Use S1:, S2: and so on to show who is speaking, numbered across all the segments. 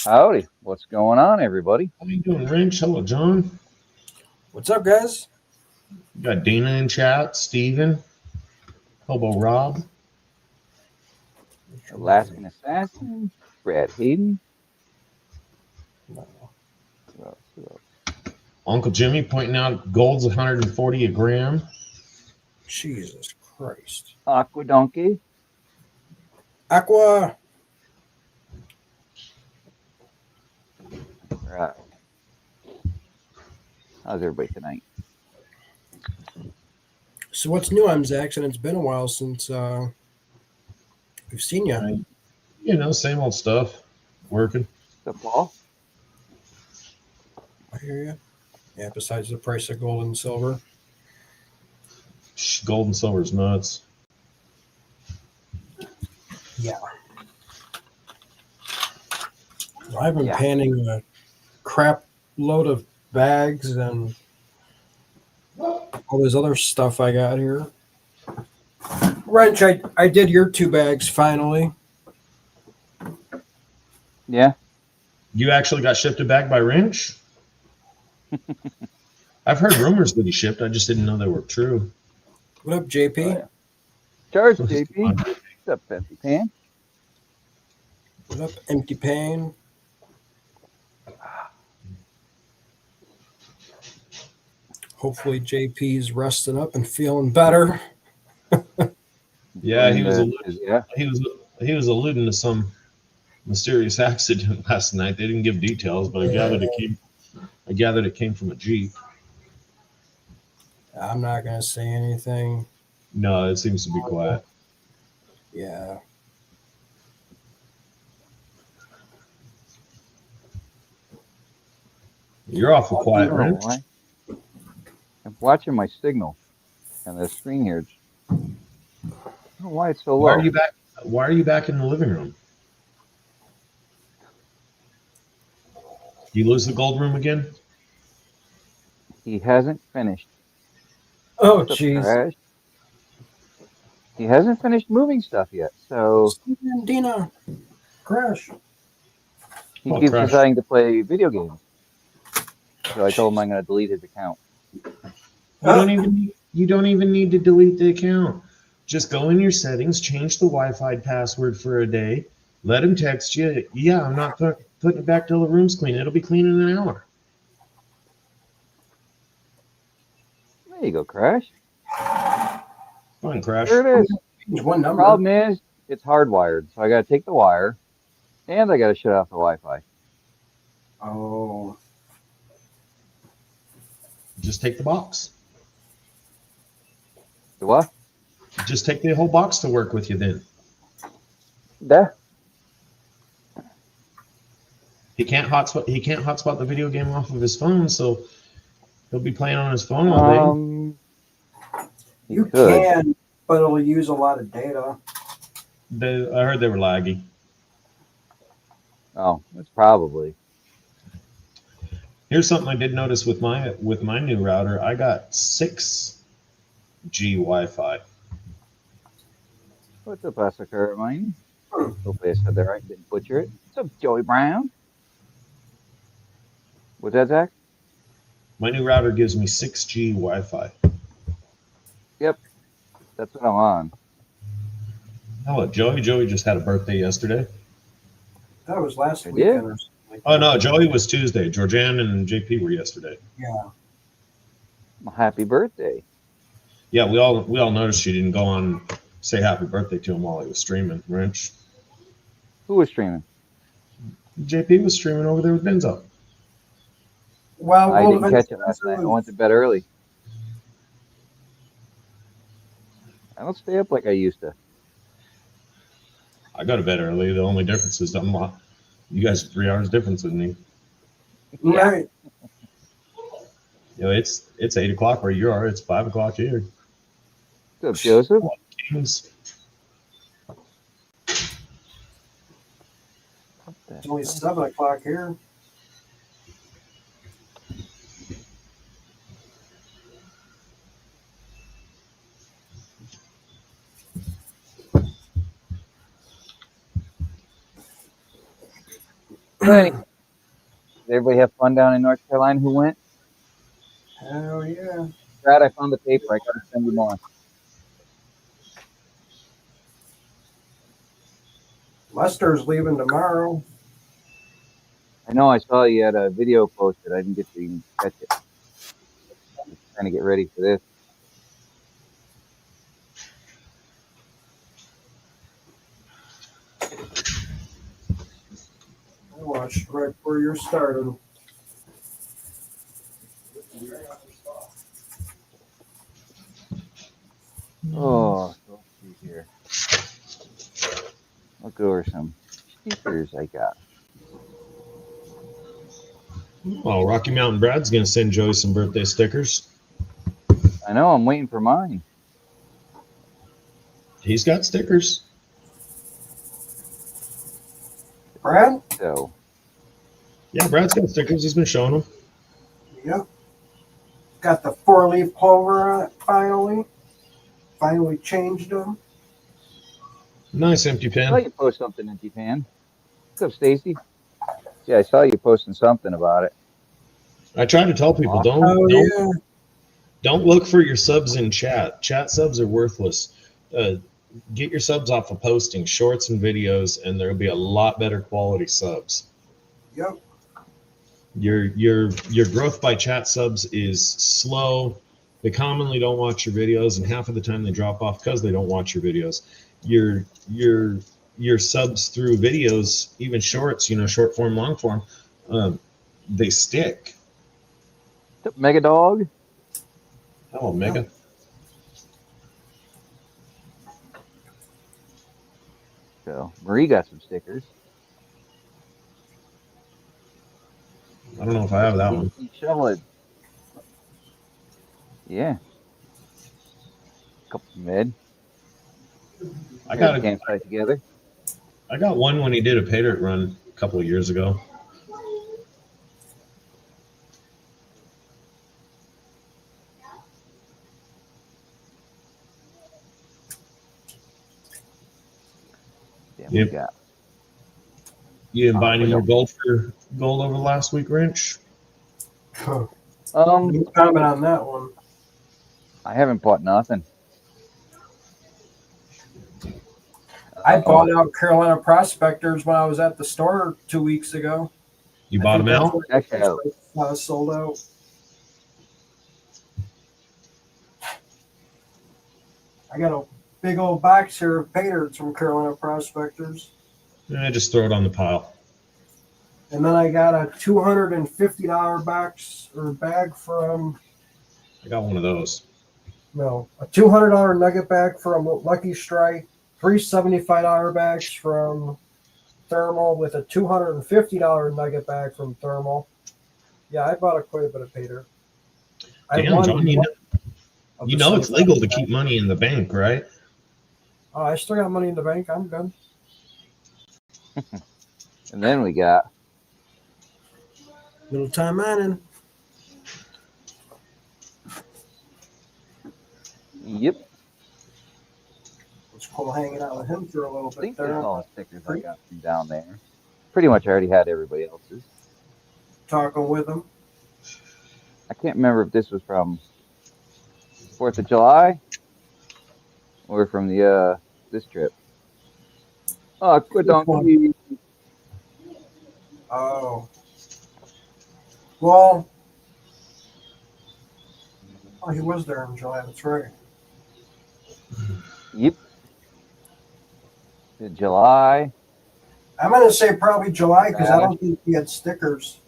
S1: Howdy. What's going on, everybody?
S2: How you doing, Wrench? Hello, John.
S3: What's up, guys?
S2: We got Dana in chat, Steven, Hobo Rob.
S1: Alaskan Assassin, Brad Hayden.
S3: No.
S1: Who else? Who else?
S2: Uncle Jimmy pointing out gold's 140 a gram.
S3: Jesus Christ.
S1: Aqua Donkey.
S3: Aqua.
S1: Right. How's everybody tonight?
S3: So what's new? I'm Zach, and it's been a while since we've seen you.
S2: Same old stuff. Working.
S1: The Paul?
S3: I hear you. Yeah, besides the price of gold and silver.
S2: Gold and silver's nuts.
S3: Yeah. I've been panning a crap load of bags and all this other stuff I got here. Wrench, I did your 2 bags finally.
S1: Yeah.
S2: You actually got shipped a bag by Wrench? I've heard rumors that he shipped. I just didn't know they were true.
S3: What up, JP?
S1: Oh, yeah. Charge, JP. What's up, Empty Pan?
S3: What up, Empty Pan? Hopefully JP's resting up and feeling better.
S2: Yeah, he was alluding to some mysterious accident last night. They didn't give details, but I gathered it came from a Jeep.
S3: I'm not going to say anything.
S2: No, it seems to be quiet.
S3: Yeah.
S2: You're awful quiet, Wrench.
S1: I'm watching my signal and the screen here. I don't know why it's so low.
S2: Why are you back in the living room? You lose the gold room again?
S1: He hasn't finished.
S3: Oh, jeez.
S1: He hasn't finished moving stuff yet, so
S3: Steven, Dina, Crash.
S1: He keeps deciding to play video games. So I told him I'm going to delete his account.
S2: You don't even need to delete the account. Just go in your settings, change the Wi-Fi password for a day, let him text you. Yeah, I'm not putting it back till the room's clean. It'll be clean in an hour.
S1: There you go, Crash.
S2: Fine, Crash.
S1: There it is.
S3: One number.
S1: The problem is, it's hardwired, so I got to take the wire, and I got to shut off the Wi-Fi.
S3: Oh.
S2: Just take the box.
S1: The what?
S2: Just take the whole box to work with you then.
S1: There.
S2: He can't hotspot the video game off of his phone, so he'll be playing on his phone all day.
S3: You can, but it'll use a lot of data.
S2: I heard they were laggy.
S1: Oh, that's probably.
S2: Here's something I did notice with my new router. I got 6G Wi-Fi.
S1: What's up, Asaka Mine? Hopefully I said that right. Didn't butcher it. What's up, Joey Brown? What's that, Zach?
S2: My new router gives me 6G Wi-Fi.
S1: Yep, that's what I'm on.
S2: Hello, Joey. Joey just had a birthday yesterday.
S3: That was last weekend or something like that.
S2: Oh, no, Joey was Tuesday. Georgianne and JP were yesterday.
S3: Yeah.
S1: Well, happy birthday.
S2: Yeah, we all noticed you didn't go on say happy birthday to him while he was streaming, Wrench.
S1: Who was streaming?
S2: JP was streaming over there with Benzo.
S3: Well,
S1: I didn't catch it last night. I went to bed early. I don't stay up like I used to.
S2: I go to bed early. The only difference is you guys are 3 hours difference with me.
S3: Right.
S2: It's 8 o'clock where you are. It's 5 o'clock here.
S1: What's up, Joseph?
S2: It's
S3: only 7 o'clock here.
S1: Well, anyway, did everybody have fun down in North Carolina? Who went?
S3: Hell yeah.
S1: Brad, I found the paper. I gotta send you more.
S3: Lester's leaving tomorrow.
S1: I know I saw you had a video posted. I didn't get to even catch it. Just trying to get ready for this.
S3: I watched right before you're starting.
S1: Oh, so let's see here. Look over some stickers I got.
S2: Oh, Rocky Mountain Brad's gonna send Joey some birthday stickers.
S1: I know, I'm waiting for mine.
S2: He's got stickers.
S3: Brad?
S1: So,
S2: Yeah, Brad's got stickers. He's been showing them.
S3: Yep. Got the 4-leaf clover on it finally. Finally changed them.
S2: Nice empty
S1: I saw
S2: pen.
S1: you post something in Japan. What's up, Stacy? Yeah, I saw you posting something about it.
S2: I try to tell people
S1: Awesome.
S3: Oh, yeah.
S2: don't look for your subs in chat. Chat subs are worthless. Get your subs off of posting shorts and videos, and there'll be a lot better quality subs.
S3: Yep.
S2: Your growth by chat subs is slow. They commonly don't watch your videos, and half of the time they drop off because they don't watch your videos. Your subs through videos, even shorts, short form, long form, they stick.
S1: What's up, Mega Dog?
S2: Hello, Mega.
S1: So, Marie got some stickers.
S2: I don't know if I have that one.
S1: Shoveling. Yeah. Couple from Ed.
S2: I got
S1: a campsite together.
S2: I got one when he did a pay dirt run a couple of years ago.
S1: Damn,
S2: Yep.
S1: we got.
S2: You didn't buy any more gold over the last week, Wrench?
S3: No comment on that one.
S1: I haven't bought nothing.
S3: I bought out Carolina Prospectors when I was at the store 2 weeks ago.
S2: You bought them out?
S1: Actually,
S3: Sold out. I got a big old box here of pay dirts from Carolina Prospectors.
S2: Just throw it on the pile.
S3: And then I got a $250 box or bag from
S2: I got one of those.
S3: a $200 nugget bag from Lucky Strike, 3 $75 bags from Thermal with a $250 nugget bag from Thermal. Yeah, I bought quite a bit of pay dirt.
S2: Damn, John, you know it's legal to keep money in the bank, right?
S3: Oh, I still got money in the bank. I'm good.
S1: and then we got.
S3: Little time Manning.
S1: Yep.
S3: It's cool hanging out with him for a little
S1: I think
S3: bit there.
S1: that's all the stickers I got from down there. Pretty much I already had everybody else's.
S3: Talking with him.
S1: I can't remember if this was from 4th of July or from the this trip. Oh, quit donkey.
S3: Oh. Well, he was there in July. That's right.
S1: Yep. July.
S3: I'm going to say probably July because I don't think he had stickers.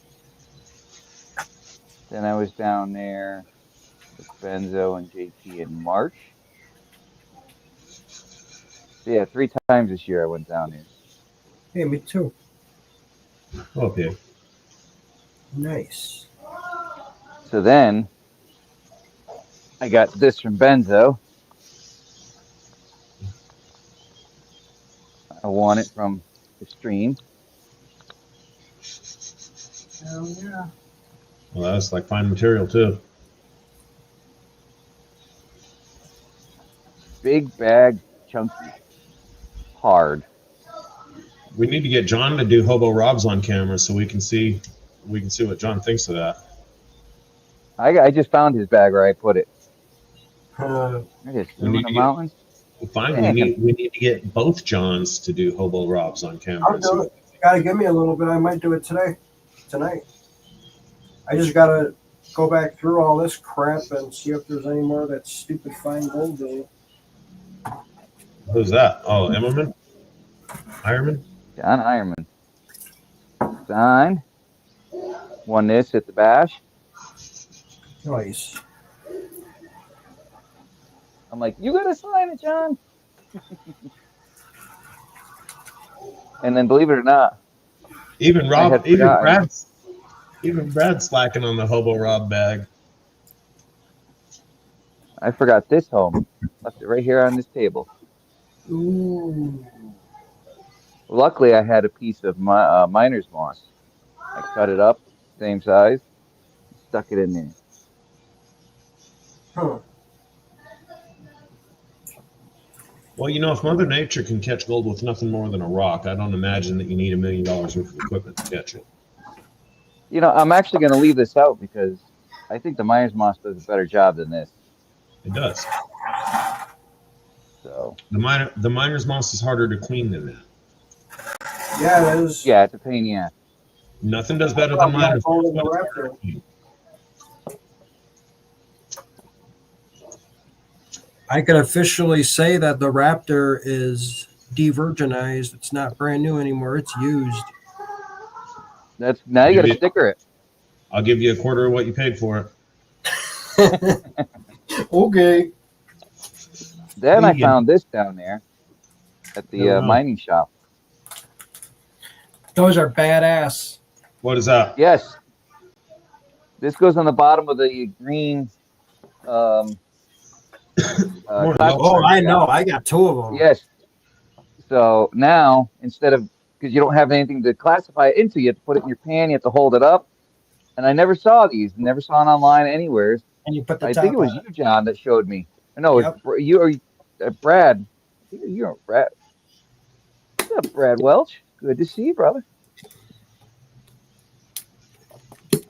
S1: Then I was down there with Benzo and JT in March. So yeah, 3 times this year I went down there.
S3: Hey, me too.
S2: Okay.
S3: Nice.
S1: So then I got this from Benzo. I won it from the stream.
S3: Hell yeah.
S2: Well, that's like fine material too.
S1: Big bag, chunky, hard.
S2: We need to get John to do Hobo Robs on camera so we can see what John thinks of that.
S1: I just found his bag where I put it.
S3: Uh,
S1: There it is.
S2: We
S1: In
S2: need
S1: the
S2: to
S1: mountains.
S2: Fine.
S1: Damn.
S2: We need to get both Johns to do Hobo Robs on camera.
S3: I'll do it. You gotta give me a little bit. I might do it tonight. I just gotta go back through all this crap and see if there's any more of that stupid fine gold in it.
S2: Who's that? Oh, Emmerman? Ironman?
S1: John Ironman. Signed. Won this at the bash.
S3: Nice.
S1: I'm like, you gotta sign it, John. And then, believe it or not,
S2: Even
S1: had forgotten.
S2: Brad's slacking on the Hobo Rob bag.
S1: I forgot this home. Left it right here on this table.
S3: Ooh.
S1: Luckily, I had a piece of my miner's moss. I cut it up, same size, stuck it in there.
S3: Huh.
S2: Well, you know, if Mother Nature can catch gold with nothing more than a rock, I don't imagine that you need $1 million worth of equipment to catch it.
S1: You know, I'm actually going to leave this out because I think the miner's moss does a better job than this.
S2: It does.
S1: So
S2: The miner's moss is harder to clean than that.
S3: Yeah, it is.
S1: yeah, it's a pain in the ass.
S2: Nothing does better than miner's moss.
S3: The Raptor. I can officially say that the Raptor is de-virginized. It's not brand new anymore. It's used.
S1: That's now you got to sticker it.
S2: I'll give you a quarter of what you paid for it.
S3: Okay.
S1: Then I found this down there at the mining shop.
S3: Those are badass.
S2: What is that?
S1: Yes. This goes on the bottom of the green.
S2: Oh,
S3: I know. I got 2 of them.
S1: Yes. So now, instead of, because you don't have anything to classify it into, you have to put it in your pan, you have to hold it up. And I never saw these, never saw it online anywhere.
S3: And you put the
S1: I
S3: top
S1: think it was
S3: on
S1: you, John, that showed me. No,
S3: Yep.
S1: it's you or Brad. You're Brad. What's up, Brad Welch? Good to see you, brother.
S2: It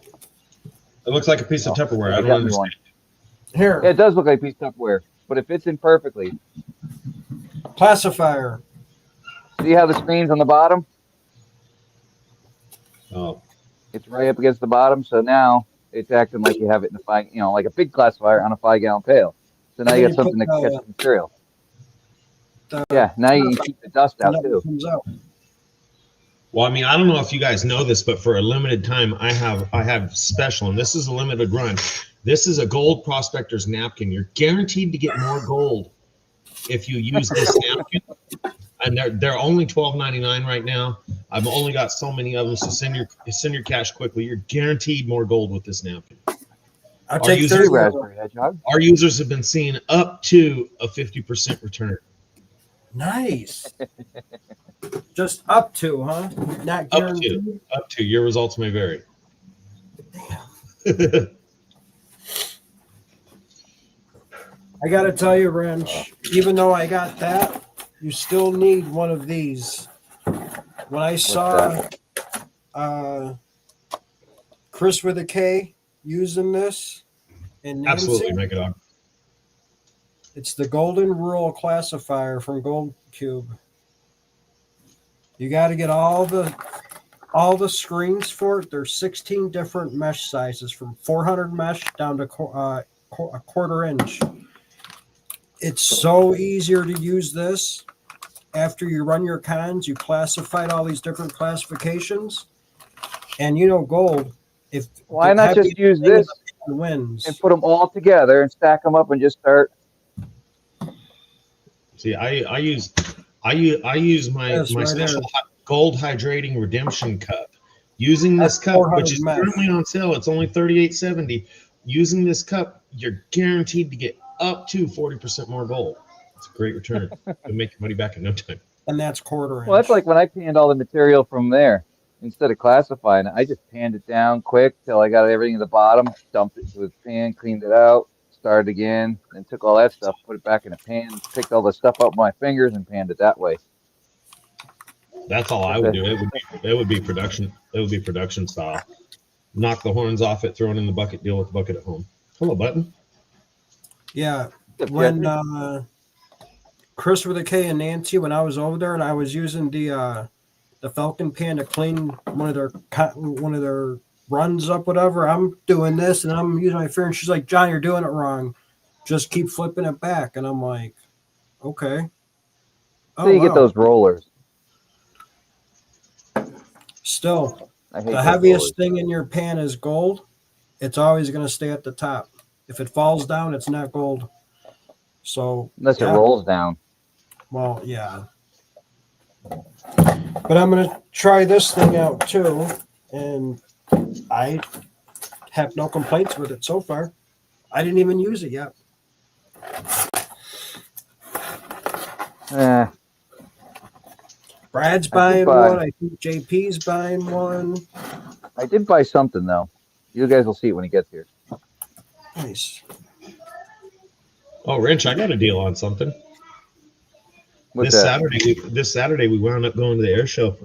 S2: looks like a piece of Tupperware. I don't understand.
S3: Here.
S1: Yeah, it does look like a piece of Tupperware, but it fits in perfectly.
S3: Classifier.
S1: See how the screen's on the bottom?
S2: Oh.
S1: It's right up against the bottom, so now it's acting like you have it in a like a big classifier on a 5-gallon pail. So now you got something to catch the material. Yeah, now you can keep the dust out too.
S2: Well, I mean, I don't know if you guys know this, but for a limited time, I have special, and this is a limited run. This is a gold prospector's napkin. You're guaranteed to get more gold if you use this napkin. And they're only $12.99 right now. I've only got so many of them, so send your cash quickly. You're guaranteed more gold with this napkin.
S3: I'll take 30
S1: raspberry hedgehog.
S2: Our users have been seeing up to a 50% return.
S3: Nice. Just up to, huh? Not guaranteed.
S2: Up to. Your results may vary.
S3: Damn. I got to tell you, Wrench, even though I got that, you still need one of these. When I saw Chris with a K using this, and Nancy,
S2: absolutely, make it up.
S3: It's the Golden Rule classifier from Gold Cube. You got to get all the screens for it. There's 16 different mesh sizes, from 400 mesh down to a quarter inch. It's so easier to use this. After you run your cons, you classified all these different classifications, and gold. If
S1: why not just use this
S3: wins
S1: and put them all together and stack them up and just start?
S2: See, I use my special gold hydrating redemption cup. Using this cup, which is currently on sale, it's only $38.70. Using this cup, you're guaranteed to get up to 40% more gold. It's a great return. You'll make your money back in no time.
S3: And that's quarter inch.
S1: Well, that's like when I panned all the material from there. Instead of classifying it, I just panned it down quick till I got everything at the bottom, dumped it into a pan, cleaned it out, started again, and took all that stuff, put it back in a pan, picked all the stuff up with my fingers, and panned it that way.
S2: That's all I would do. It would be production. It would be production style. Knock the horns off it, throw it in the bucket, deal with the bucket at home. Hello, Button.
S3: Yeah. When Chris with a K and Nancy, when I was over there and I was using the Falcon pan to clean one of their runs up, whatever, I'm doing this and I'm using my finger, and she's like, John, you're doing it wrong. Just keep flipping it back. And I'm like, okay.
S1: So you get those rollers.
S3: Still,
S1: I hate
S3: the
S1: those
S3: heaviest
S1: rollers.
S3: thing in your pan is gold. It's always going to stay at the top. If it falls down, it's not gold. So
S1: unless it rolls down.
S3: Well, yeah. But I'm going to try this thing out too, and I have no complaints with it so far. I didn't even use it yet. Brad's buying one. I think JP's buying one.
S1: I did buy something though. You guys will see it when he gets here.
S3: Nice.
S2: Oh, Wrench, I got a deal on something. This Saturday we wound up going to the air show,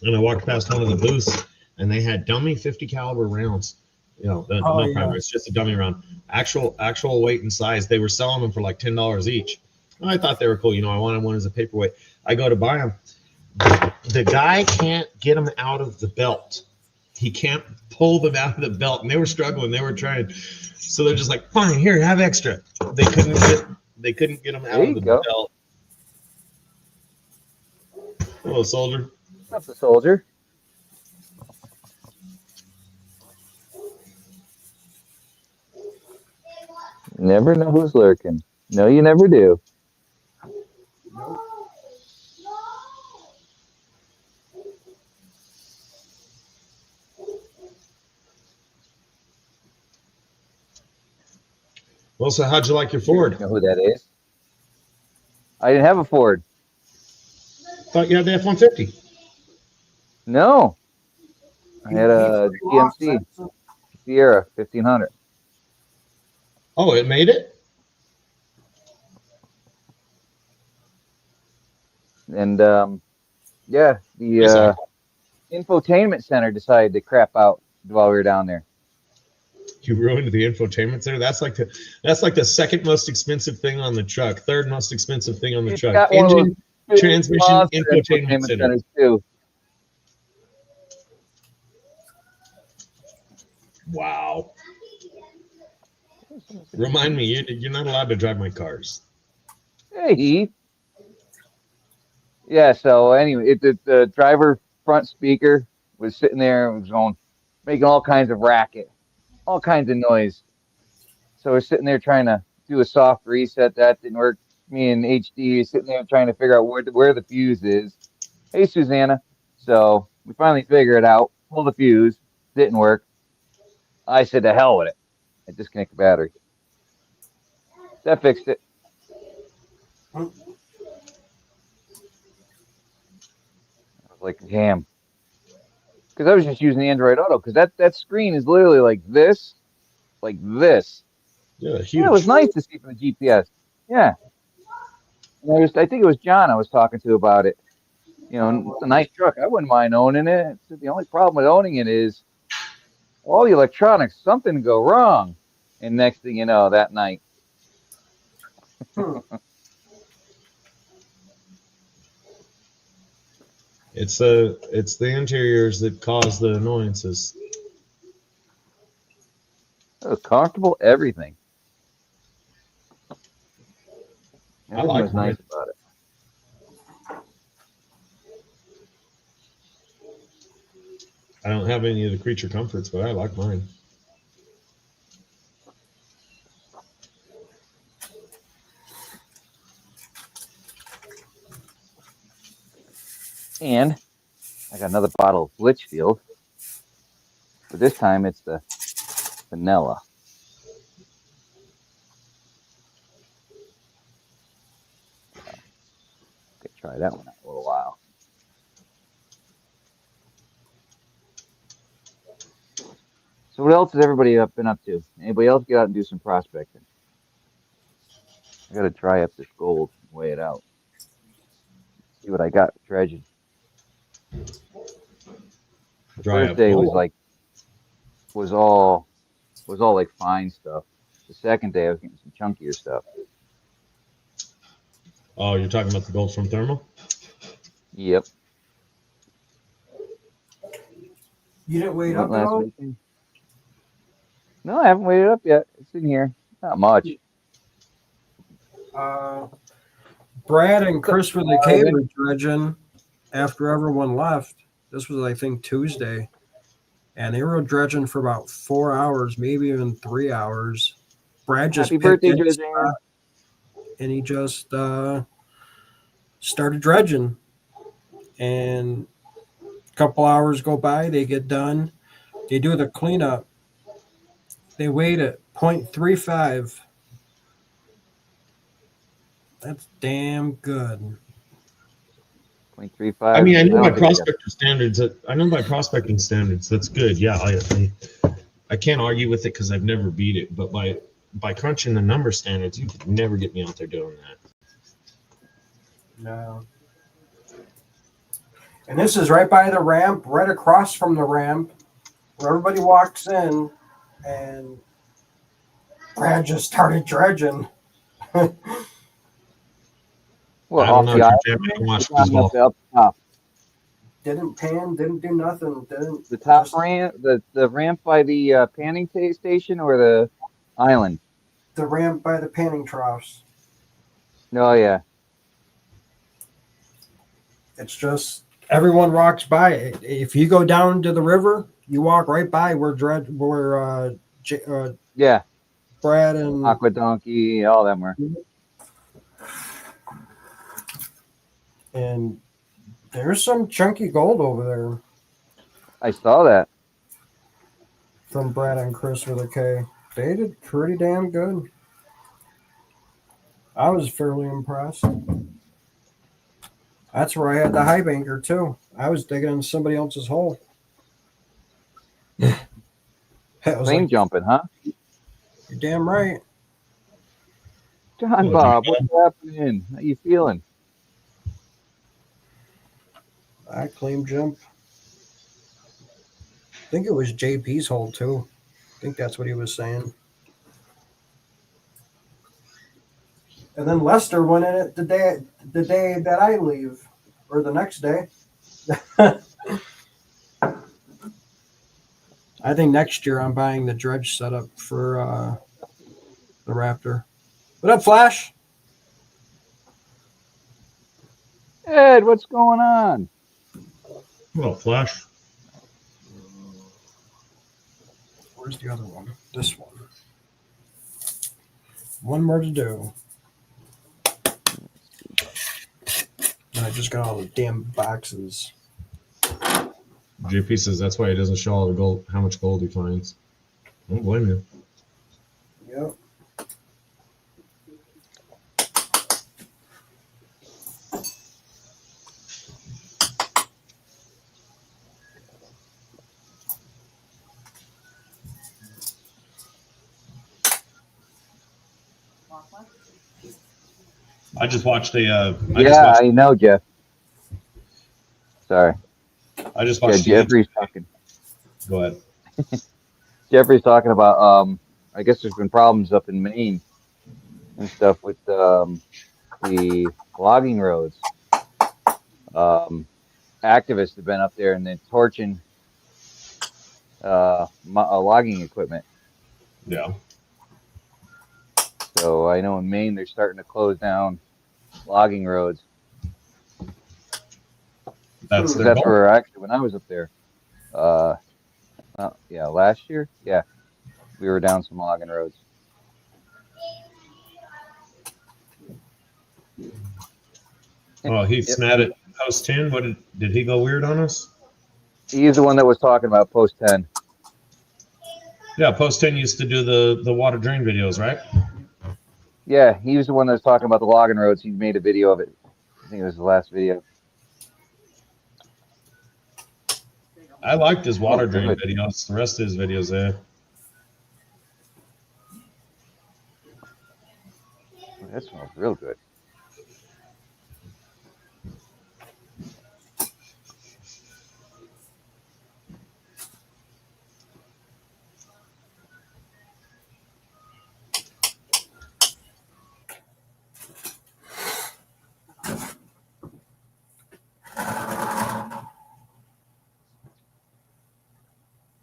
S2: and I walked past one of the booths, and they had dummy 50 caliber rounds. You know, no primary, it's just a dummy round. Actual weight and size. They were selling them for like $10 each. And I thought they were cool. You know, I wanted one as a paperweight. I go to buy them. The guy can't get them out of the belt. He can't pull them out of the belt, and they were struggling. They were trying, so they're just like, "Fine, here, have extra." They couldn't get them out of the belt. Hello, soldier.
S1: What's up, the soldier? Never know who's lurking. No, you never do.
S2: Well, so how'd you like your Ford?
S1: You know who that is? I didn't have a Ford.
S2: Thought you had the F-150.
S1: No. I had a GMC Sierra 1500.
S2: Oh, it made it?
S1: And, yeah, the infotainment center decided to crap out while we were down there.
S2: You ruined the infotainment center. That's like the second most expensive thing on the truck. Third most expensive thing on the truck. Engine, transmission, infotainment center.
S1: Too.
S2: Wow. Remind me, you're not allowed to drive my cars.
S1: Hey. Yeah. So anyway, the driver front speaker was sitting there and was going, making all kinds of racket. All kinds of noise. So we're sitting there trying to do a soft reset. That didn't work. Me and HD sitting there trying to figure out where the fuse is. Hey, Susanna. So we finally figured it out. Pull the fuse. Didn't work. I said, to hell with it. I disconnect the battery. That fixed it. I was like, damn. Because I was just using the Android Auto, because that screen is literally like this.
S2: Yeah, huge.
S1: Yeah, it was nice to see from the GPS. Yeah. And I think it was John I was talking to about it. You know, it's a nice truck. I wouldn't mind owning it. The only problem with owning it is all the electronics, something go wrong. And next thing you know, that night.
S2: It's the interiors that cause the annoyances.
S1: It was comfortable, everything. Everything was nice about it.
S2: I don't have any of the creature comforts, but I like mine.
S1: And I got another bottle of Litchfield. But this time it's the vanilla. Okay, try that one out a little while. So what else has everybody been up to? Anybody else get out and do some prospecting? I got to dry up this gold and weigh it out. See what I got for dredging. The
S2: Dry
S1: first
S2: up.
S1: day
S2: Oh,
S1: was all like fine stuff. The second day I was getting some chunkier stuff.
S2: oh, you're talking about the gold from thermal?
S1: Yep.
S3: You didn't wait
S1: You went
S3: up at
S1: last
S3: all?
S1: weekend? No, I haven't waited up yet. It's in here. Not much.
S3: Brad and Chris with the K
S1: Surviving.
S3: were dredging after everyone left. This was, I think, Tuesday. And they were dredging for about 4 hours, maybe even 3 hours. Brad just
S1: Happy
S3: picked
S1: birthday,
S3: in
S1: Dredging.
S3: and he just started dredging. And a couple hours go by, they get done. They do the cleanup. They weighed at 0.35. That's damn good.
S1: 0.35.
S2: I mean, I know by
S1: don't think I got
S2: prospector standards. I know by prospecting standards, that's good. Yeah, I can't argue with it because I've never beat it. But by crunching the number standards, you could never get me out there doing that.
S3: No. And this is right by the ramp, right across from the ramp, where everybody walks in, and Brad just started dredging.
S1: Well,
S2: I don't
S1: off
S2: know.
S1: the
S2: Jim,
S1: island.
S2: I don't watch
S1: Down
S2: football.
S1: up top.
S3: Didn't pan, didn't do nothing. Didn't
S1: The top
S3: just
S1: ramp, the ramp by the panning station or the island?
S3: the ramp by the panning troughs.
S1: No, yeah.
S3: It's just everyone walks by it. If you go down to the river, you walk right by where
S1: Yeah.
S3: Brad and
S1: Aqua Donkey, all them were.
S3: and there's some chunky gold over there
S1: I saw that.
S3: from Brad and Chris with a K. They did pretty damn good. I was fairly impressed. That's where I had the high banker too. I was digging in somebody else's hole. I was
S1: Claim
S3: like,
S1: jumping, huh?
S3: you're damn right.
S1: John
S2: Oh,
S1: Bob,
S2: John
S1: what's happening? How you feeling?
S3: I claim jump. I think it was JP's hole too. I think that's what he was saying. And then Lester went in it the day that I leave, or the next day. I think next year I'm buying the dredge setup for the Raptor. What up, Flash?
S1: Ed, what's going on?
S2: Well, Flash.
S3: Where's the other one? This one. One more to do. And I just got all the damn boxes.
S2: JP says that's why he doesn't show all the gold, how much gold he finds. I don't blame you.
S3: Yep.
S2: I just watched a.
S1: I know, Jeff. Sorry.
S2: I just
S1: Yeah,
S2: watched.
S1: Jeffrey's talking.
S2: Go ahead.
S1: Jeffrey's talking about I guess there's been problems up in Maine and stuff with the logging roads. Activists have been up there and they're torching logging equipment.
S2: Yeah.
S1: So I know in Maine they're starting to close down logging roads.
S2: That's their
S1: That's
S2: goal.
S1: where actually when I was up there, last year, we were down some logging roads.
S2: Oh, he's mad at Post 10. What did he go weird on us?
S1: He's the one that was talking about Post 10.
S2: Yeah, Post 10 used to do the water drain videos, right?
S1: Yeah, he was the one that was talking about the logging roads. He made a video of it. I think it was the last video.
S2: I liked his water drain
S1: good.
S2: videos. The rest of his videos there.
S1: Oh, that smells real good.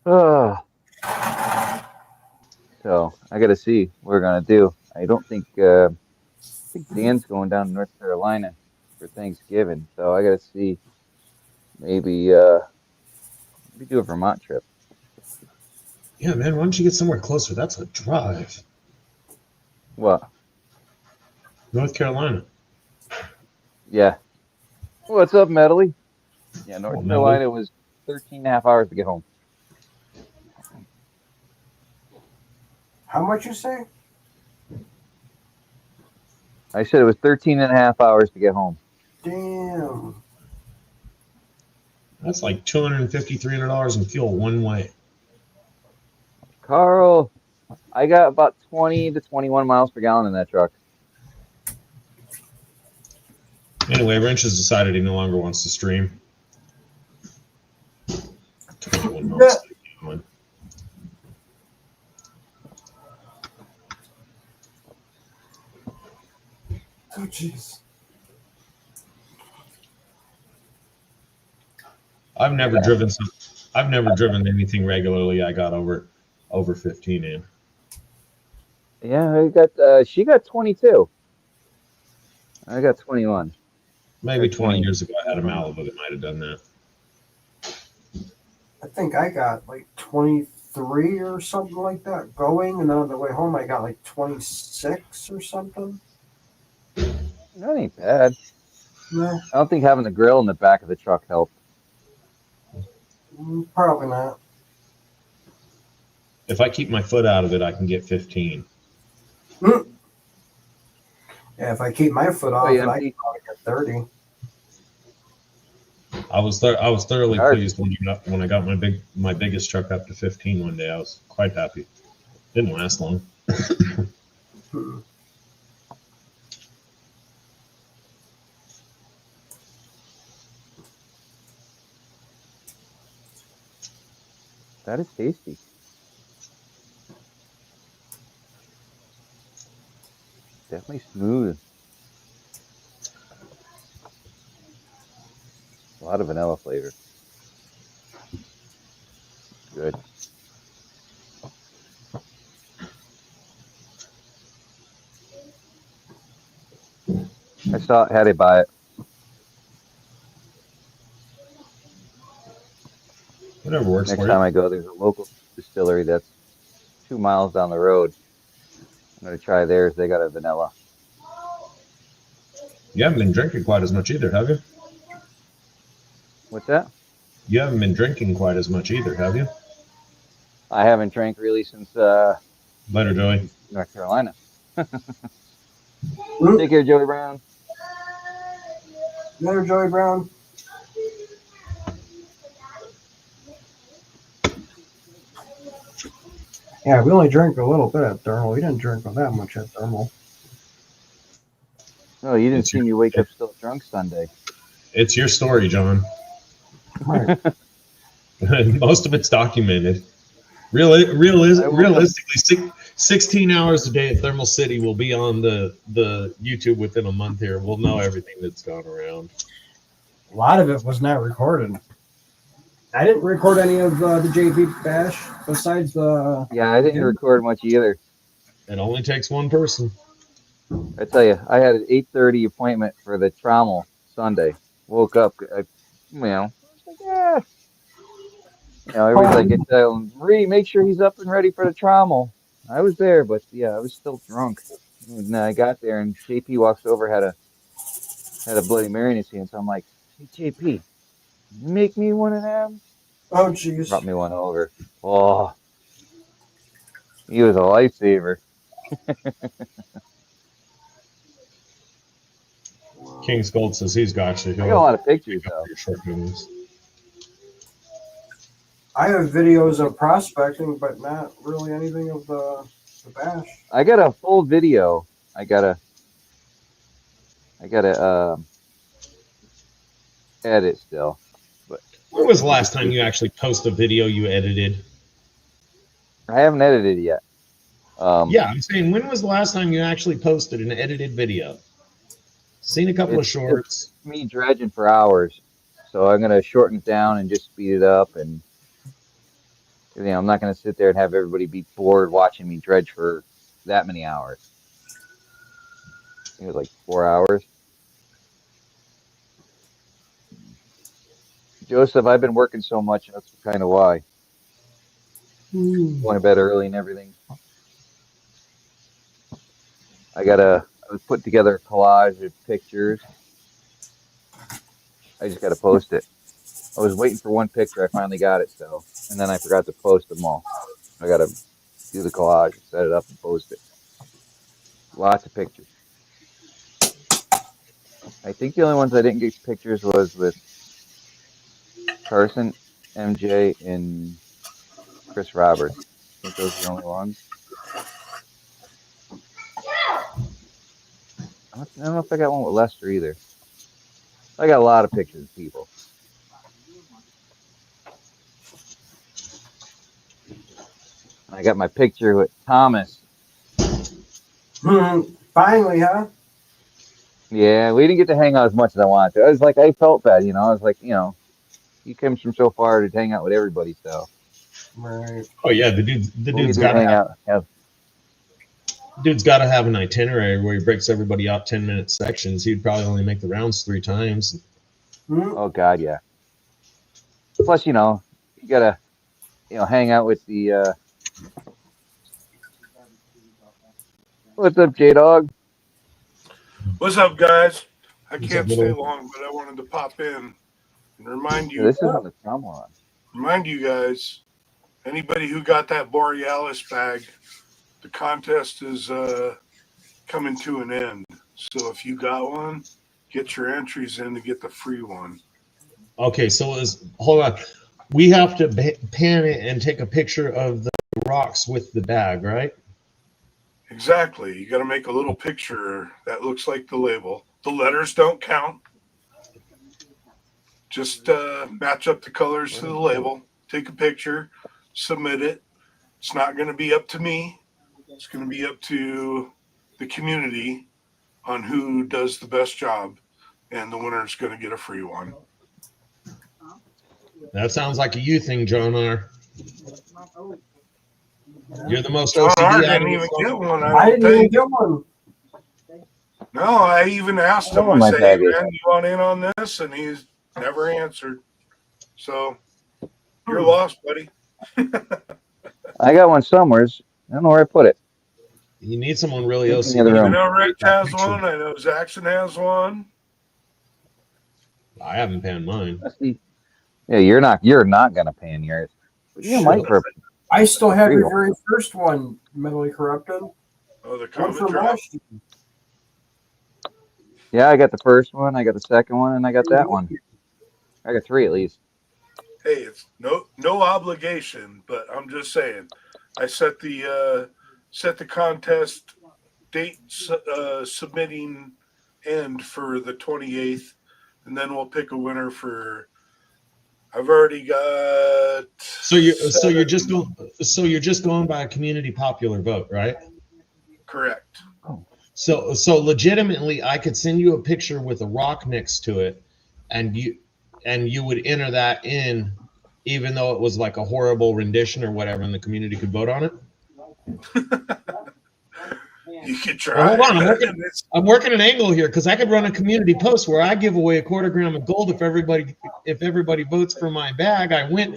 S1: So I got to see what we're gonna do. I don't think I think Dan's going down to North Carolina for Thanksgiving, so I got to see maybe do a Vermont trip.
S2: Yeah, man. Why don't you get somewhere closer? That's a drive.
S1: What?
S2: North Carolina.
S1: Yeah. What's up, Medley? Yeah,
S2: Oh,
S1: North
S2: Melody.
S1: Carolina was 13 and a half hours to get home.
S3: How much you say?
S1: I said it was 13 and a half hours to get home.
S3: Damn.
S2: That's like $250, $300 in fuel one way.
S1: Carl, I got about 20 to 21 miles per gallon in that truck.
S2: Anyway, Wrench has decided he no longer wants to stream. 21 miles per gallon.
S3: Oh, jeez.
S2: I've never driven anything regularly. I got over 15 in.
S1: Yeah, I got she got 22. I got 21.
S2: Maybe
S1: Or
S2: 20 years ago, I had a
S1: 20.
S2: Malibu that might have done that.
S3: I think I got like 23 or something like that going, and then on the way home I got like 26 or something.
S1: That ain't bad.
S3: No,
S1: I don't think having the grill in the back of the truck helped.
S3: probably not.
S2: If I keep my foot out of it, I can get 15.
S3: Yeah, if I keep my foot off
S1: Wait,
S3: it, I
S1: empty?
S3: can probably get 30.
S2: I was thoroughly
S1: Hard.
S2: pleased when I got my biggest truck up to 15 one day. I was quite happy. Didn't last long.
S3: Hmm.
S1: That is tasty. Definitely smooth. A lot of vanilla flavor. Good. I saw it, had to buy it.
S2: Whatever works
S1: Next
S2: for
S1: time
S2: you.
S1: I go, there's a local distillery that's 2 miles down the road. I'm gonna try theirs. They got a vanilla.
S2: You haven't been drinking quite as much either, have you?
S1: What's that?
S2: You haven't been drinking quite as much either, have you?
S1: I haven't drank really since
S2: Later, Joey.
S1: North Carolina.
S3: Hmm.
S1: Take care, Joey Brown.
S3: Later, Joey Brown. Yeah, we only drank a little bit at Thermal. We didn't drink that much at Thermal.
S1: Oh, you didn't
S2: It's
S1: see
S2: your,
S1: me wake
S2: it,
S1: up still drunk Sunday.
S2: it's your story, John.
S3: Right.
S2: Most of it's documented.
S1: I woke up.
S2: Realistically, 16 hours a day at Thermal City will be on the YouTube within a month here. We'll know everything that's gone around.
S3: A lot of it was not recorded. I didn't record any of the JV bash besides the.
S1: Yeah, I didn't record much either.
S2: It only takes one person.
S1: I tell you, I had an 8:30 appointment for the trommel Sunday. Woke up, I was like, yeah. Everybody's like, Ree, make sure he's up and ready for the trommel. I was there, but yeah, I was still drunk. And I got there, and JP walks over, had a Bloody Mary in his hand. So I'm like, hey, JP, make me one of them.
S3: Oh, jeez.
S1: Brought me one over. Oh, he was a lifesaver.
S2: King's Gold says he's got you.
S1: I got a lot of pictures though.
S2: Your shortcomings.
S3: I have videos of prospecting, but not really anything of the bash.
S1: I got a full video. I gotta edit still. But
S2: When was the last time you actually posted a video you edited?
S1: I haven't edited yet.
S2: Yeah, I'm saying, when was the last time you actually posted an edited video? Seen a couple of shorts.
S1: It's me dredging for hours, so I'm gonna shorten it down and just speed it up. And You know, I'm not going to sit there and have everybody be bored watching me dredge for that many hours. I think it was like 4 hours. Joseph, I've been working so much. That's kind of why. Going to bed early and everything. I was putting together a collage of pictures. I just got to post it. I was waiting for one picture. I finally got it, so. And then I forgot to post them all. I got to do the collage, set it up, and post it. Lots of pictures. I think the only ones I didn't get pictures was with Carson, MJ, and Chris Roberts. I think those are the only ones. I don't know if I got one with Lester either. I got a lot of pictures of people. I got my picture with Thomas.
S3: Finally, huh?
S1: Yeah, we didn't get to hang out as much as I wanted to. I was like, I felt bad, you know. I was like, you know, he comes from so far to hang out with everybody, so.
S3: Right.
S2: Oh yeah, the dude's got to
S1: have.
S2: Dude's got to have an itinerary where he breaks everybody out 10-minute sections. He'd probably only make the rounds 3 times.
S1: Oh God, yeah. Plus, you know, you gotta, you know, hang out with the. What's up, J Dog?
S4: What's up, guys? I
S2: What's
S4: can't
S2: up,
S4: stay
S2: little?
S4: long, but I wanted to pop in and remind
S1: Yeah,
S4: you,
S1: this is on the drum one.
S4: remind you guys, anybody who got that Borealis bag, the contest is coming to an end. So if you got one, get your entries in to get the free one.
S2: Okay, so hold on. We have to pan it and take a picture of the rocks with the bag, right?
S4: Exactly. You got to make a little picture that looks like the label. The letters don't count. Just match up the colors to the label. Take a picture, submit it. It's not going to be up to me. It's going to be up to the community on who does the best job, and the winner is going to get a free one.
S2: That sounds like a you thing, John R. You're the most
S4: John R.
S2: OCD out
S4: didn't
S2: of
S4: even
S2: us
S4: get
S2: all.
S4: one.
S3: I didn't even get one.
S4: No, I even asked him.
S1: Oh,
S4: I
S1: my
S4: say, "Hey,
S1: bag is-
S4: man, you want in on this?" And he's never answered. So you're lost, buddy.
S1: I got one somewhere. I don't know where I put it.
S2: You need someone really
S1: It's in
S2: OCD.
S1: the other
S4: I
S1: room.
S4: know Rich has
S2: Picture.
S4: one. I know Zaxxon has one.
S2: I haven't panned mine.
S1: Yeah, you're not gonna pan yours. But you might for.
S3: I still have
S1: Free
S3: your
S1: one.
S3: very first one, mentally corrupted.
S4: Oh, the
S3: One
S4: comet
S3: from
S4: drop.
S3: last year.
S1: Yeah, I got the first one. I got the second one, and I got that one. I got 3 at least.
S4: Hey, it's no obligation, but I'm just saying. I set the contest date submitting end for the 28th, and then we'll pick a winner for. I've already got.
S2: So you're just going by a community popular vote, right?
S4: Correct.
S2: So legitimately, I could send you a picture with a rock next to it, and you would enter that in, even though it was like a horrible rendition or whatever, and the community could vote on it.
S4: You could try.
S2: Well, hold on, I'm working an angle here because I could run a community post where I give away a quarter gram of gold if everybody votes for my bag. I win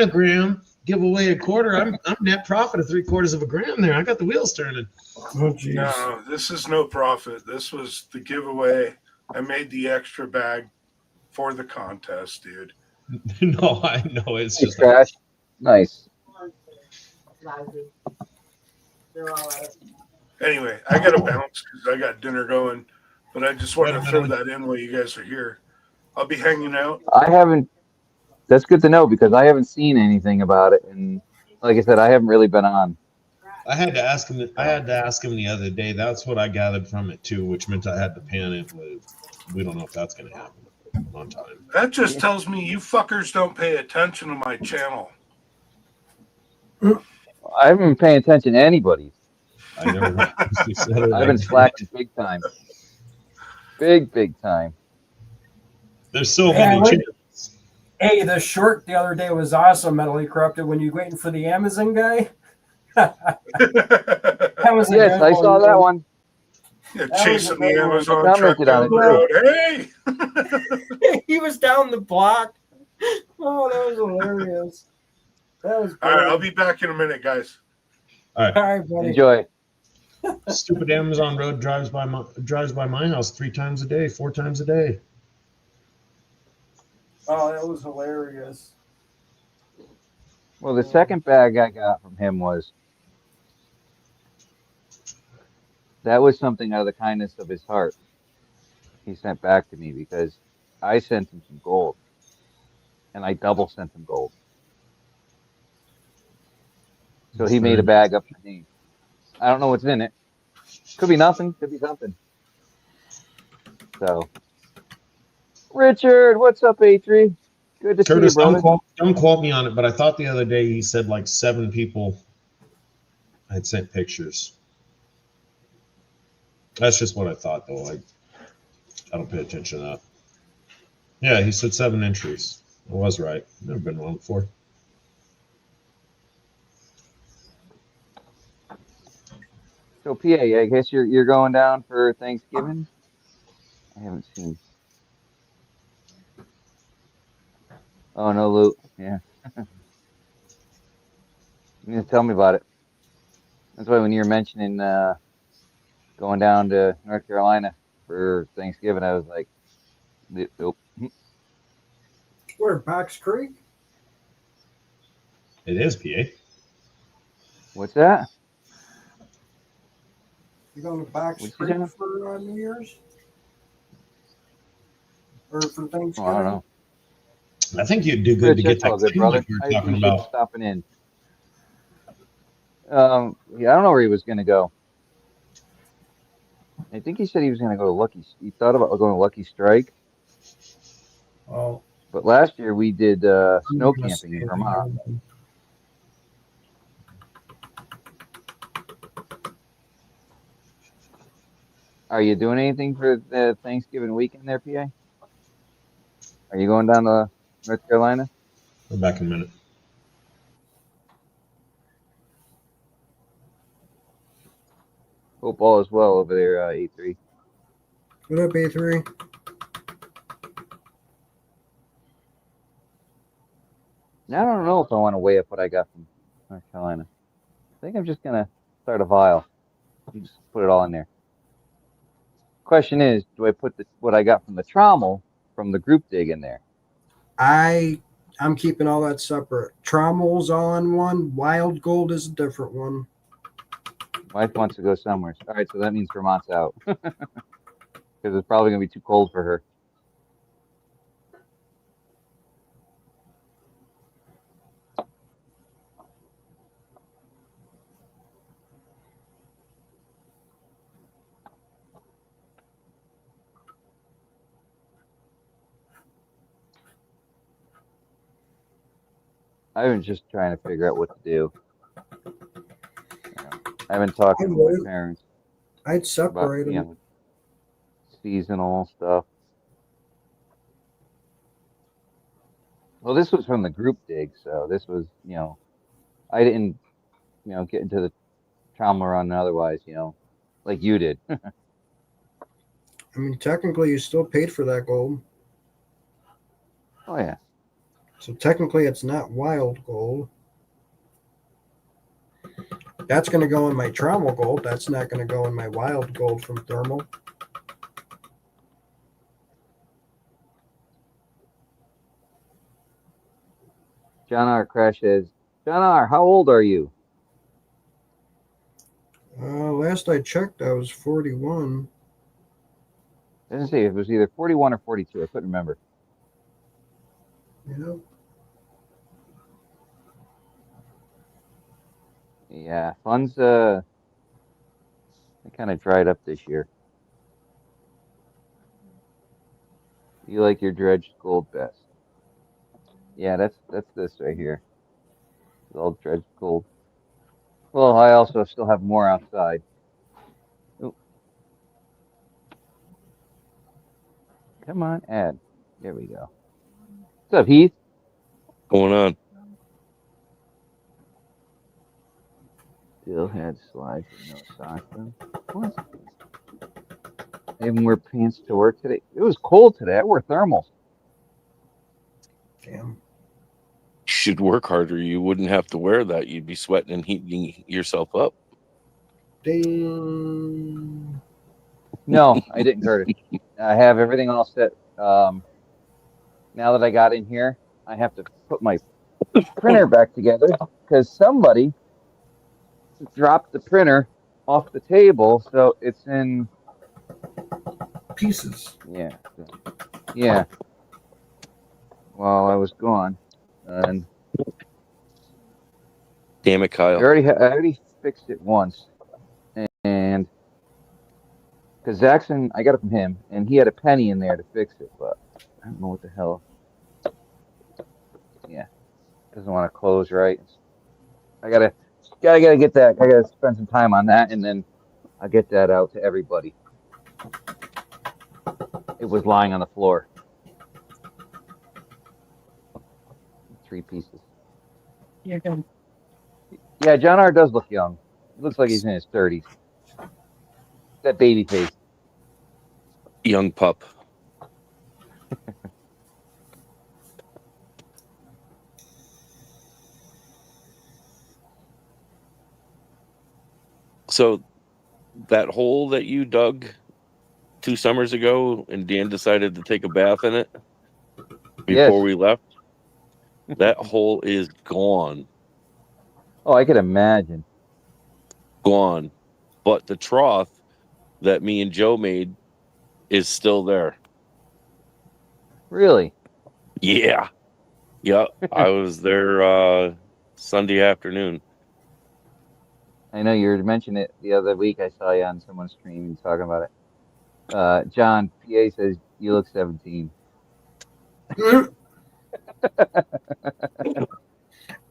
S2: a gram, give away a quarter. I'm net profit of 3/4 of a gram there. I got the wheels turning.
S3: Oh, geez.
S4: No, this is no profit. This was the giveaway. I made the extra bag for the contest, dude.
S2: No, I know it's
S1: Hey,
S2: just
S1: Crash. Nice.
S4: Anyway, I got to bounce because I got dinner going, but I just wanted to throw that in while you guys are here. I'll be hanging out.
S1: I haven't. That's good to know because I haven't seen anything about it, and like I said, I haven't really been on.
S2: I had to ask him. I had to ask him the other day. That's what I gathered from it too, which meant I had to pan it. We don't know if that's going to happen on time.
S4: That just tells me you fuckers don't pay attention to my channel.
S1: I haven't been paying attention to anybody.
S2: I never. Said it.
S1: I've been slacking big time. Big time.
S2: There's so many channels.
S3: Hey, the short the other day was awesome, Mentally Corrupted. When you're waiting for the Amazon guy, that was a
S1: Yes,
S3: good
S1: I saw that one.
S4: Yeah,
S3: That was a
S4: chasing the
S3: good one.
S4: Amazon
S1: I
S4: truck
S1: commented on
S4: down
S1: it,
S4: the
S1: too.
S4: road. Hey!
S3: He was down the block. Oh, that was hilarious. That was
S4: All right,
S3: great.
S4: I'll be back in a minute, guys.
S2: All right.
S3: All right, buddy.
S1: Enjoy.
S2: Stupid Amazon road drives by my house 3 times a day, 4 times a day.
S3: Oh, that was hilarious.
S1: Well, the second bag I got from him was something out of the kindness of his heart. He sent back to me because I sent him some gold, and I double sent him gold. So he made a bag up for me. I don't know what's in it. Could be nothing. Could be something. So, Richard, what's up, A3? Good to see you,
S2: Curtis,
S1: brother.
S2: don't quote me on it, but I thought the other day he said like 7 people had sent pictures. That's just what I thought, though. I don't pay attention to that. Yeah, he said 7 entries. I was right. Never been wrong before.
S1: So, PA, I guess you're going down for Thanksgiving. I haven't seen. Oh no, Luke. Yeah, you need to tell me about it. That's why when you were mentioning going down to North Carolina for Thanksgiving, I was like, nope.
S3: Where, Box Creek?
S2: It is PA.
S1: What's that?
S3: You going to Box
S1: What'd you
S3: Creek
S1: say?
S3: for New Year's? Or for Thanksgiving?
S1: Oh, I don't know.
S2: I think you'd do good to
S1: Rich,
S2: get
S1: that's
S2: that
S1: all good,
S2: clean
S1: brother.
S2: like we were
S1: I
S2: talking
S1: appreciate you
S2: about.
S1: stopping in. Yeah, I don't know where he was gonna go. I think he said he was gonna go to Lucky. He thought about going to Lucky Strike,
S3: Oh,
S1: but last year we did
S3: I'm
S1: snow
S3: not going to
S1: camping
S3: say
S1: in
S3: anything.
S1: Vermont. Are you doing anything for the Thanksgiving weekend there, PA? Are you going down to North Carolina?
S2: We're back in a minute.
S1: Hope all is well over there, E3.
S3: What up, A3?
S1: Now I don't know if I want to weigh up what I got from North Carolina. I think I'm just gonna start a vial and just put it all in there. Question is, do I put what I got from the trommel from the group dig in there?
S3: I'm keeping all that separate. Trommel's all in one. Wild Gold is a different one.
S1: Wife wants to go somewhere. All right, so that means Vermont's out because it's probably gonna be too cold for her. I've been just trying to figure out what to do. I've been talking with my parents
S3: I'd
S1: about
S3: separate them.
S1: Seasonal stuff. Well, this was from the group dig, so this was I didn't get into the trauma run otherwise, like you did.
S3: I mean, technically, you still paid for that gold.
S1: Oh yeah.
S3: So technically, it's not wild gold. That's going to go in my Trommel gold. That's not going to go in my wild gold from thermal.
S1: John R. Crash says, John R., how old are you?
S3: Last I checked, I was 41.
S1: Doesn't say it was either 41 or 42. I couldn't remember.
S3: Yeah.
S1: Yeah, funds they kind of dried up this year. You like your dredged gold best. Yeah, that's this right here. It's all dredged gold. Well, I also still have more outside. Ooh, come on, add. There we go. What's up, Heath?
S5: going on?
S1: Still had slides with no socks on. What? I even wear pants to work today. It was cold today. I wore thermals.
S3: Damn.
S5: You should work harder. You wouldn't have to wear that. You'd be sweating and heating yourself up.
S3: Ding.
S1: No, I didn't, Curtis. I have everything all set. Now that I got in here, I have to put my printer back together because somebody dropped the printer off the table, so it's in
S3: Pieces.
S1: yeah. While I was gone, and
S5: Damn it, Kyle.
S1: I already fixed it once, and because Zaxxon, I got it from him, and he had a penny in there to fix it, but I don't know what the hell. Yeah, doesn't want to close right. I gotta get that. I gotta spend some time on that, and then I'll get that out to everybody. It was lying on the floor. 3 pieces.
S6: You're good.
S1: Yeah, John R. does look young. He looks like he's in his 30s. That baby face.
S5: Young pup. So that hole that you dug 2 summers ago and Dan decided to take a bath in it before
S1: Yes.
S5: we left, that hole is gone.
S1: Oh, I could imagine.
S5: Gone. But the trough that me and Joe made is still there.
S1: Really?
S5: Yeah. Yeah. I was there Sunday afternoon.
S1: I know you mentioned it the other week. I saw you on someone's stream and talking about it. John PA says you look 17.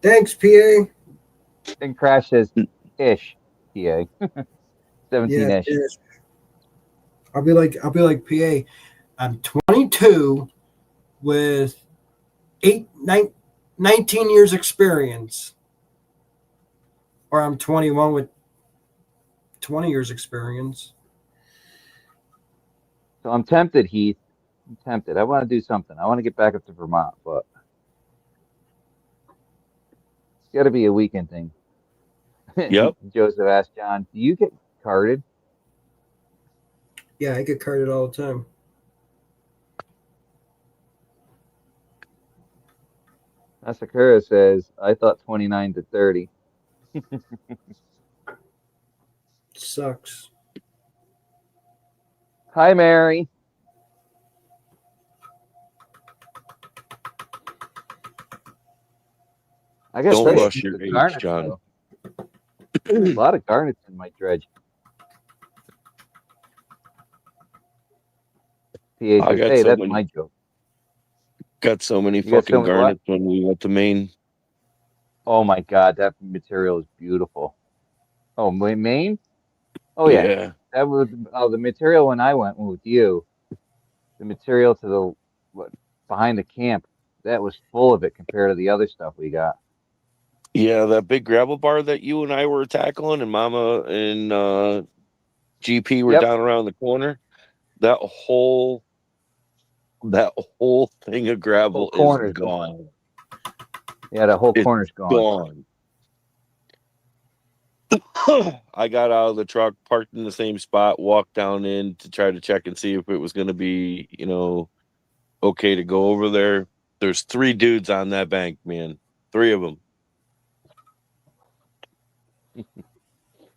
S3: Thanks, PA.
S1: And Crash says ish PA. 17-ish.
S3: Yeah, I'll be like PA. I'm 22 with 19 years experience, or I'm 21 with 20 years experience.
S1: So I'm tempted, Heath. I'm tempted. I want to do something. I want to get back up to Vermont, but it's got to be a weekend thing.
S5: Yep.
S1: Joseph asked John, "Do you get carded?"
S3: Yeah, I get carded all the time.
S1: Asakura says, "I thought 29 to 30."
S3: Sucks.
S1: Hi, Mary. I got
S5: Don't
S1: pretty
S5: rush your age,
S1: garnets,
S5: John.
S1: though. There's a lot of garnets in my dredge. PA
S5: I
S1: says,
S5: got
S1: "Hey,
S5: so
S1: that's
S5: many-
S1: my joke."
S5: Got so many
S1: You got
S5: fucking
S1: so many what?
S5: garnets when we went to Maine.
S1: Oh my God, that material is beautiful. Oh, Maine? Oh yeah,
S5: Yeah.
S1: that was the material when I went with you. The material to behind the camp, that was full of it compared to the other stuff we got.
S5: Yeah, that big gravel bar that you and I were tackling and Mama and GP were
S1: Yep.
S5: down around the corner. That whole thing of gravel
S1: Whole corner's
S5: is gone.
S1: Yeah, the whole
S5: It's
S1: corner's gone.
S5: I got out of the truck, parked in the same spot, walked down in to try to check and see if it was going to be, okay to go over there. There's 3 dudes on that bank, man. 3 of them.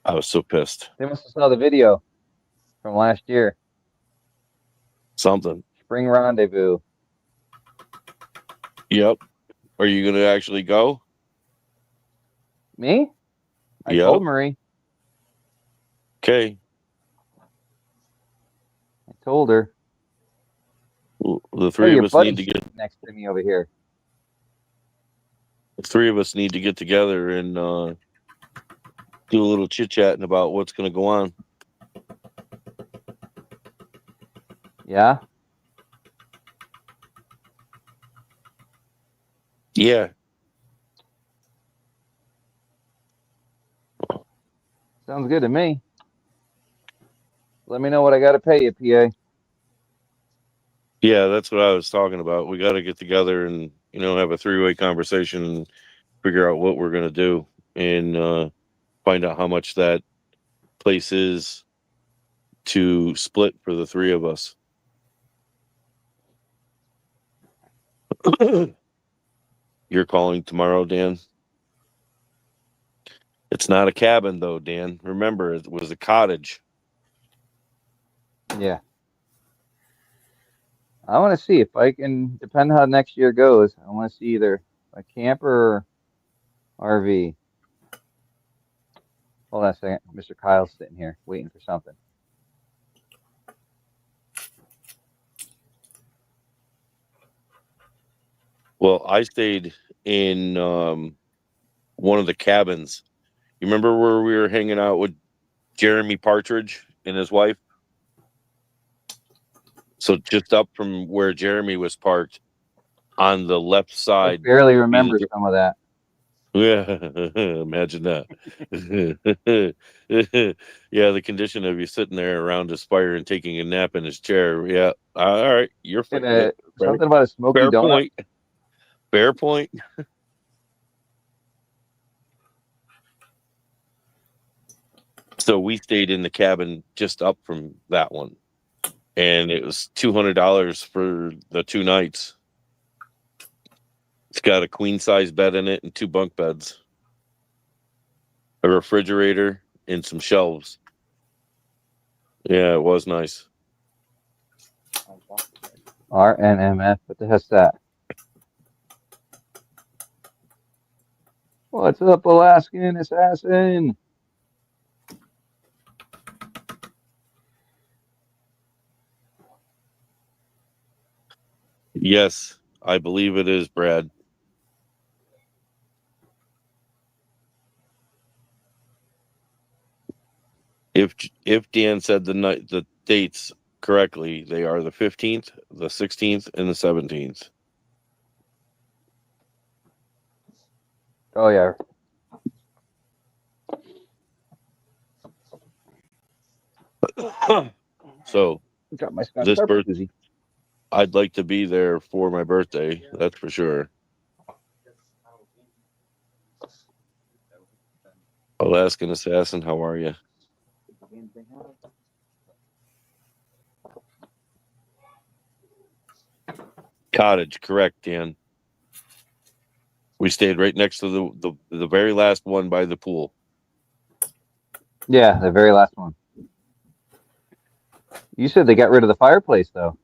S5: I was so pissed.
S1: They must have saw the video from last year.
S5: Something.
S1: Spring Rendezvous.
S5: Yep. Are you going to actually go?
S1: Me? I
S5: Yep.
S1: told Marie.
S5: Okay.
S1: I told her.
S5: The 3 of us need to get
S1: next to me over here.
S5: The 3 of us need to get together and do a little chit-chatting about what's going to go on.
S1: Yeah?
S5: Yeah.
S1: Sounds good to me. Let me know what I got to pay you, PA.
S5: Yeah, that's what I was talking about. We got to get together and, have a three-way conversation and figure out what we're going to do and find out how much that place is to split for the three of us. You're calling tomorrow, Dan? It's not a cabin, though, Dan. Remember, it was a cottage.
S1: Yeah. I want to see if I can, depend on how next year goes. I want to see either a camper or RV. Hold on a second. Mr. Kyle's sitting here waiting for something.
S5: Well, I stayed in one of the cabins. You remember where we were hanging out with Jeremy Partridge and his wife? So just up from where Jeremy was parked on the left
S1: I
S5: side.
S1: barely remember some of that.
S5: Yeah, imagine that. Yeah, the condition of you sitting there around his fire and taking a nap in his chair. Yeah, all right, you're
S1: And,
S5: fine.
S1: something about a smoky
S5: Fair
S1: donut.
S5: point. Fair point. So we stayed in the cabin just up from that one, and it was $200 for the 2 nights. It's got a queen size bed in it and 2 bunk beds, a refrigerator, and some shelves. Yeah, it was nice.
S1: RNMF. What the heck's that? What's up, Alaskan assassin?
S5: Yes, I believe it is, Brad. If Dan said the dates correctly, they are the 15th, the 16th, and the 17th.
S1: Oh yeah.
S5: So
S1: Got my Scotch
S5: this
S1: pepper
S5: birth,
S1: koozie.
S5: I'd like to be there for my birthday. That's for sure. Alaskan assassin, how are you? Cottage, correct, Dan. We stayed right next to the very last one by the pool.
S1: Yeah, the very last one. You said they got rid of the fireplace, though.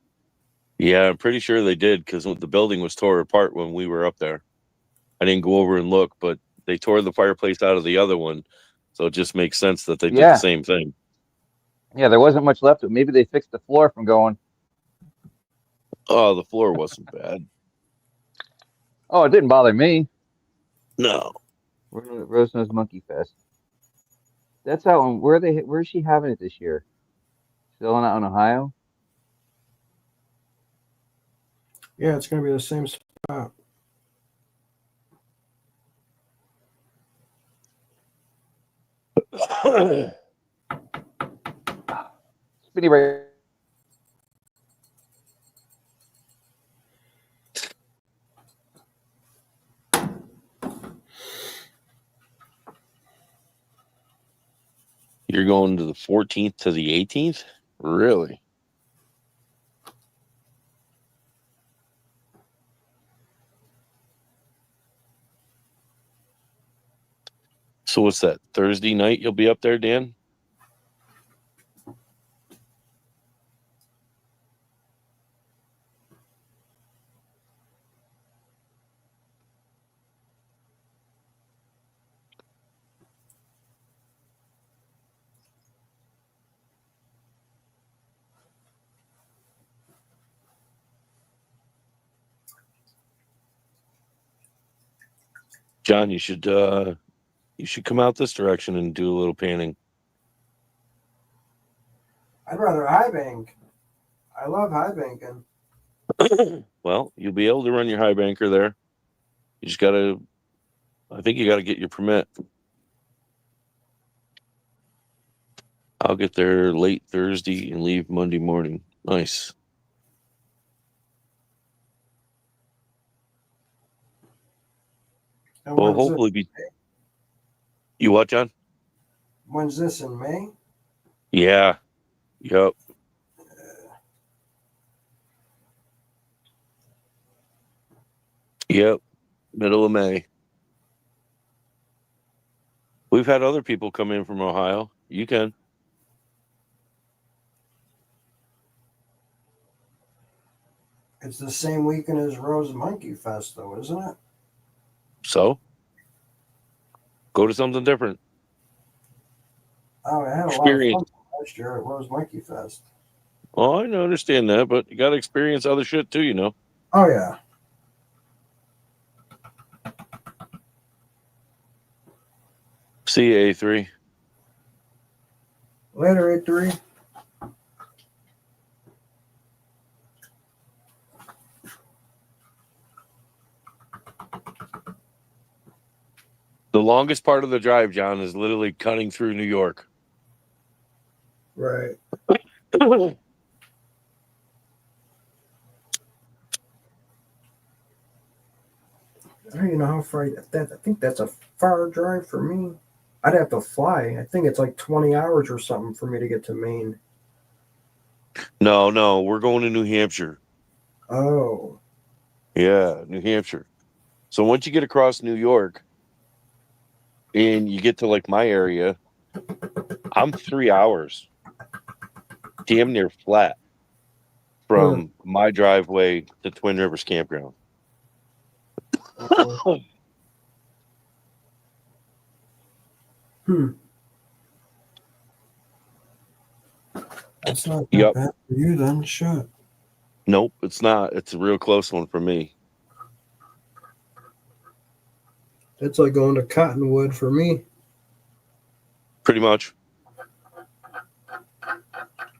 S5: Yeah, I'm pretty sure they did because the building was tore apart when we were up there. I didn't go over and look, but they tore the fireplace out of the other one, so it just makes sense that they did the same thing.
S1: Yeah, there wasn't much left of it. Maybe they fixed the floor from going.
S5: Oh, the floor wasn't bad.
S1: Oh, it didn't bother me.
S5: No.
S1: Rose Nose Monkey Fest. That's out. Where's she having it this year? Still out in Ohio?
S3: Yeah, it's going to be the same spot.
S1: Spinny right.
S5: You're going to the 14th to the 18th? Really? So what's that? Thursday night you'll be up there, Dan? John, you should come out this direction and do a little painting.
S3: I'd rather high bank. I love high banking.
S5: Well, you'll be able to run your high banker there. You just gotta. I think you gotta get your permit. I'll get there late Thursday and leave Monday morning. Nice.
S3: And
S5: Well,
S3: when's
S5: hopefully be. You what, John?
S3: this in May?
S5: Yeah. Yep. Yep. Middle of May. We've had other people come in from Ohio. You can.
S3: It's the same weekend as Rose Monkey Fest, though, isn't it?
S5: So go to something different.
S3: Oh, I had a lot of
S5: Experience.
S3: fun last year at Rose Monkey Fest.
S5: Oh, I understand that, but you got to experience other shit too, you know.
S3: Oh, yeah.
S5: See you, A3.
S3: Later, A3.
S5: The longest part of the drive, John, is literally cutting through New York.
S3: Right. I don't even know how far that. I think that's a far drive for me. I'd have to fly. I think it's like 20 hours or something for me to get to Maine.
S5: No, we're going to New Hampshire.
S3: Oh.
S5: Yeah, New Hampshire. So once you get across New York and you get to like my area, I'm 3 hours, damn near flat from my driveway to Twin Rivers Campground.
S3: That's not that
S5: Yep.
S3: bad for you then. Shit.
S5: Nope, it's not. It's a real close one for me.
S3: It's like going to Cottonwood for me.
S5: Pretty much.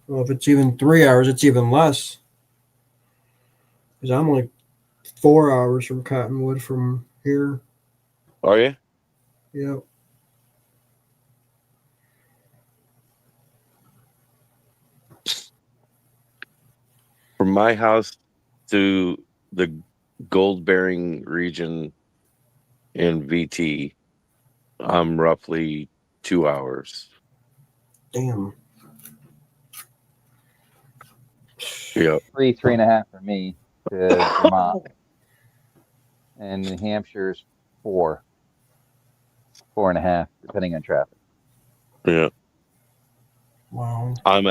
S3: Well, if it's even 3 hours, it's even less. Because I'm like 4 hours from Cottonwood from here.
S5: Are you?
S3: Yep.
S5: From my house to the gold bearing region in VT, I'm roughly 2 hours.
S3: Damn.
S5: Yep.
S1: 3.5 for me to Vermont, and New Hampshire's 4.5, depending on traffic.
S5: Yeah.
S3: Wow.
S5: I've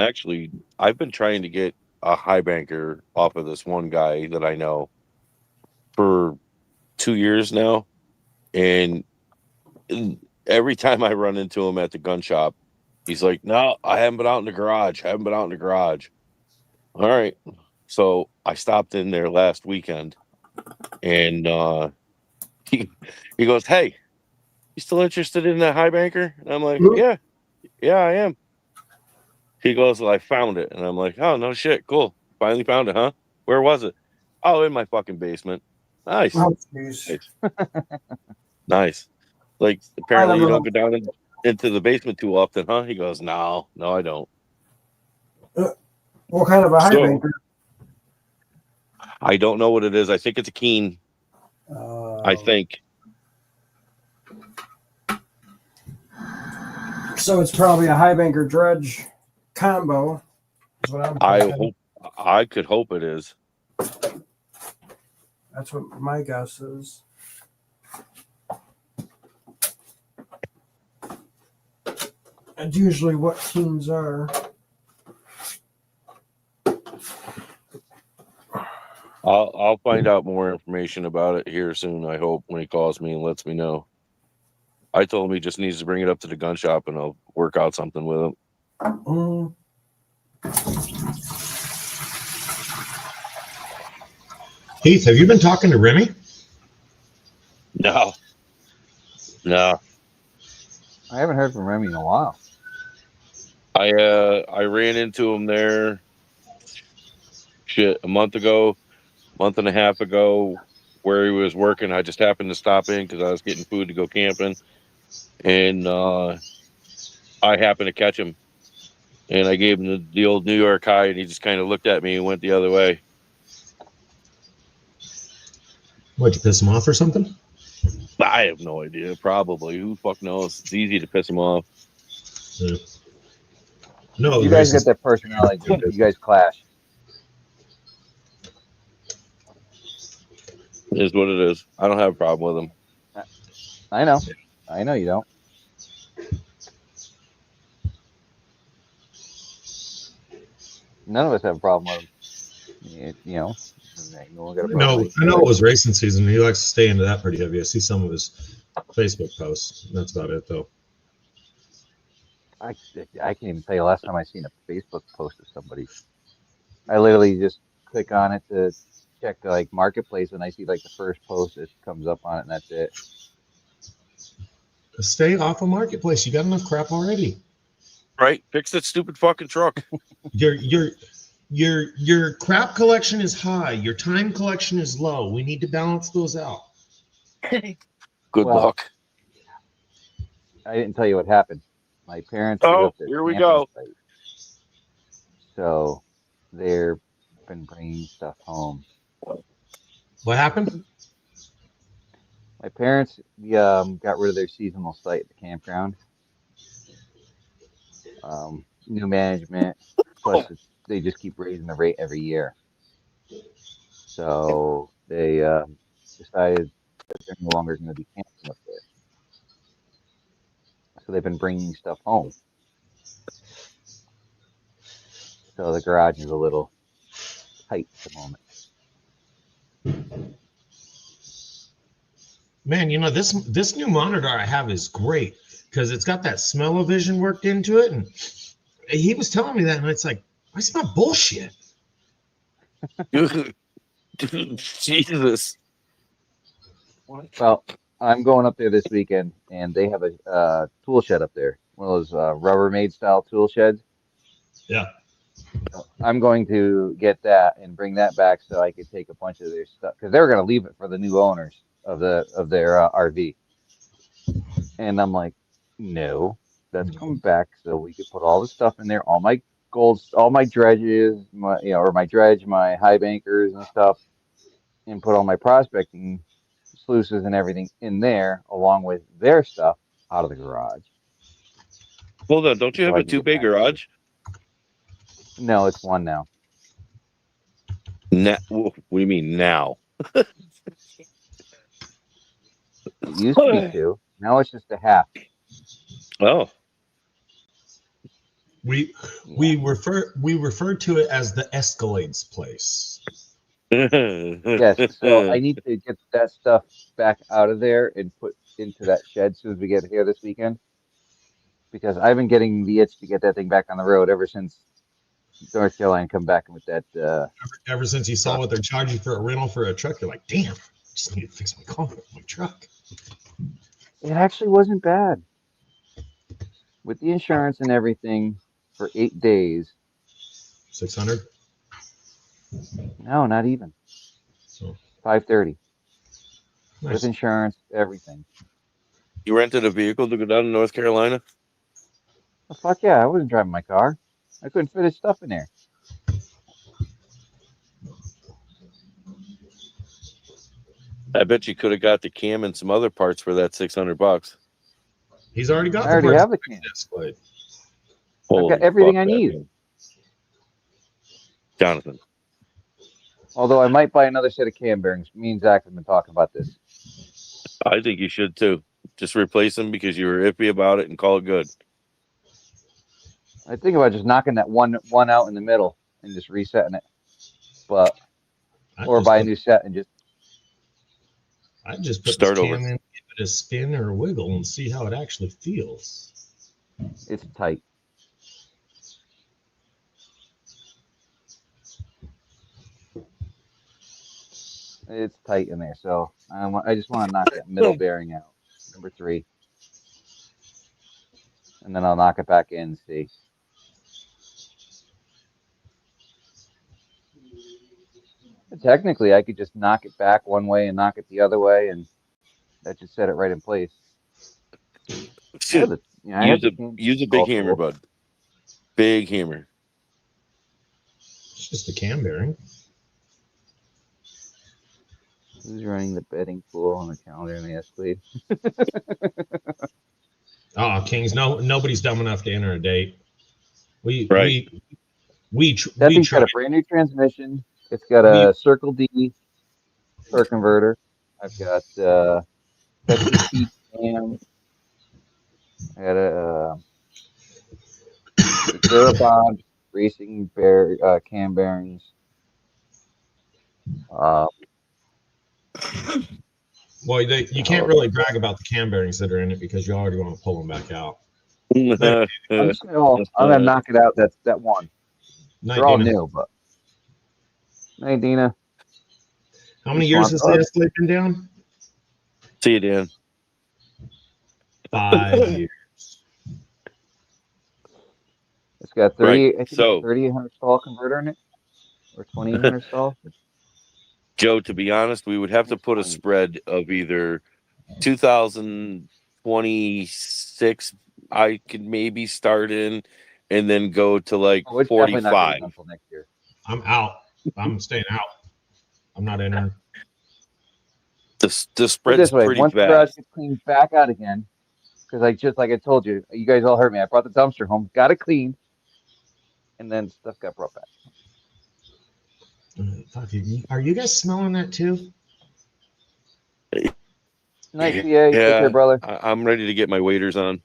S5: been trying to get a high banker off of this one guy that I know for 2 years now. And every time I run into him at the gun shop, he's like, no, I haven't been out in the garage. All right. So I stopped in there last weekend and he goes, hey, you still interested in that high banker? And I'm like, yeah, I am. He goes, well, I found it. And I'm like, oh, no shit. Cool. Finally found it, huh? Where was it? Oh, in my fucking basement. Nice.
S3: Oh, jeez.
S5: Nice. Like, apparently you don't go down into the basement too often, huh? He goes, no, I don't.
S3: What kind of a high banker?
S5: I don't know what it is. I think it's a Keen. I think.
S3: So it's probably a high banker dredge combo. Is what
S5: I could hope it is.
S3: That's what my guess is. That's usually what Keens are.
S5: I'll find out more information about it here soon, I hope, when he calls me and lets me know. I told him he just needs to bring it up to the gun shop and I'll work out something with him.
S2: Heath, have you been talking to Remy?
S5: No.
S1: I haven't heard from Remy in a while.
S5: I ran into him there a month and a half ago where he was working. I just happened to stop in because I was getting food to go camping, and I happened to catch him, and I gave him the old New York high, and he just kind of looked at me and went the other way.
S2: What'd you piss him off or something?
S5: I have no idea. Probably. Who the fuck knows? It's easy to piss him off.
S2: Yeah. No,
S1: You
S2: the
S1: guys
S2: racist.
S1: get that personality. You guys clash.
S5: It is what it is. I don't have a problem with him.
S1: I know. I know you don't. None of us have a problem with him. You know, no one got a problem
S2: No,
S1: with
S2: I
S1: each
S2: know
S1: other.
S2: it was racing season. He likes to stay into that pretty heavy. I see some of his Facebook posts. That's about it, though.
S1: I can't even tell you last time I seen a Facebook post of somebody. I literally just click on it to check like marketplace, and I see like the first post that comes up on it, and that's it.
S2: Stay off of marketplace. You got enough crap already.
S5: Right? Fix that stupid fucking truck.
S2: Your crap collection is high. Your time collection is low. We need to balance those out.
S5: Good
S1: Well,
S5: luck.
S1: I didn't tell you what happened. My parents was
S5: Oh,
S1: at their
S5: here we
S1: camping
S5: go.
S1: site, so they've been bringing stuff home.
S2: What happened?
S1: My parents got rid of their seasonal site at the campground. New management, plus they just keep raising the rate every year. So they decided that they're no longer going to be camping up there. So they've been bringing stuff home. So the garage is a little tight at the moment.
S2: Man, this new monitor I have is great because it's got that smell-o-vision worked into it, and he was telling me that, and it's like, I smell bullshit.
S5: Jesus.
S1: Well, I'm going up there this weekend, and they have a tool shed up there, one of those Rubbermaid style tool sheds.
S2: Yeah.
S1: I'm going to get that and bring that back so I could take a bunch of their stuff because they were going to leave it for the new owners of their RV. And I'm like, no, that's coming back so we could put all the stuff in there, all my golds, all my dredges, or my dredge, my high bankers and stuff, and put all my prospecting sluices and everything in there along with their stuff out of the garage.
S5: Hold on, don't you
S1: So
S5: have
S1: I
S5: a
S1: can get
S5: 2-bay
S1: back to it.
S5: garage?
S1: No, it's one now.
S5: What do you mean now?
S1: It used to be two. Now it's just a half.
S5: Oh,
S2: We refer to it as the Escalade's place.
S1: Yes, so I need to get that stuff back out of there and put into that shed as soon as we get here this weekend. Because I've been getting the itch to get that thing back on the road ever since North Carolina come back with that.
S2: Ever since you saw what they're charging for a rental for a truck, you're like, damn, I just need to fix my car, my truck.
S1: It actually wasn't bad with the insurance and everything for 8 days.
S2: 600.
S1: No, not even
S2: So
S1: 530
S2: nice.
S1: with insurance, everything.
S5: you rented a vehicle to go down to North Carolina?
S1: Well, fuck yeah, I wasn't driving my car. I couldn't fit his stuff in there.
S5: I bet you could have got the cam and some other parts for that $600.
S2: He's already got
S1: I
S2: the
S1: already
S2: parts
S1: have the can.
S2: Escalade.
S1: I've
S5: Holy
S1: got everything
S5: fuck,
S1: I need.
S5: man. Jonathan.
S1: Although I might buy another set of cam bearings. Me and Zach have been talking about this.
S5: I think you should too. Just replace them because you were iffy about it and call it good.
S1: I think about just knocking that one out in the middle and just resetting it, but or buy a new set and
S2: I just put
S5: Start
S2: this
S5: over.
S2: cam in, give it a spin or a wiggle, and see how it actually feels.
S1: it's tight. It's tight in there, so I just want to knock that middle bearing out, number 3, and then I'll knock it back in and see. Technically, I could just knock it back one way and knock it the other way, and that just set it right in place. I have the, I have the
S5: use a big hammer, bud. Big hammer.
S2: It's just a cam bearing.
S1: Who's running the betting pool on the calendar in the Escalade?
S2: Oh, Kings! No, nobody's dumb enough to enter a date. We
S1: That thing's got
S2: tried.
S1: a brand new transmission. It's got a Circle D torque converter. I've got Texas Speed cam. I got a Verabond racing cam bearings.
S2: Well, you can't really brag about the cam bearings that are in it because you already want to pull them back out.
S1: I'm gonna knock it out. That's that one. They're all new, but. Hey, Dina.
S2: How many years has the Escalade been down?
S5: See you, Dan.
S2: 5 years.
S1: It's got 30,
S5: Right. So
S1: 3,800 stall converter in it, or 2,800 stall.
S5: Joe, to be honest, we would have to put a spread of either 2026. I could maybe start in, and then go to like
S1: It's definitely not
S5: 45.
S1: until next year.
S2: I'm out. I'm staying out. I'm not entering.
S5: The spread's
S1: this way,
S5: pretty
S1: once the
S5: bad.
S1: garage gets cleaned back out again, because like I told you, you guys all heard me. I brought the dumpster home, got it cleaned, and then stuff got brought back.
S2: Are you guys smelling that too?
S1: Nice, PA. Take care, brother.
S5: I'm ready to get my waders on.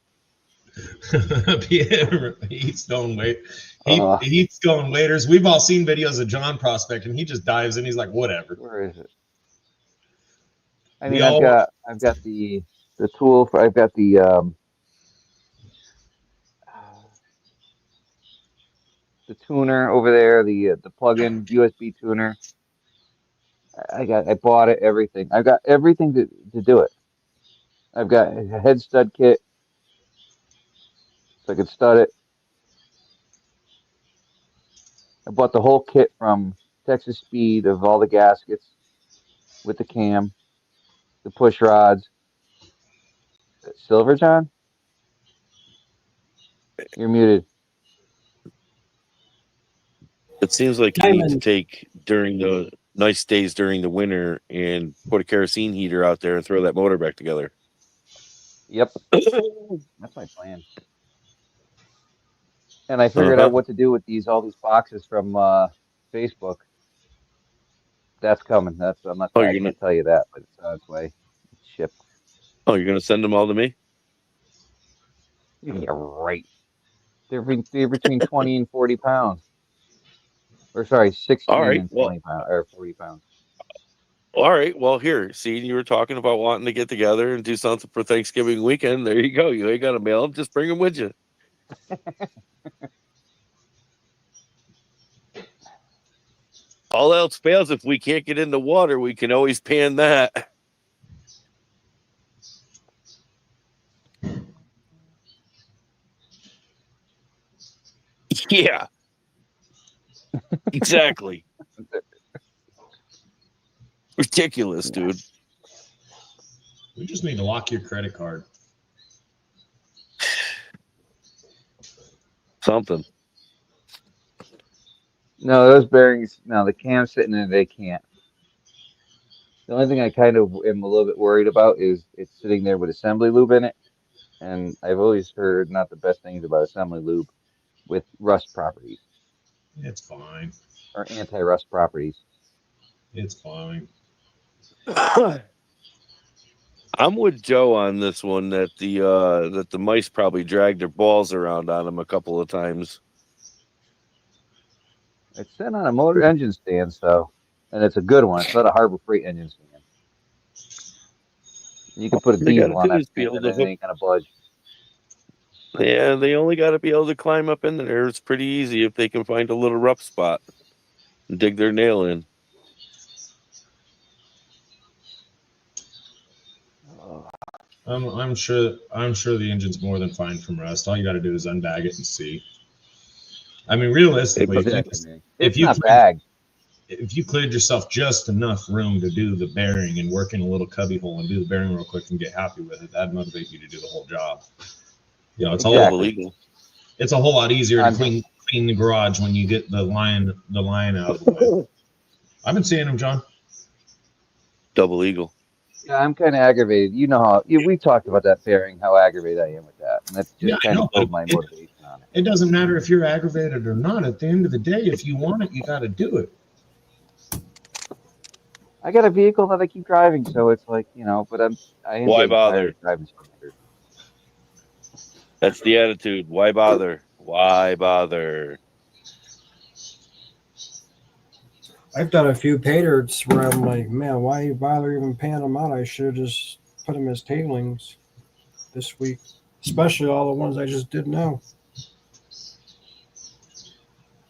S2: He's going he's going waiters. We've all seen videos of John prospect, and he just dives in. He's like, whatever.
S1: Where is it? I mean, I've got the tool for. I've got the tuner over there, the plug-in USB tuner. I bought it, everything. I've got everything to do it. I've got a head stud kit, so I could stud it. I bought the whole kit from Texas Speed of all the gaskets with the cam, the push rods. Silver, John? You're muted.
S5: It seems like you need to take during the nice days during the winter and put a kerosene heater out there and throw that motor back together.
S1: Yep. That's my plan. And I figured out what to do with all these boxes from Facebook. That's coming. I'm not going to tell you that, but it's on its way. It's shipped.
S5: Oh, you're going to send them all to me?
S1: Yeah, right. They're between 20 and 40 pounds. Or sorry, 16 and 20 pounds, or 40 pounds.
S5: All right. Well, here. See, you were talking about wanting to get together and do something for Thanksgiving weekend. There you go. You ain't got to mail them. Just bring them with you. All else fails, if we can't get in the water, we can always pan that. Yeah. Exactly. Ridiculous, dude.
S2: We just need to lock your credit card.
S5: Something.
S1: No, those bearings, the cam's sitting there, they can't. The only thing I kind of am a little bit worried about is it's sitting there with assembly lube in it. And I've always heard not the best things about assembly lube with rust properties.
S2: It's fine.
S1: Or anti-rust properties.
S2: It's fine.
S5: I'm with Joe on this one that the mice probably dragged their balls around on them a couple of times.
S1: It's sitting on a motor engine stand, and it's a good one. It's not a Harbor Freight engine stand. You can put a diesel on that stand and it ain't gonna budge.
S5: Yeah, they only got to be able to climb up in there. It's pretty easy if they can find a little rough spot and dig their nail in.
S2: I'm sure the engine's more than fine from rust. All you got to do is unbag it and see. I mean, realistically,
S1: it's not bagged.
S2: if you cleared yourself just enough room to do the bearing and work in a little cubby hole and do the bearing real quick and get happy with it, that'd motivate you to do the whole job. You know, it's
S1: Exactly.
S2: it's a whole lot easier to
S1: I'm-
S2: clean the garage when you get the line out of the way. I've been seeing them, John.
S5: Double eagle.
S1: Yeah, I'm kind of aggravated. You know how we talked about that bearing, how aggravated I am with that, and that's just
S2: Yeah, I
S1: kind
S2: know,
S1: of killed
S2: but
S1: my motivation on it.
S2: It doesn't matter if you're aggravated or not. At the end of the day, if you want it, you got to do it.
S1: I got a vehicle that I keep driving, so it's like, you know, but I am
S5: Why
S1: getting
S5: bother?
S1: tired of driving standard.
S5: That's the attitude. Why bother? Why bother?
S3: I've done a few pay dirts where I'm like, man, why bother even paying them out? I should have just put them as tailings this week, especially all the ones I just did now.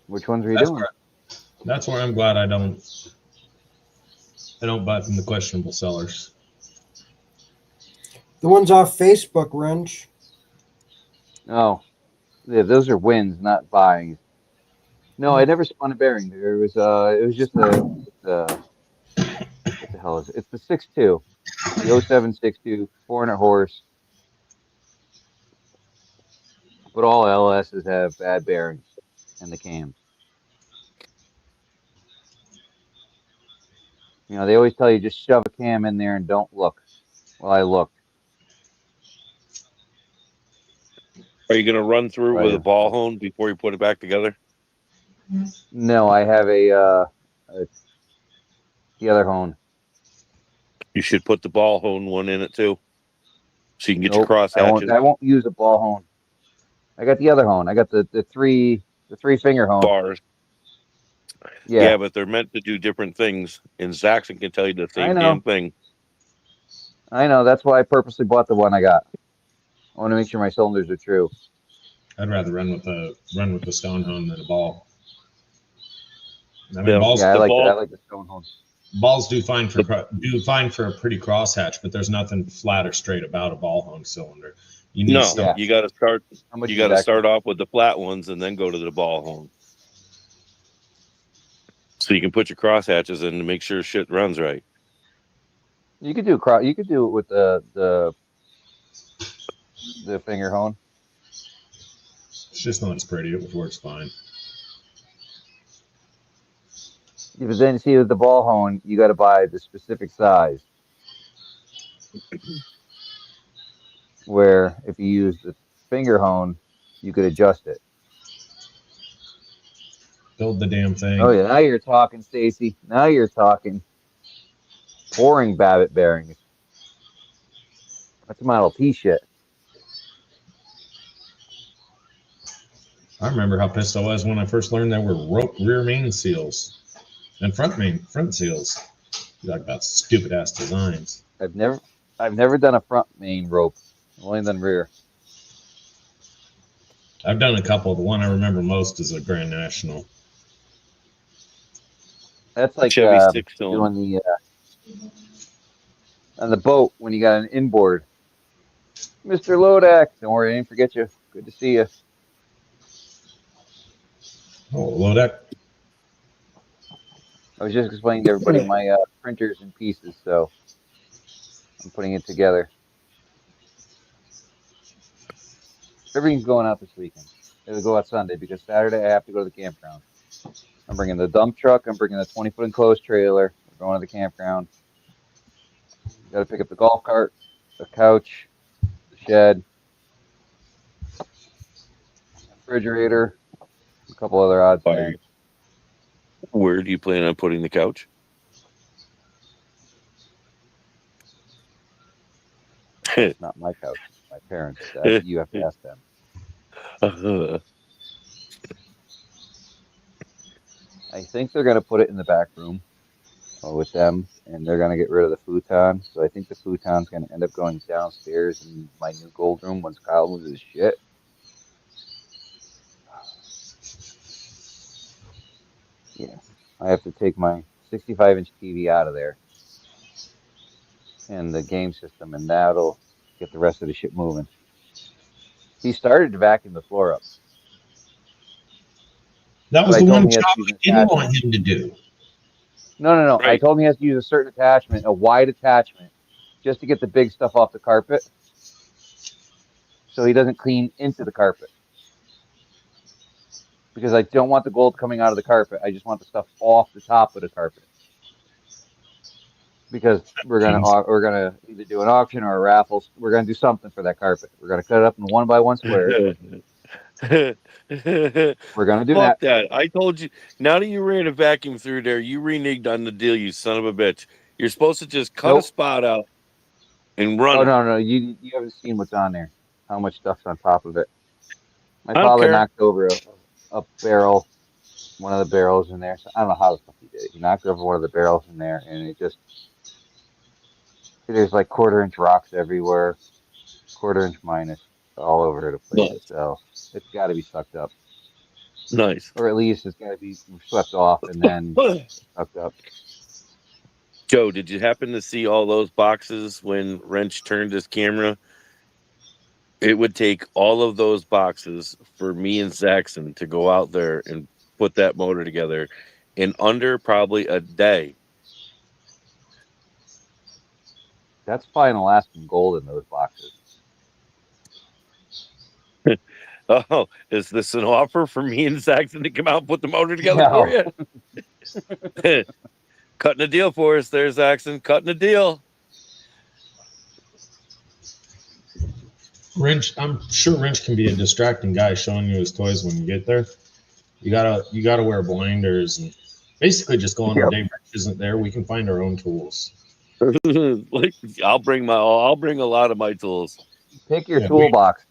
S1: Which ones are you
S2: That's
S1: doing?
S2: That's where I'm glad I don't buy from the questionable sellers.
S3: The ones off Facebook, Wrench.
S1: Oh, yeah, those are wins, not buying. No, I never spun a bearing. It was just what the hell is it? It's the 6.2, the 07 6.2, 400 horse. But all LSs have bad bearings in the cams. You know, they always tell you just shove a cam in there and don't look. Well, I looked.
S5: Are you going to run through with a
S1: Right.
S5: ball hone before you put it back together?
S1: No, I have the other hone.
S5: You should put the ball hone one in it too, so you can get your
S1: Nope,
S5: cross hatches.
S1: I won't use a ball hone. I got the other hone. I got the three finger hone.
S5: Bars.
S1: Yeah,
S5: Yeah, but they're meant to do different things, and Zaxxon can tell you the
S1: I
S5: same
S1: know.
S5: damn thing.
S1: I know. That's why I purposely bought the one I got. I want to make sure my cylinders are true.
S2: I'd rather run with the stone hone than a ball. I mean,
S5: Yeah.
S2: balls.
S1: Yeah, I like
S5: ball-
S1: I like the stone hone.
S2: Balls do fine for a pretty crosshatch, but there's nothing flat or straight about a ball hone cylinder. You need
S5: No,
S2: stuff.
S1: Yeah.
S5: you got to start.
S1: How much
S5: You
S1: is
S5: got to
S1: that
S5: start
S1: cost?
S5: off with the flat ones and then go to the ball hone, so you can put your cross hatches in to make sure shit runs right.
S1: You could do You could do it with the finger hone.
S2: It's just not as pretty. It works fine.
S1: Yeah, but then see with the ball hone, you got to buy the specific size. Where if you use the finger hone, you could adjust it.
S2: Build the damn thing.
S1: Oh yeah, now you're talking, Stacy. Now you're talking. Boring Babbitt bearings. That's Model T shit.
S2: I remember how pissed I was when I first learned there were rope rear main seals and front seals. You talk about stupid ass designs.
S1: I've never done a front main rope. I've only done rear.
S2: I've done a couple. The one I remember most is a Grand National.
S1: That's like
S5: Chevy 6-cylinder.
S1: doing the on the boat when you got an inboard. Mr. Lodak, don't worry, I didn't forget you. Good to see you.
S2: Oh, Lodek.
S1: I was just explaining to everybody my printer's in pieces, so I'm putting it together. Everything's going out this weekend. It'll go out Sunday because Saturday I have to go to the campground. I'm bringing the dump truck. I'm bringing the 20-foot enclosed trailer. We're going to the campground. Got to pick up the golf cart, the couch, the shed, refrigerator, a couple other odds and ends.
S5: Where do you plan on putting the couch?
S1: It's not my couch. It's my parents. You have to ask them. I think they're going to put it in the back room with them, and they're going to get rid of the futon. So I think the futon's going to end up going downstairs in my new gold room once Kyle moves his shit. Yeah, I have to take my 65-inch TV out of there and the game system, and that'll get the rest of the shit moving. He started to vacuum the floor up.
S2: That was
S1: But I
S2: the
S1: told
S2: one
S1: him he had
S2: job
S1: to use
S2: we
S1: an
S2: didn't
S1: attachment.
S2: want him to do.
S1: No. I
S5: Right.
S1: told him he has to use a certain attachment, a wide attachment, just to get the big stuff off the carpet, so he doesn't clean into the carpet. Because I don't want the gold coming out of the carpet. I just want the stuff off the top of the carpet. Because we're gonna either do an auction or a raffle. We're gonna do something for that carpet. We're gonna cut it up in 1x1 squares. We're gonna do
S5: Fuck
S1: that.
S5: that. I told you. Now that you ran a vacuum through there, you reneged on the deal, you son of a bitch. You're supposed to just cut a
S1: Nope.
S5: spot out and run
S1: Oh
S5: it.
S1: no. You haven't seen what's on there. How much stuff's on top of it. My
S5: I don't
S1: father
S5: care.
S1: knocked over a barrel, one of the barrels in there. So I don't know how the fuck he did it. He knocked over one of the barrels in there, and it just there's like 1/4 inch rocks everywhere, 1/4 inch minus all over the place.
S5: Nice.
S1: So it's got to be sucked up,
S5: Nice.
S1: or at least it's got to be swept off and then sucked up.
S5: Joe, did you happen to see all those boxes when Wrench turned his camera? It would take all of those boxes for me and Saxon to go out there and put that motor together in under probably a day.
S1: That's final asking gold in those boxes.
S5: Oh, is this an offer for me and Saxon to come out and put the motor together for
S1: No.
S5: you? Cutting a deal for us there, Saxon. Cutting a deal.
S2: Wrench, I'm sure Wrench can be a distracting guy showing you his toys when you get there. You gotta wear blinders and basically just go on the day Wrench isn't there. We can find our own tools.
S5: Like, I'll bring a lot of my tools.
S1: Pick your
S2: Yeah,
S1: toolbox.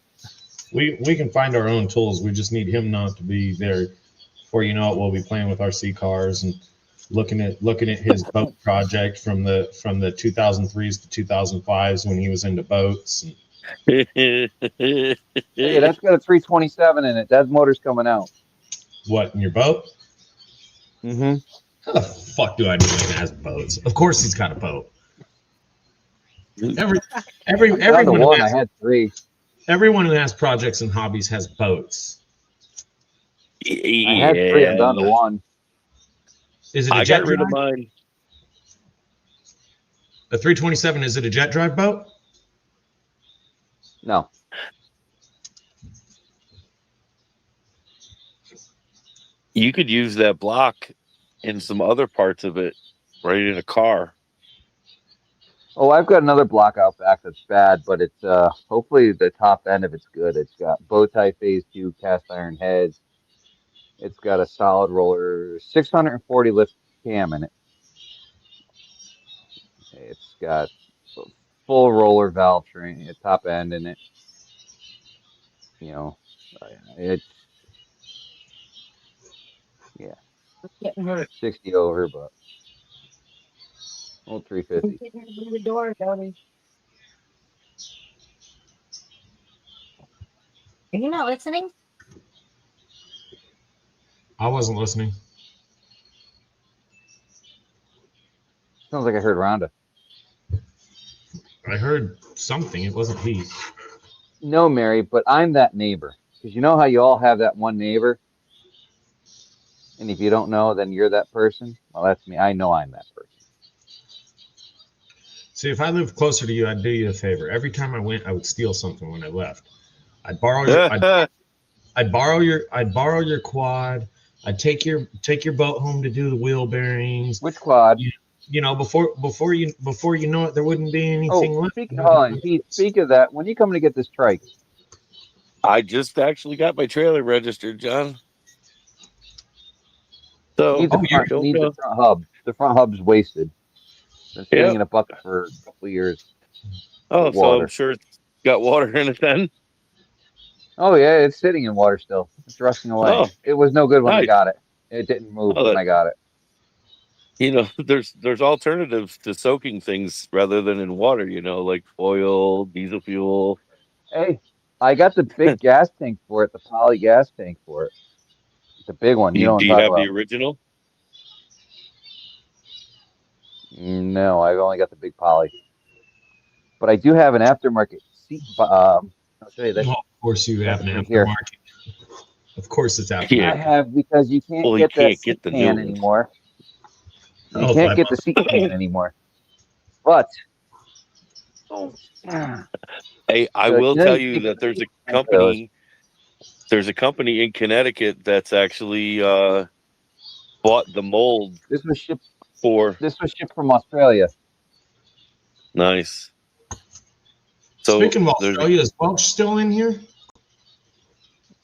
S2: We can find our own tools. We just need him not to be there. Before you know it, we'll be playing with RC cars and looking at his boat project from the 2003s to 2005s when he was into boats. And,
S1: Hey, that's got a 327 in it. That motor's coming out.
S2: what, in your boat?
S1: Mm-hmm.
S2: How the fuck do I know he has boats? Of course he's got a boat. Everyone
S1: One.
S2: has,
S1: I had 3.
S2: everyone who has projects and hobbies has boats.
S1: I had 3. I'm down to 1.
S2: Is it a
S5: I
S2: jet
S5: got rid
S2: drive?
S5: of mine.
S2: A 327, is it a jet drive boat?
S1: No.
S5: You could use that block in some other parts of it, right in a car.
S1: Oh, I've got another block out back that's bad, but it's hopefully the top end of it's good. It's got bow tie phase 2 cast iron heads. It's got a solid roller, 640 lift cam in it. It's got full roller valve train, top end in it. You know, it's yeah,
S6: Getting hurt.
S1: 60 over, but old 350.
S6: Getting her through the door, Tony. Are you not listening?
S2: I wasn't listening.
S1: Sounds like I heard Rhonda.
S2: I heard something. It wasn't he.
S1: No, Mary, but I'm that neighbor. Because you know how you all have that one neighbor? And if you don't know, then you're that person. Well, that's me. I know I'm that person.
S2: See, if I lived closer to you, I'd do you a favor. Every time I went, I would steal something when I left. I'd borrow your quad. I'd take your boat home to do the wheel bearings.
S1: Which quad?
S2: You know, before you know it, there wouldn't be anything left.
S1: Speak of that. When are you coming to get this trike?
S5: I just actually got my trailer registered, John. So
S1: Needs the front hub. The front hub's wasted. Been sitting in a bucket for a couple of years.
S5: Oh, so I'm sure it's got water in it then.
S1: Oh yeah, it's sitting in water still. It's rusting away.
S5: Oh,
S1: it was no good when I
S5: nice.
S1: got it. It didn't move when I got it.
S5: You know, there's alternatives to soaking things rather than in water. You know, like oil, diesel fuel.
S1: Hey, I got the big gas tank for it. The poly gas tank for it. It's a big one. You know what I'm
S5: Do you
S1: talking
S5: have
S1: about.
S5: the original?
S1: No, I've only got the big poly. But I do have an aftermarket seat. I'll show you this.
S2: Well, of course you have an aftermarket.
S1: Here.
S2: Of course it's aftermarket.
S5: Yeah.
S1: I have because you can't
S5: Well,
S1: get
S5: you can't
S1: that seat
S5: get the
S1: pan
S5: new one.
S1: anymore. You
S2: Oh,
S1: can't
S2: 5
S1: get the
S2: months.
S1: seat pan anymore. But
S5: Hey, I
S1: so,
S5: will
S1: you know,
S5: tell
S1: you
S5: you
S1: take
S5: that
S1: the seat pan for those.
S5: there's a company in Connecticut that's actually bought the mold
S1: This was shipped.
S5: for
S1: This was shipped from Australia.
S5: nice. So
S2: Speaking of
S5: there's
S2: Australia, is Welch still in here?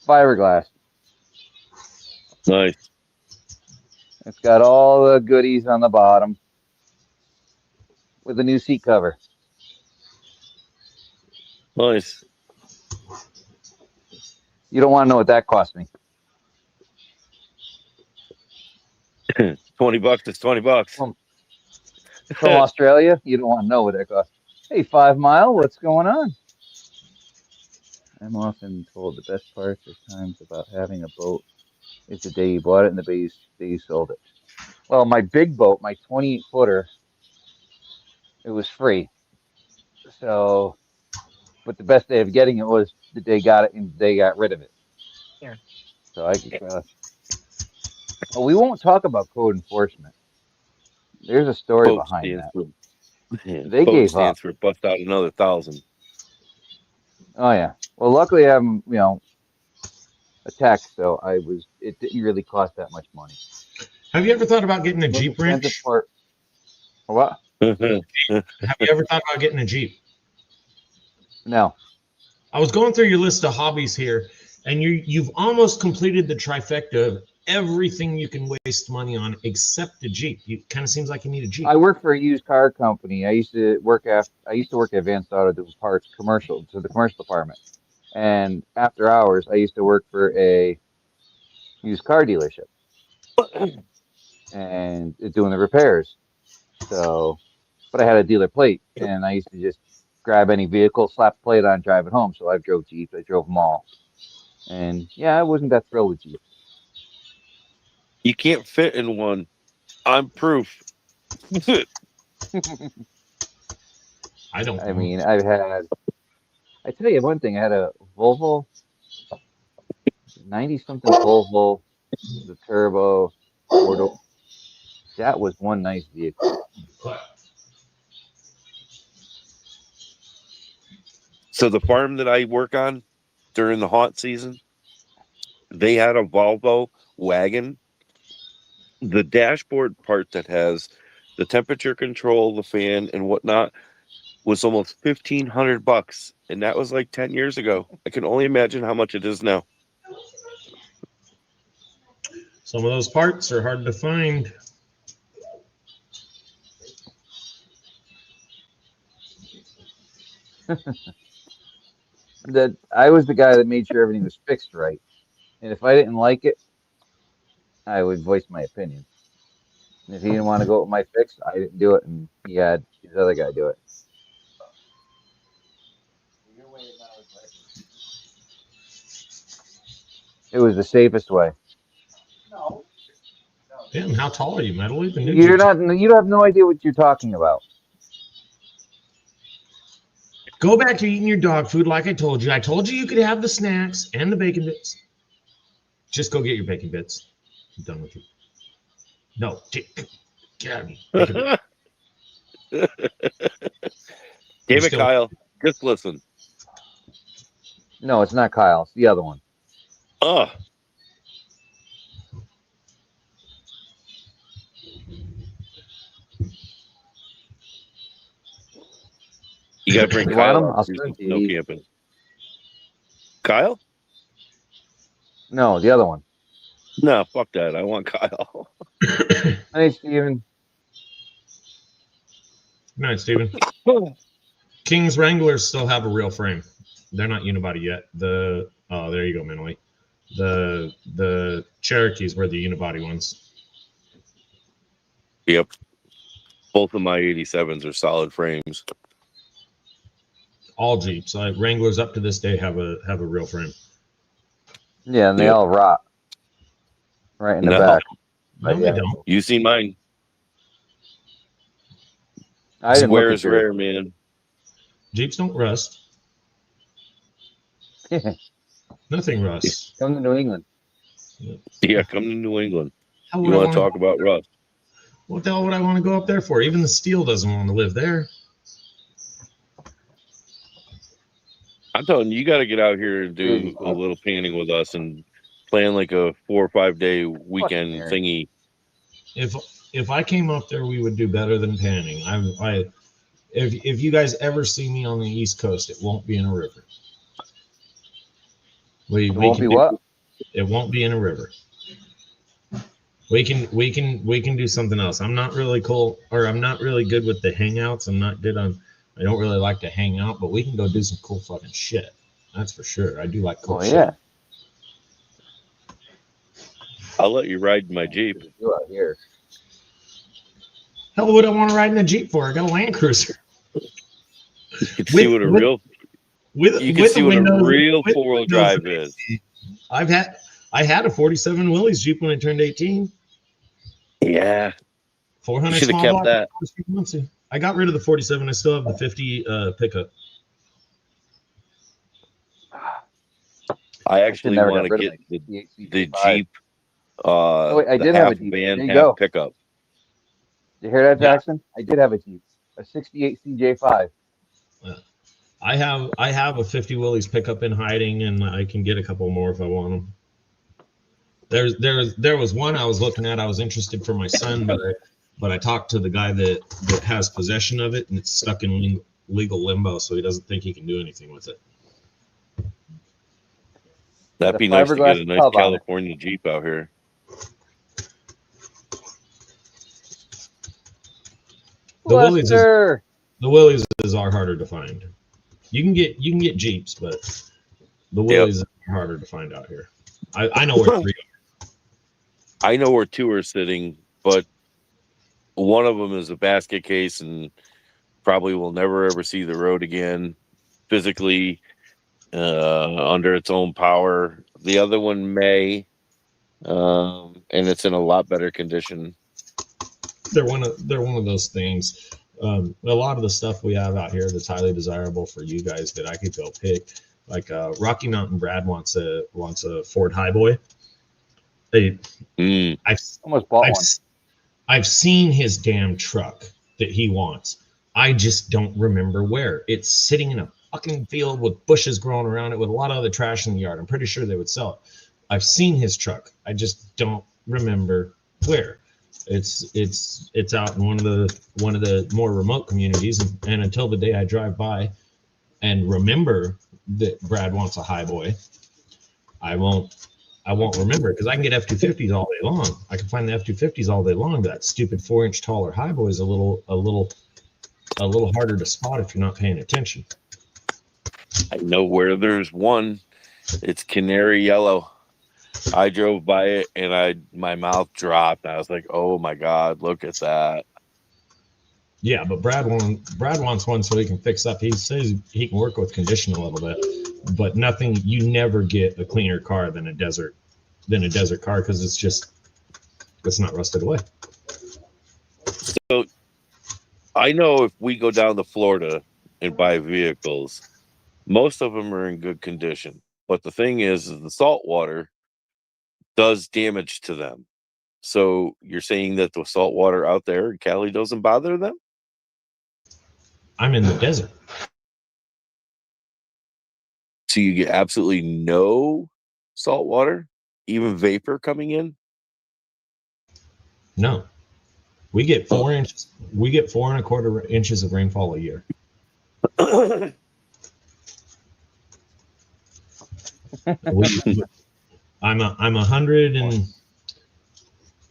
S1: Fiberglass.
S5: nice.
S1: It's got all the goodies on the bottom with a new seat cover.
S5: Nice.
S1: You don't want to know what that cost me.
S5: $20 is $20.
S1: From Australia, you don't want to know what that cost. Hey, 5 Mile, what's going on? I'm often told the best parts or times about having a boat is the day you bought it and the day you sold it. Well, my big boat, my 28-footer, it was free. So, but the best day of getting it was the day got it and they got rid of it.
S6: Here.
S1: So I could. Well, we won't talk about code enforcement. There's a story
S5: Boat
S1: behind
S5: stands
S1: that.
S5: for
S1: They
S5: boat
S1: gave up.
S5: stands for bust out another 1,000.
S1: Oh yeah. Well, luckily I'm a tech, so it didn't really cost that much money.
S2: Have you ever thought about getting a
S1: The most
S2: Jeep
S1: expensive
S2: wrench?
S1: part. What?
S2: Have you ever thought about getting a Jeep?
S1: No.
S2: I was going through your list of hobbies here, and you've almost completed the trifecta of everything you can waste money on except a Jeep. It kind of seems like you need a Jeep.
S1: I work for a used car company. I used to work at Advanced Auto doing parts commercial to the commercial department. And after hours, I used to work for a used car dealership and doing the repairs. So, but I had a dealer plate, and I used to just grab any vehicle, slap the plate on, drive it home. So I drove Jeeps. I drove them all. And yeah, I wasn't that thrilled with Jeeps.
S5: You can't fit in one. I'm proof.
S2: I don't
S1: I
S2: know.
S1: mean, I tell you one thing, I had a Volvo, 90 something Volvo, the turbo, four door. That was one nice vehicle.
S5: So the farm that I work on during the haunt season, they had a Volvo wagon. The dashboard part that has the temperature control, the fan, and whatnot was almost $1,500, and that was like 10 years ago. I can only imagine how much it is now.
S2: Some of those parts are hard to find.
S1: That I was the guy that made sure everything was fixed right. And if I didn't like it, I would voice my opinion. And if he didn't want to go with my fix, I didn't do it, and he had his other guy do it. It was the safest way.
S2: Damn, how tall are you, Metal? The new
S1: You
S2: Jeeps.
S1: have no idea what you're talking about.
S2: Go back to eating your dog food like I told you. I told you you could have the snacks and the bacon bits. Just go get your bacon bits. I'm done with you. No, get out of me. Bacon bits.
S5: Damn it, Kyle. Just listen.
S1: No, it's not Kyle. It's the other one.
S5: Ugh. You got to bring
S1: You want
S5: Kyle
S1: him?
S5: out
S1: I'll
S5: to do
S1: send
S5: some
S1: it to
S5: snow
S1: you.
S5: camping. Kyle?
S1: No, the other one.
S5: No, fuck that. I want Kyle.
S1: Hey, Steven.
S2: Good night, Steven. King's Wranglers still have a real frame. They're not unibody yet. There you go, Mentally. The Cherokees were the unibody ones.
S5: Yep. Both of my 87s are solid frames.
S2: All Jeeps, like Wranglers, up to this day have a real frame.
S1: Yeah, and they all rot right in the
S5: No.
S1: back.
S2: No,
S1: yeah.
S2: they don't.
S5: You seen mine.
S1: I didn't look
S5: Square
S1: at
S5: is
S1: yours.
S5: rare, man.
S2: Jeeps don't rust. Nothing rusts.
S1: Come to New England.
S5: Yeah, come to New England.
S2: How
S5: You
S2: would I
S5: want to
S2: wanna
S5: talk about rust?
S2: What the hell would I want to go up there for? Even the steel doesn't want to live there.
S5: I'm telling you, you got to get out here and do a little painting with us and plan like a 4 or 5 day weekend thingy.
S2: If I came up there, we would do better than panning. If you guys ever see me on the East Coast, it won't be in a river. It won't be in a river. We can do something else. I'm not really cool, or I'm not really good with the hangouts. I don't really like to hang out, but we can go do some cool fucking shit. That's for sure. I do like cool shit.
S1: Yeah.
S5: I'll let you ride my Jeep.
S1: You out here.
S2: Hell, would I want to ride in a Jeep for? I got a Land Cruiser.
S5: You can see what a real four-wheel drive is.
S2: I had a 47 Willys Jeep when I turned 18.
S5: Yeah.
S2: 400
S5: should have kept that.
S2: I got rid of the 47. I still have the 50 pickup.
S5: I actually want to get the Jeep.
S1: I did have a Jeep.
S5: Van,
S1: there you go.
S5: Pickup.
S1: You hear that, Jackson? Yeah. I did have a Jeep, a '68 CJ5.
S2: I have a 50 Willys pickup in hiding, and I can get a couple more if I want them. There was one I was looking at. I was interested for my son, but I talked to the guy that has possession of it, and it's stuck in legal limbo, so he doesn't think he can do anything with it.
S5: That'd be nice to get a nice California Jeep out here.
S2: The Willys are harder to find. You can get Jeeps, but the Willys are harder to find out here. I know where 3 are.
S5: I know where 2 are sitting, but one of them is a basket case and probably will never ever see the road again, physically, under its own power. The other one may, and it's in a lot better condition.
S2: They're one of those things. A lot of the stuff we have out here that's highly desirable for you guys that I could go pick, like Rocky Mountain Brad wants a Ford Highboy. I've
S1: almost bought one.
S2: I've seen his damn truck that he wants. I just don't remember where. It's sitting in a fucking field with bushes growing around it with a lot of other trash in the yard. I'm pretty sure they would sell it. I've seen his truck. I just don't remember where. It's out in one of the more remote communities, and until the day I drive by and remember that Brad wants a Highboy, I won't remember, because I can get F-250s all day long. I can find the F-250s all day long, but that stupid 4-inch taller Highboy is a little harder to spot if you're not paying attention.
S5: I know where there's one. It's canary yellow. I drove by it and my mouth dropped. I was like, "Oh my God, look at that!"
S2: Yeah, but Brad wants one so he can fix up. He says he can work with condition a little bit, but nothing. You never get a cleaner car than a desert car, because it's not rusted away.
S5: So I know if we go down to Florida and buy vehicles, most of them are in good condition. But the thing is the salt water does damage to them. So you're saying that the salt water out there in Cali doesn't bother them?
S2: I'm in the desert.
S5: So you get absolutely no salt water, even vapor coming in?
S2: No. We get 4 inches. We get 4.25 inches of rainfall a year. I'm 100, and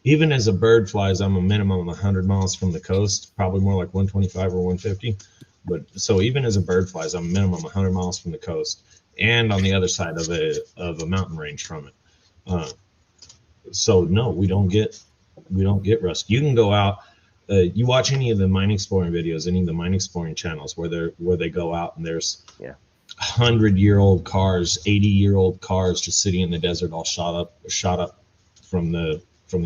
S2: even as a bird flies, I'm a minimum of 100 miles from the coast, probably more like 125 or 150. But so even as a bird flies, I'm a minimum 100 miles from the coast and on the other side of a mountain range from it. So no, we don't get rust. You can go out. You watch any of the mine exploring videos, any of the mine exploring channels where they go out and there's 100-year-old cars, 80-year-old cars just sitting in the desert, all shot up from the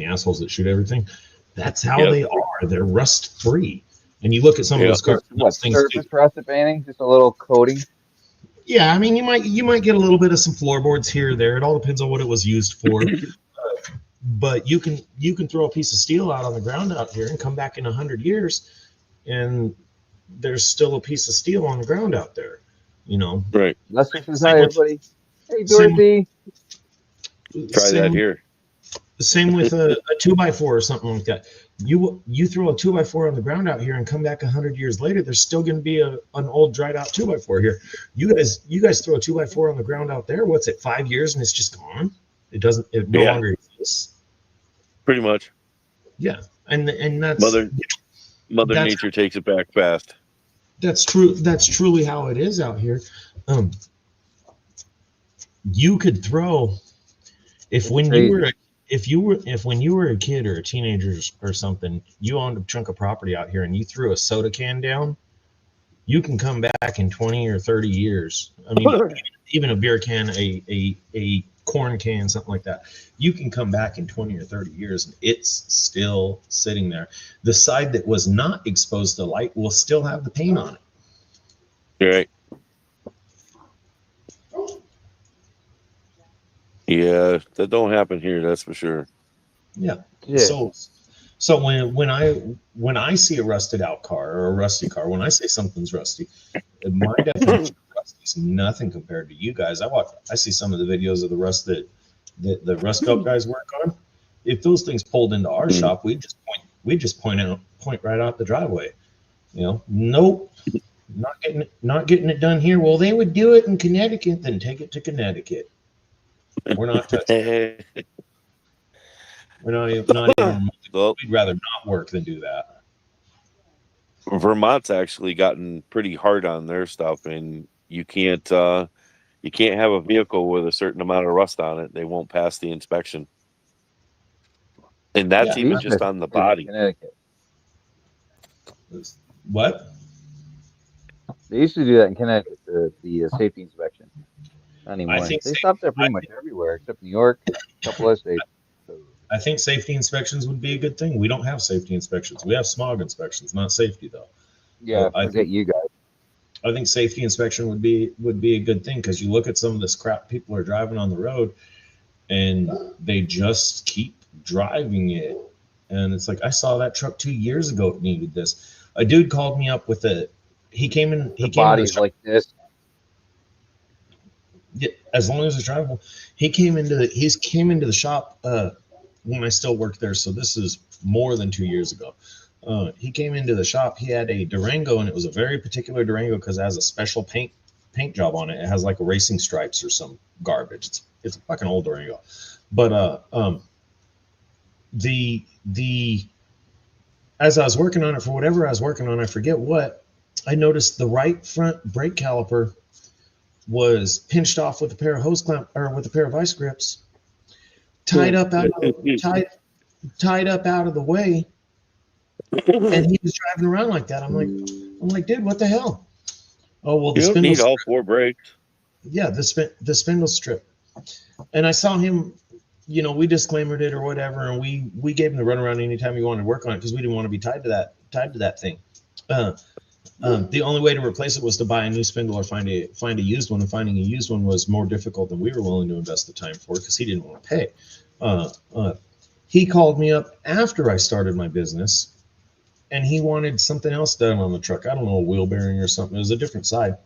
S2: assholes that shoot everything. That's how they are. They're rust free. And you look at some of those cars.
S1: Surface rusted painting, just a little coating.
S2: Yeah, I mean, you might get a little bit of some floorboards here or there. It all depends on what it was used for. but you can throw a piece of steel out on the ground out here and come back in 100 years, and there's still a piece of steel on the ground out there. You know,
S5: Right.
S1: Lester says
S2: Same
S1: hi,
S2: with-
S1: everybody. Hey,
S2: same-
S1: Dorothy.
S5: Try that
S2: same,
S5: here.
S2: same with a 2x4 or something like that. You throw a 2x4 on the ground out here and come back 100 years later, there's still going to be an old dried out 2x4 here. You guys throw a 2x4 on the ground out there. What's it? 5 years and it's just gone. It no
S5: Yeah.
S2: longer exists.
S5: Pretty much.
S2: Yeah, and that's
S5: Mother
S2: that's-
S5: Nature takes it back fast.
S2: that's true. That's truly how it is out here. You could throw when you were a kid or a teenager or something, you owned a chunk of property out here and you threw a soda can down, you can come back in 20 or 30 years. I mean, even a beer can, a corn can, something like that. You can come back in 20 or 30 years and it's still sitting there. The side that was not exposed to light will still have the paint on it.
S5: Right. Yeah, that don't happen here, that's for sure.
S2: Yeah.
S1: Yeah.
S2: So when I see a rusted out car or a rusty car, when I say something's rusty, my definition of rusty is nothing compared to you guys. I see some of the videos of the rust that the rust belt guys work on. If those things pulled into our shop, we just point right out the driveway. You know, nope, not getting it done here. Well, they would do it in Connecticut, then take it to Connecticut. We're not touching it. We're not even.
S5: Well,
S2: We'd rather not work than do that.
S5: Vermont's actually gotten pretty hard on their stuff, and you can't have a vehicle with a certain amount of rust on it. They won't pass the inspection, and that's
S2: Yeah.
S5: even just on the body.
S1: Connecticut.
S2: What?
S1: They used to do that in Connecticut, the safety inspection. Not anymore.
S2: I think
S1: They stopped that pretty much everywhere except New York, a couple of states.
S2: I think safety inspections would be a good thing. We don't have safety inspections. We have smog inspections, not safety though.
S1: Yeah,
S2: I
S1: forget you guys.
S2: I think safety inspection would be a good thing because you look at some of this crap people are driving on the road, and they just keep driving it. And it's like, I saw that truck 2 years ago. It needed this. A dude called me up with he came in. He
S1: The
S2: came
S1: body's like this.
S2: Yeah, as long as it's drivable. He came into the shop when I still worked there. So this is more than 2 years ago. He came into the shop. He had a Durango, and it was a very particular Durango because it has a special paint job on it. It has like racing stripes or some garbage. It's a fucking old Durango. But as I was working on it for whatever I was working on, I forget what, I noticed the right front brake caliper was pinched off with a pair of hose clamp or with a pair of vice grips, tied up out of the way, and he was driving around like that. I'm like, dude, what the hell? Oh well, the
S5: You don't
S2: spindle
S5: need all four brakes.
S2: yeah, the spindle strip. And I saw him, you know, we disclaimered it or whatever, and we gave him the runaround anytime he wanted to work on it because we didn't want to be tied to that thing. The only way to replace it was to buy a new spindle or find a used one, and finding a used one was more difficult than we were willing to invest the time for because he didn't want to pay. He called me up after I started my business, and he wanted something else done on the truck. I don't know, a wheel bearing or something. It was a different side.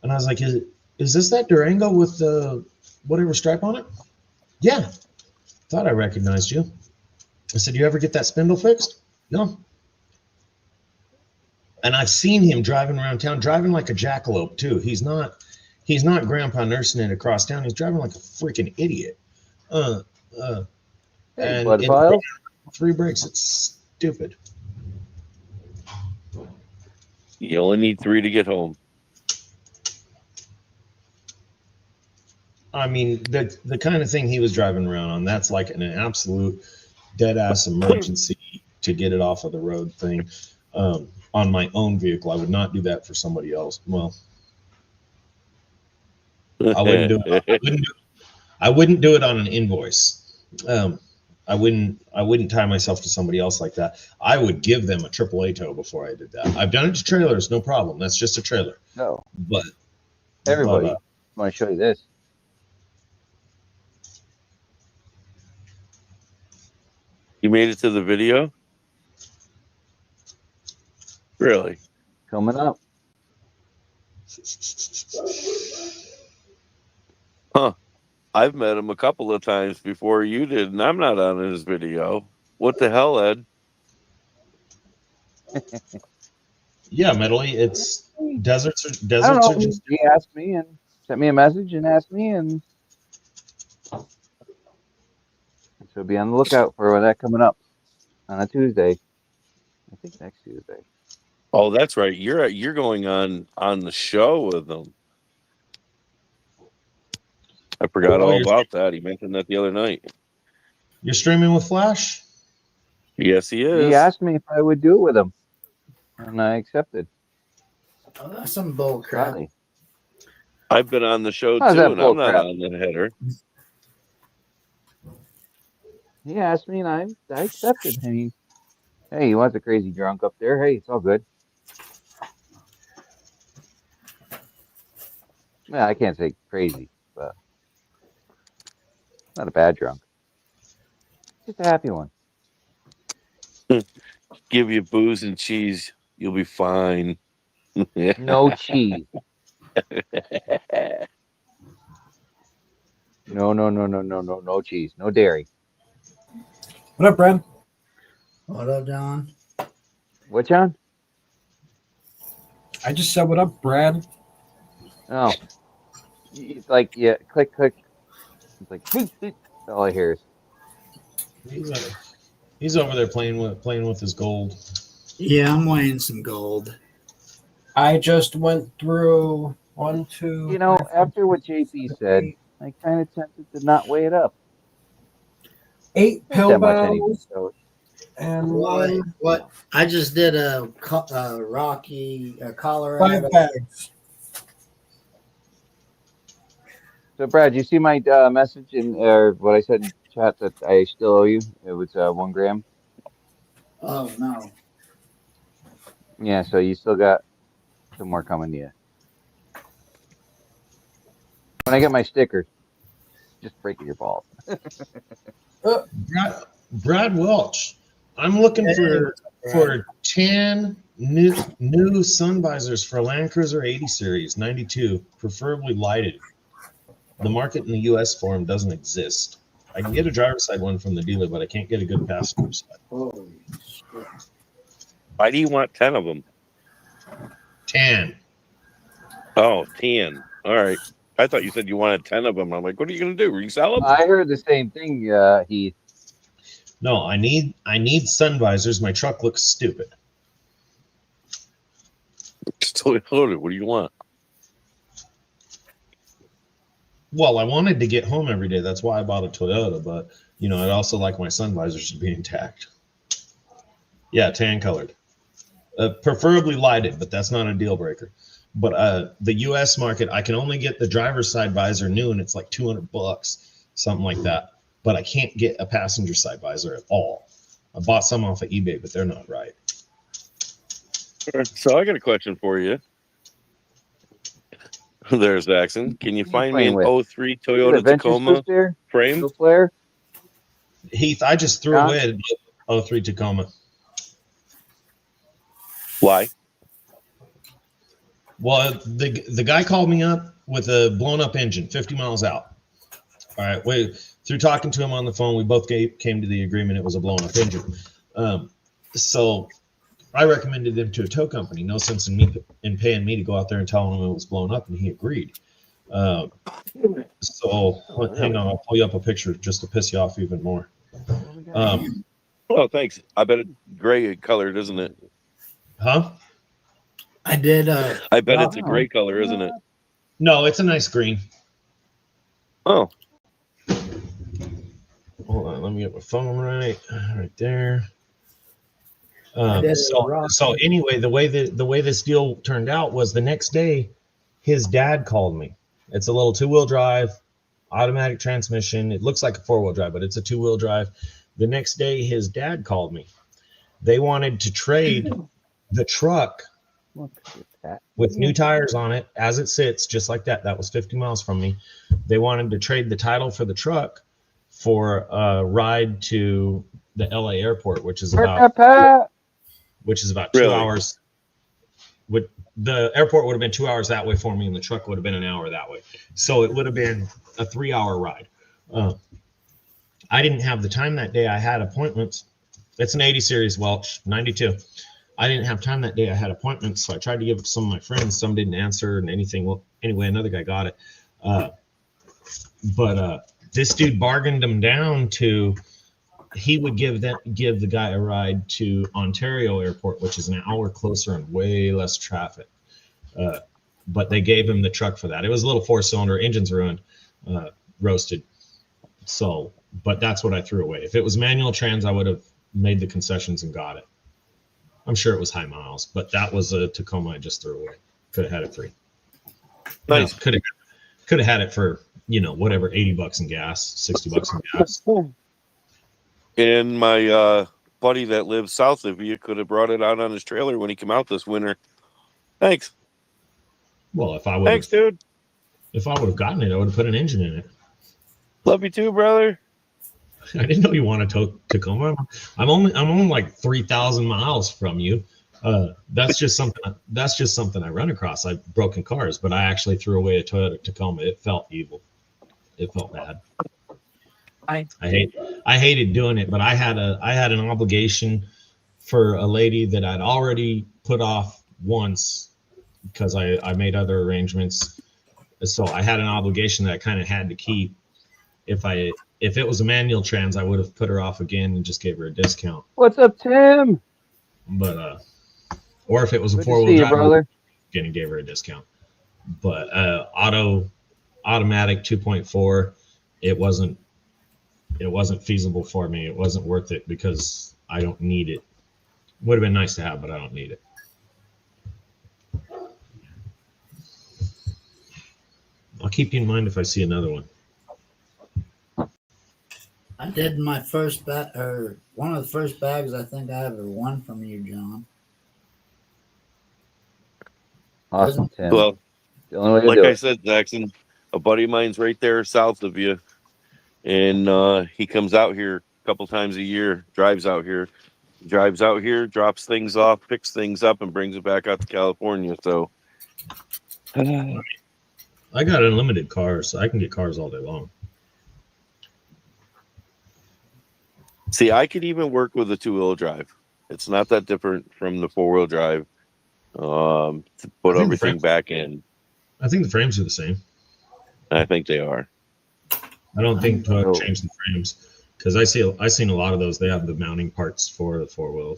S2: And I was like, is this that Durango with the whatever stripe on it? Yeah. Thought I recognized you. I said, you ever get that spindle fixed? No. And I've seen him driving around town, driving like a jackalope too. He's not grandpa nursing it across town. He's driving like a freaking idiot.
S1: Hey,
S2: And
S1: Bud Files.
S2: 3 brakes. It's stupid.
S5: You only need 3 to get home.
S2: I mean, the kind of thing he was driving around on, that's like an absolute dead ass emergency to get it off of the road thing. On my own vehicle, I would not do that for somebody else. Well, I wouldn't do it. I wouldn't do it on an invoice. I wouldn't tie myself to somebody else like that. I would give them a AAA tow before I did that. I've done it to trailers, no problem. That's just a trailer.
S1: No,
S2: But
S1: everybody. I want to show you this.
S5: You made it to the video? Really?
S1: Coming up.
S5: Huh. I've met him a couple of times before you did, and I'm not on his video. What the hell, Ed?
S2: Yeah, Medley. It's deserts.
S1: I don't
S2: Deserts are
S1: know.
S2: just.
S1: He asked me and sent me a message and asked me, and so be on the lookout for that coming up on a Tuesday. I think next Tuesday.
S5: Oh, that's right. You're going on the show with him. I forgot
S2: Oh,
S5: all about that. He mentioned that the other night.
S2: you're streaming with Flash.
S5: Yes, he
S1: He
S5: is.
S1: asked me if I would do it with him, and I accepted.
S7: Oh, that's some bull crap.
S1: Gladly.
S5: I've been on the show
S1: How's
S5: too,
S1: that
S5: and I'm
S1: bull
S5: not
S1: crap?
S5: on the header.
S1: He asked me, and I accepted. I mean, hey, he wants a crazy drunk up there. Hey, it's all good. Yeah, I can't say crazy, but not a bad drunk. Just a happy one.
S5: Give you booze and cheese, you'll be fine.
S1: No cheese. No cheese. No dairy.
S3: What up, Brad?
S7: What up, John?
S1: What, John?
S3: I just said what up, Brad.
S1: Oh, it's like yeah, click click. It's like that's all I hear is.
S2: He's over there playing with his gold.
S7: Yeah, I'm weighing some gold.
S3: I just went through 1, 2.
S1: You know,
S3: 3, 4,
S1: after what JP said,
S3: 8,
S1: I kind of tempted to not weigh it up.
S3: 8
S1: Not
S3: pill
S1: that much anyway.
S3: bottles
S1: So
S3: and
S7: What? I just did a Rocky Colorado.
S3: 5 bags.
S1: So, Brad, you see my message in or what I said in chat that I still owe you? It was 1 gram.
S7: Oh no!
S1: Yeah, so you still got some more coming to you. When I get my sticker, just breaking your balls.
S2: Brad Welch. I'm looking for 10 new sun visors for a Land Cruiser 80 Series 92, preferably lighted. The market in the U.S. for them doesn't exist. I can get a driver's side one from the dealer, but I can't get a good passenger side.
S7: Holy shit!
S5: Why do you want 10 of them?
S2: 10.
S5: Oh, 10. All right. I thought you said you wanted 10 of them. I'm like, what are you going to do? Resell them?
S1: I heard the same thing, Heath.
S2: No, I need sun visors. My truck looks stupid.
S5: It's totally loaded. What do you want?
S2: Well, I wanted to get home every day. That's why I bought a Toyota, but I'd also like my sun visors to be intact. Yeah, tan colored. Preferably lighted, but that's not a deal breaker. But the U.S. market, I can only get the driver's side visor new, and it's like $200, something like that. But I can't get a passenger side visor at all. I bought some off of eBay, but they're not right.
S5: So I got a question for you. There's Jackson. Can you find me an 03 Toyota Tacoma frame?
S1: Flare?
S2: Heath, I just threw away a 03 Tacoma.
S5: Why?
S2: Well, the guy called me up with a blown up engine, 50 miles out. All right, through talking to him on the phone, we both came to the agreement it was a blown up engine. So I recommended him to a tow company. No sense in paying me to go out there and tell him it was blown up, and he agreed. So hang on, I'll pull you up a picture just to piss you off even more.
S5: Oh, thanks. I bet it's gray colored, isn't it?
S2: Huh?
S7: I did.
S5: I bet it's a gray color, isn't it?
S2: No, it's a nice green.
S5: Oh.
S2: Hold on, let me get my phone right there.
S7: did
S2: So anyway, the way this deal turned out was the next day, his dad called me. It's a little 2-wheel drive, automatic transmission. It looks like a 4-wheel drive, but it's a 2-wheel drive. The next day, his dad called me. They wanted to trade the truck with new tires on it as it sits, just like that. That was 50 miles from me. They wanted to trade the title for the truck for a ride to the LA airport, which is
S1: Pat,
S2: about
S1: pat, pat.
S2: 2
S5: Really?
S2: hours. The airport would have been 2 hours that way for me, and the truck would have been an hour that way. So it would have been a 3-hour ride. I didn't have the time that day. I had appointments. It's an 80 series Welch, 92. I didn't have time that day. I had appointments, so I tried to give some of my friends. Some didn't answer and anything. Well, anyway, another guy got it. But this dude bargained him down to he would give the guy a ride to Ontario Airport, which is an hour closer and way less traffic. But they gave him the truck for that. It was a little 4-cylinder, engine's ruined, roasted. So, but that's what I threw away. If it was manual trans, I would have made the concessions and got it. I'm sure it was high miles, but that was a Tacoma I just threw away. Could have had it free.
S5: Nice.
S2: Could have had it for, whatever, $80 in gas, $60 in gas.
S5: And my buddy that lives south of you could have brought it out on his trailer when he came out this winter. Thanks.
S2: Well, if I would
S5: Thanks, dude.
S2: have gotten it, I would have put an engine in it.
S5: Love you too, brother.
S2: I didn't know you wanted Tacoma. I'm only like 3,000 miles from you. That's just something I run across. I've broken cars, but I actually threw away a Toyota Tacoma. It felt evil. It felt bad. I hated doing it, but I had an obligation for a lady that I'd already put off once because I made other arrangements. So I had an obligation that I kind of had to keep. If it was a manual trans, I would have put her off again and just gave her a discount.
S1: What's up, Tim?
S2: But or if it was a
S1: Good to
S2: 4-wheel
S1: see you,
S2: drive,
S1: brother.
S2: again and gave her a discount. But automatic 2.4, it wasn't feasible for me. It wasn't worth it because I don't need it. Would have been nice to have, but I don't need it. I'll keep you in mind if I see another one.
S7: I did my first bag, or one of the first bags I think I ever won from you, John.
S1: Awesome, Tim.
S5: Well,
S1: The only way to
S5: like
S1: do
S5: I
S1: it.
S5: said, Jackson, a buddy of mine's right there south of you. And he comes out here a couple times a year, drives out here, drops things off, picks things up, and brings it back out to California. So
S2: I got unlimited cars, so I can get cars all day long.
S5: see, I could even work with a 2-wheel drive. It's not that different from the 4-wheel drive. To put everything back in.
S2: I think the frames are the same.
S5: I think they are.
S2: I don't think Toyota changed the frames because I've seen a lot of those. They have the mounting parts for the 4-wheel.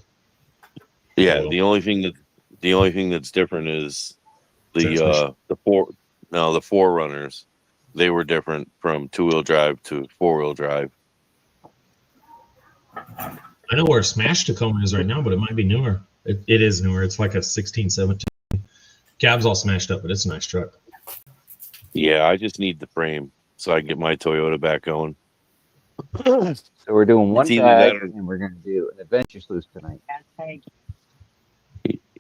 S5: Yeah, the only thing that's different is the Forerunners. They were different from 2-wheel drive to 4-wheel drive.
S2: I know where Smash Tacoma is right now, but it might be newer. It is newer. It's like a 16, 17. Cab's all smashed up, but it's a nice truck.
S5: Yeah, I just need the frame so I can get my Toyota back going.
S1: So we're doing one
S5: It's either
S1: bag,
S5: that or-
S1: and we're going to do an adventure sleuth tonight.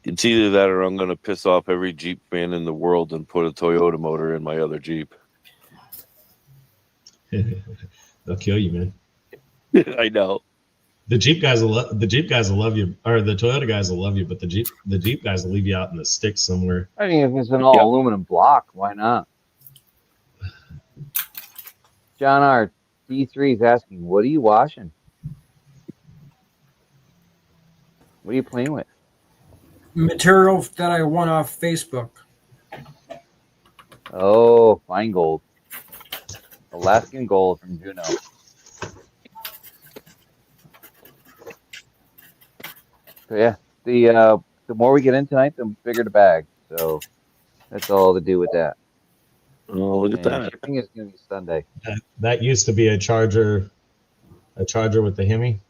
S5: It's either that or I'm going to piss off every Jeep fan in the world and put a Toyota motor in my other Jeep.
S2: They'll kill you, man.
S5: I know.
S2: The Jeep guys will love you, or the Toyota guys will love you, but the Jeep guys will leave you out in the sticks somewhere.
S1: I mean, if it's an all aluminum block, why not? John R. D3 is asking, what are you washing? What are you playing with?
S3: Material that I won off Facebook.
S1: Oh, fine gold. Alaskan gold from Juneau. So yeah, the more we get in tonight, the bigger the bag. So that's all to do with that.
S5: Oh, look at that.
S1: I think it's gonna be Sunday.
S2: That used to be a Charger with the Hemi.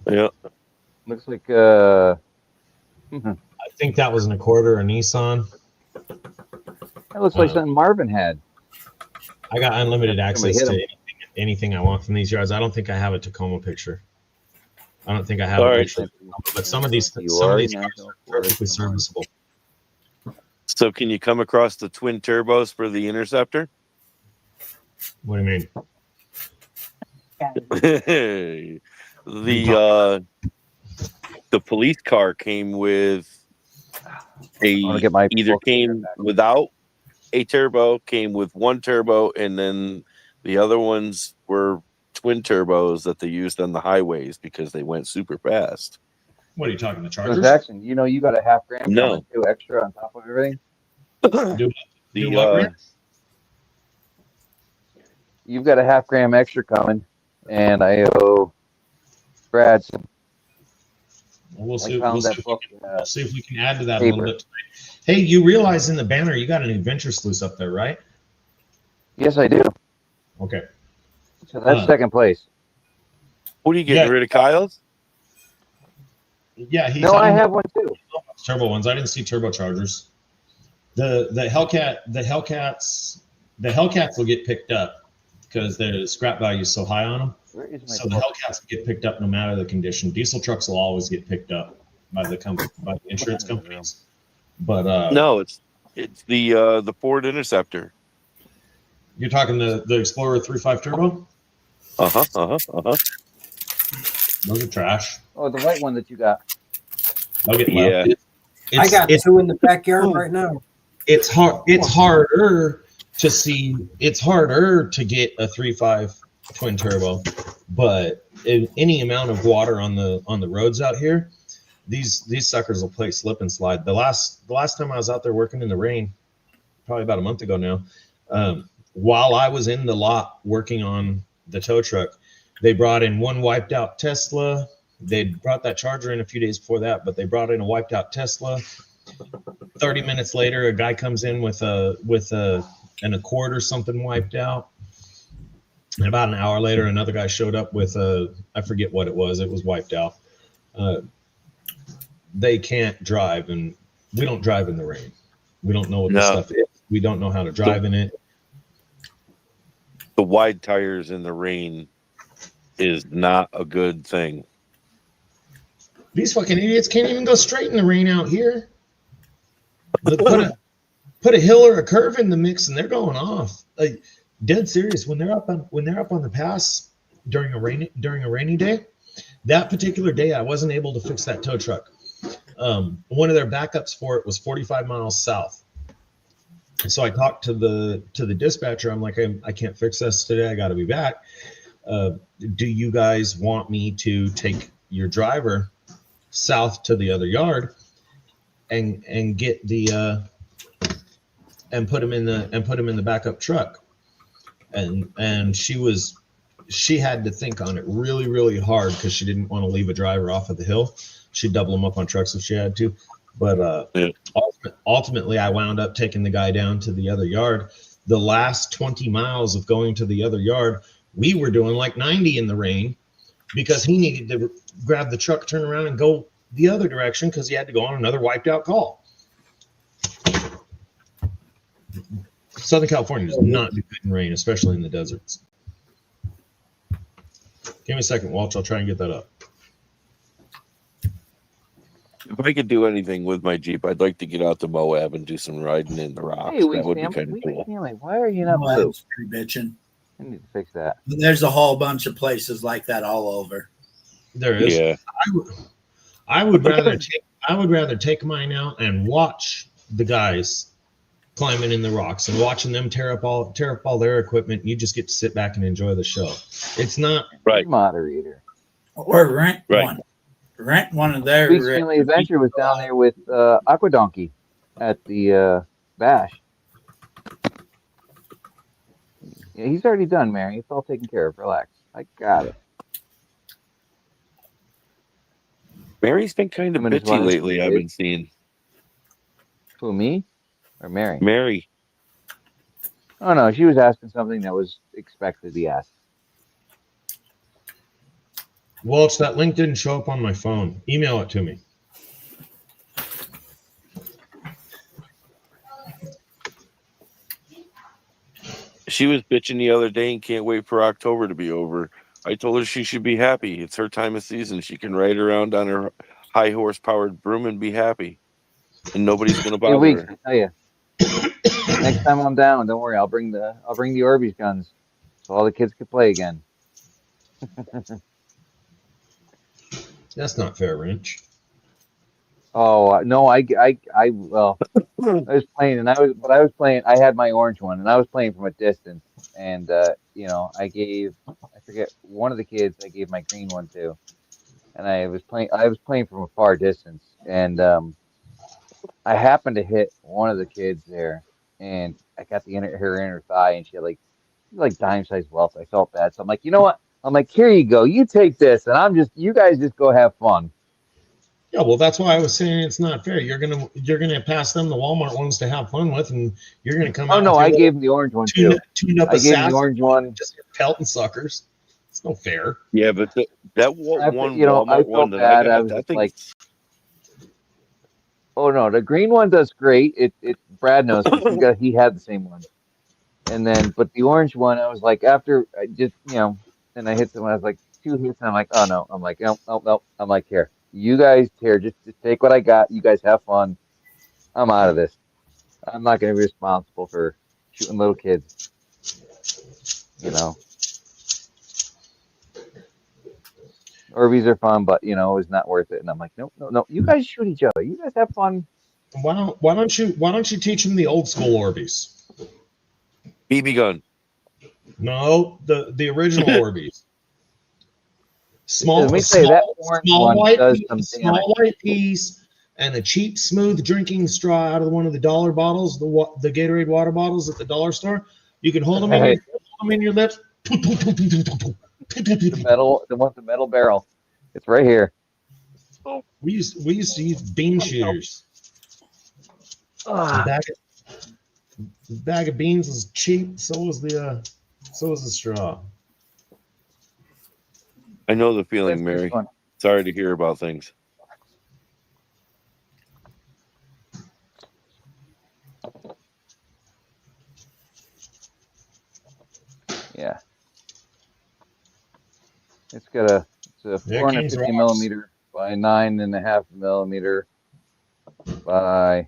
S5: Yeah.
S1: Looks like
S2: I think that was an Accord or a Nissan.
S1: that looks like something Marvin had.
S2: I got unlimited access
S1: hit
S2: to anything I want from these yards. I don't think I have a Tacoma picture. I don't think I have
S5: All
S2: a
S5: right.
S2: picture. But some of these cars are perfectly serviceable.
S5: So can you come across the twin turbos for the Interceptor?
S2: What do you mean?
S5: The police car came with
S1: want to get my
S5: either
S1: book here
S5: came
S1: back.
S5: without a turbo, came with one turbo, and then the other ones were twin turbos that they used on the highways because they went super fast.
S2: What are you talking, the
S1: So
S2: Chargers?
S1: Jackson, you know you got a half gram
S5: No.
S1: coming too, extra on top of everything.
S2: Do what,
S5: The
S2: Rick?
S1: You've got a half gram extra coming, and I owe Brad some.
S2: Well, we'll
S1: I
S2: see.
S1: found
S2: We'll
S1: that
S2: see,
S1: book.
S2: we'll see if we can add to that a little
S1: Paper.
S2: bit tonight. Hey, you realize in the banner you got an adventure sluice up there, right?
S1: Yes, I do.
S2: Okay.
S1: So that's second place.
S5: what are you getting
S2: Yeah.
S5: rid of Kyle's?
S2: Yeah,
S1: No, I have one too.
S2: turbo ones. I didn't see turbochargers. The Hellcats will get picked up because the scrap value is so high on them.
S1: Where is my
S2: So the
S1: book?
S2: Hellcats will get picked up no matter the condition. Diesel trucks will always get picked up by the insurance companies. But
S5: No, it's the Ford Interceptor.
S2: you're talking the Explorer 3.5 turbo. Those are trash.
S1: Oh, the white one that you got.
S2: They'll get
S5: Yeah.
S2: left.
S3: I got
S2: It's,
S3: two in the backyard right now.
S2: it's hard. It's harder to see. It's harder to get a 3.5 twin turbo, but any amount of water on the roads out here, these suckers will play slip and slide. The last time I was out there working in the rain, probably about a month ago now, while I was in the lot working on the tow truck, they brought in one wiped out Tesla. They brought that Charger in a few days before that, but they brought in a wiped out Tesla. 30 minutes later, a guy comes in with an Accord or something wiped out. And about an hour later, another guy showed up with I forget what it was. It was wiped out. They can't drive, and we don't drive in the rain. We don't know what this stuff is. We don't know how to drive in it.
S5: The wide tires in the rain is not a good thing.
S2: These fucking idiots can't even go straight in the rain out here. Put a hill or a curve in the mix, and they're going off. Like, dead serious. When they're up on the pass during a rainy day, that particular day I wasn't able to fix that tow truck. One of their backups for it was 45 miles south. And so I talked to the dispatcher. I'm like, I can't fix this today. I got to be back. Do you guys want me to take your driver south to the other yard and get the and put him in the backup truck? And she had to think on it really, really hard because she didn't want to leave a driver off of the hill. She'd double them up on trucks if she had to. But ultimately, I wound up taking the guy down to the other yard. The last 20 miles of going to the other yard, we were doing like 90 in the rain because he needed to grab the truck, turn around, and go the other direction because he had to go on another wiped out call. Southern California does not do good in rain, especially in the deserts. Give me a second, Walsh. I'll try and get that up.
S5: If I could do anything with my Jeep, I'd like to get out to Moab and do some riding in the rocks.
S1: Hey,
S5: that would be kind of cool.
S1: Family, why are you not blue?
S7: Moab's pretty bitchin'.
S1: I need to fix that.
S7: There's a whole bunch of places like that all over.
S2: There is.
S5: Yeah.
S2: I would rather take mine out and watch the guys climbing in the rocks and watching them tear up all their equipment. You just get to sit back and enjoy the show. It's not
S5: Right.
S1: Moderator.
S7: Or rent
S5: Right.
S7: one. Rent one of their.
S1: Beach Family Adventure was down there with Aqua Donkey at the Bash. Yeah, he's already done, Mary. It's all taken care of. Relax. I got it.
S5: Mary's been kind of
S1: Him and his
S5: bitchy
S1: wife.
S5: lately, I've been seeing.
S1: Who, me or Mary?
S5: Mary.
S1: Oh, no. She was asking something that was expected to be asked.
S2: Walsh, that link didn't show up on my phone. Email it to me.
S5: She was bitching the other day and can't wait for October to be over. I told her she should be happy. It's her time of season. She can ride around on her high horsepowered broom and be happy. And nobody's gonna
S1: 2
S5: bother
S1: weeks,
S5: her.
S1: I tell you. Next time I'm down, don't worry. I'll bring the Orbeez guns so all the kids can play again.
S2: That's not fair, Wrench.
S1: Oh no, well, I was playing, I was playing. I had my orange one, and I was playing from a distance, and I forget one of the kids I gave my green one to, and I was playing from a far distance, and I happened to hit one of the kids there, and I got her inner thigh, and she had like dime sized welts. I felt bad, so I'm like, you know what? I'm like, here you go, you take this, and you guys just go have fun.
S2: Yeah, well, that's why I was saying it's not fair. You're gonna pass them the Walmart ones to have fun with, and you're gonna come
S1: Oh
S2: out
S1: no,
S2: with your
S1: I
S2: little
S1: gave him the orange one too.
S2: tuned up
S1: I gave him the
S2: assassin
S1: orange one.
S2: just pelting suckers. It's no fair.
S5: Yeah, but one
S1: I
S5: Walmart one
S1: felt
S5: that I
S1: bad. I
S5: got,
S1: was
S5: that
S1: just
S5: thing.
S1: like, oh no, the green one does great. It Brad knows because he had the same one. And then, but the orange one, I was like, after I just, and I hit someone, I was like, 2 hits, and I'm like, oh no, I'm like, no, no, no, I'm like, here, just take what I got. You guys have fun. I'm out of this. I'm not going to be responsible for shooting little kids. Orbeez are fun, but it was not worth it. And I'm like, nope, no, no, you guys shoot each other. You guys have fun.
S2: Why don't you teach them the old school Orbeez?
S5: BB gun.
S2: No, the original Orbeez.
S1: Let me say that orange one does some damage.
S2: Small white piece and a cheap, smooth drinking straw out of one of the dollar bottles, the Gatorade water bottles at the dollar store. You can hold them in your lips.
S1: The one with the metal barrel. It's right here.
S2: We used to use bean shooters. The bag of beans was cheap. So was the straw.
S5: I know the feeling,
S1: That's
S5: Mary.
S1: fun.
S5: Sorry to hear about things.
S1: Yeah. It's a 450 millimeter by 9.5 millimeter by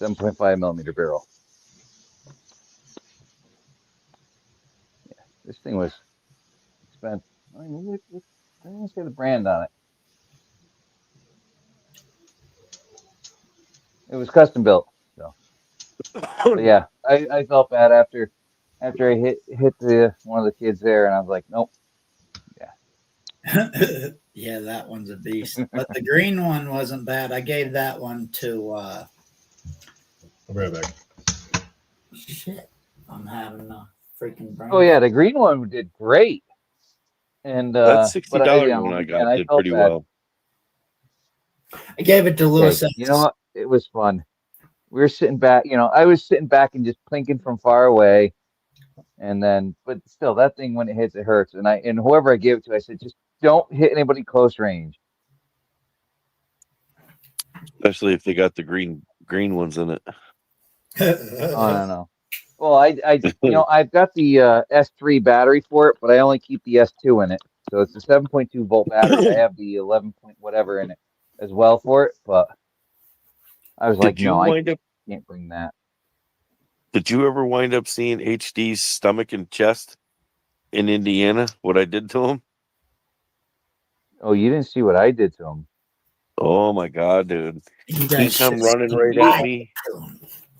S1: 7.5 millimeter barrel. Yeah, this thing was expensive. I mean, I didn't say the brand on it. It was custom built. So, but yeah, I felt bad after I hit the one of the kids there, and I was like, nope.
S7: Yeah. Yeah, that one's a beast. But the green one wasn't bad. I gave that one to
S2: I'll be right back.
S7: shit. I'm having a freaking brain.
S1: Oh yeah, the green one did great. And
S5: that $60 one I
S1: again,
S5: got did pretty well.
S7: I gave it to Lewis.
S1: You know what? It was fun. We were sitting back, I was sitting back and just plinking from far away. And then, but still, that thing, when it hits, it hurts. And whoever I gave it to, I said, just don't hit anybody close range.
S5: Especially if they got the green ones in it.
S1: Oh, no. Well, I've got the S3 battery for it, but I only keep the S2 in it. So it's a 7.2 volt battery. I have the 11 point whatever in it as well for it. But I was like, no, I can't bring that.
S5: Did you ever wind up seeing HD's stomach and chest in Indiana? What I did to him?
S1: Oh, you didn't see what I did to him?
S5: Oh my god, dude! He come running right at me.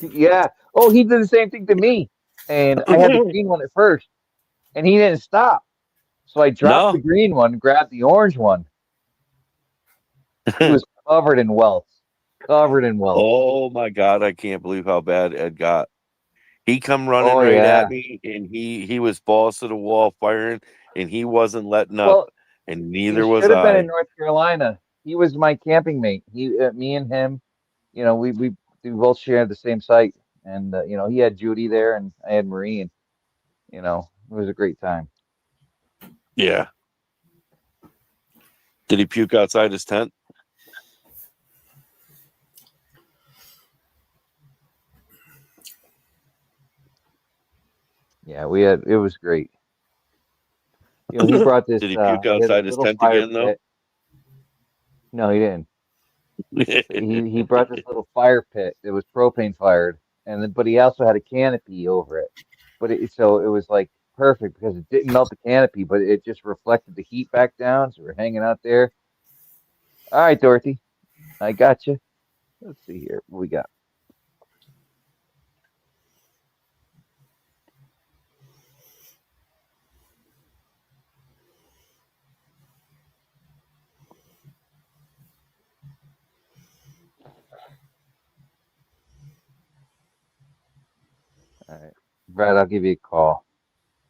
S1: Yeah. Oh, he did the same thing to me, and I had the green one at first, and he didn't stop. So I dropped the green one, grabbed the orange one. He was covered in welts.
S5: Oh my god! I can't believe how bad Ed got. He come running at me, and he was balls to the wall firing, and he wasn't letting up, and neither was I.
S1: Should have been in North Carolina. He was my camping mate. Me and him, we both shared the same site, and he had Judy there, and I had Marie, and it was a great time.
S5: Yeah. Did he puke outside his tent?
S1: Yeah, it was great. He brought this.
S5: Did he puke outside his tent again, though?
S1: No, he didn't. he brought this little fire pit that was propane fired, but he also had a canopy over it. But so it was like perfect because it didn't melt the canopy, but it just reflected the heat back down. So we're hanging out there. All right, Dorothy. I got you. Let's see here. What we got? All right. Brad, I'll give you a call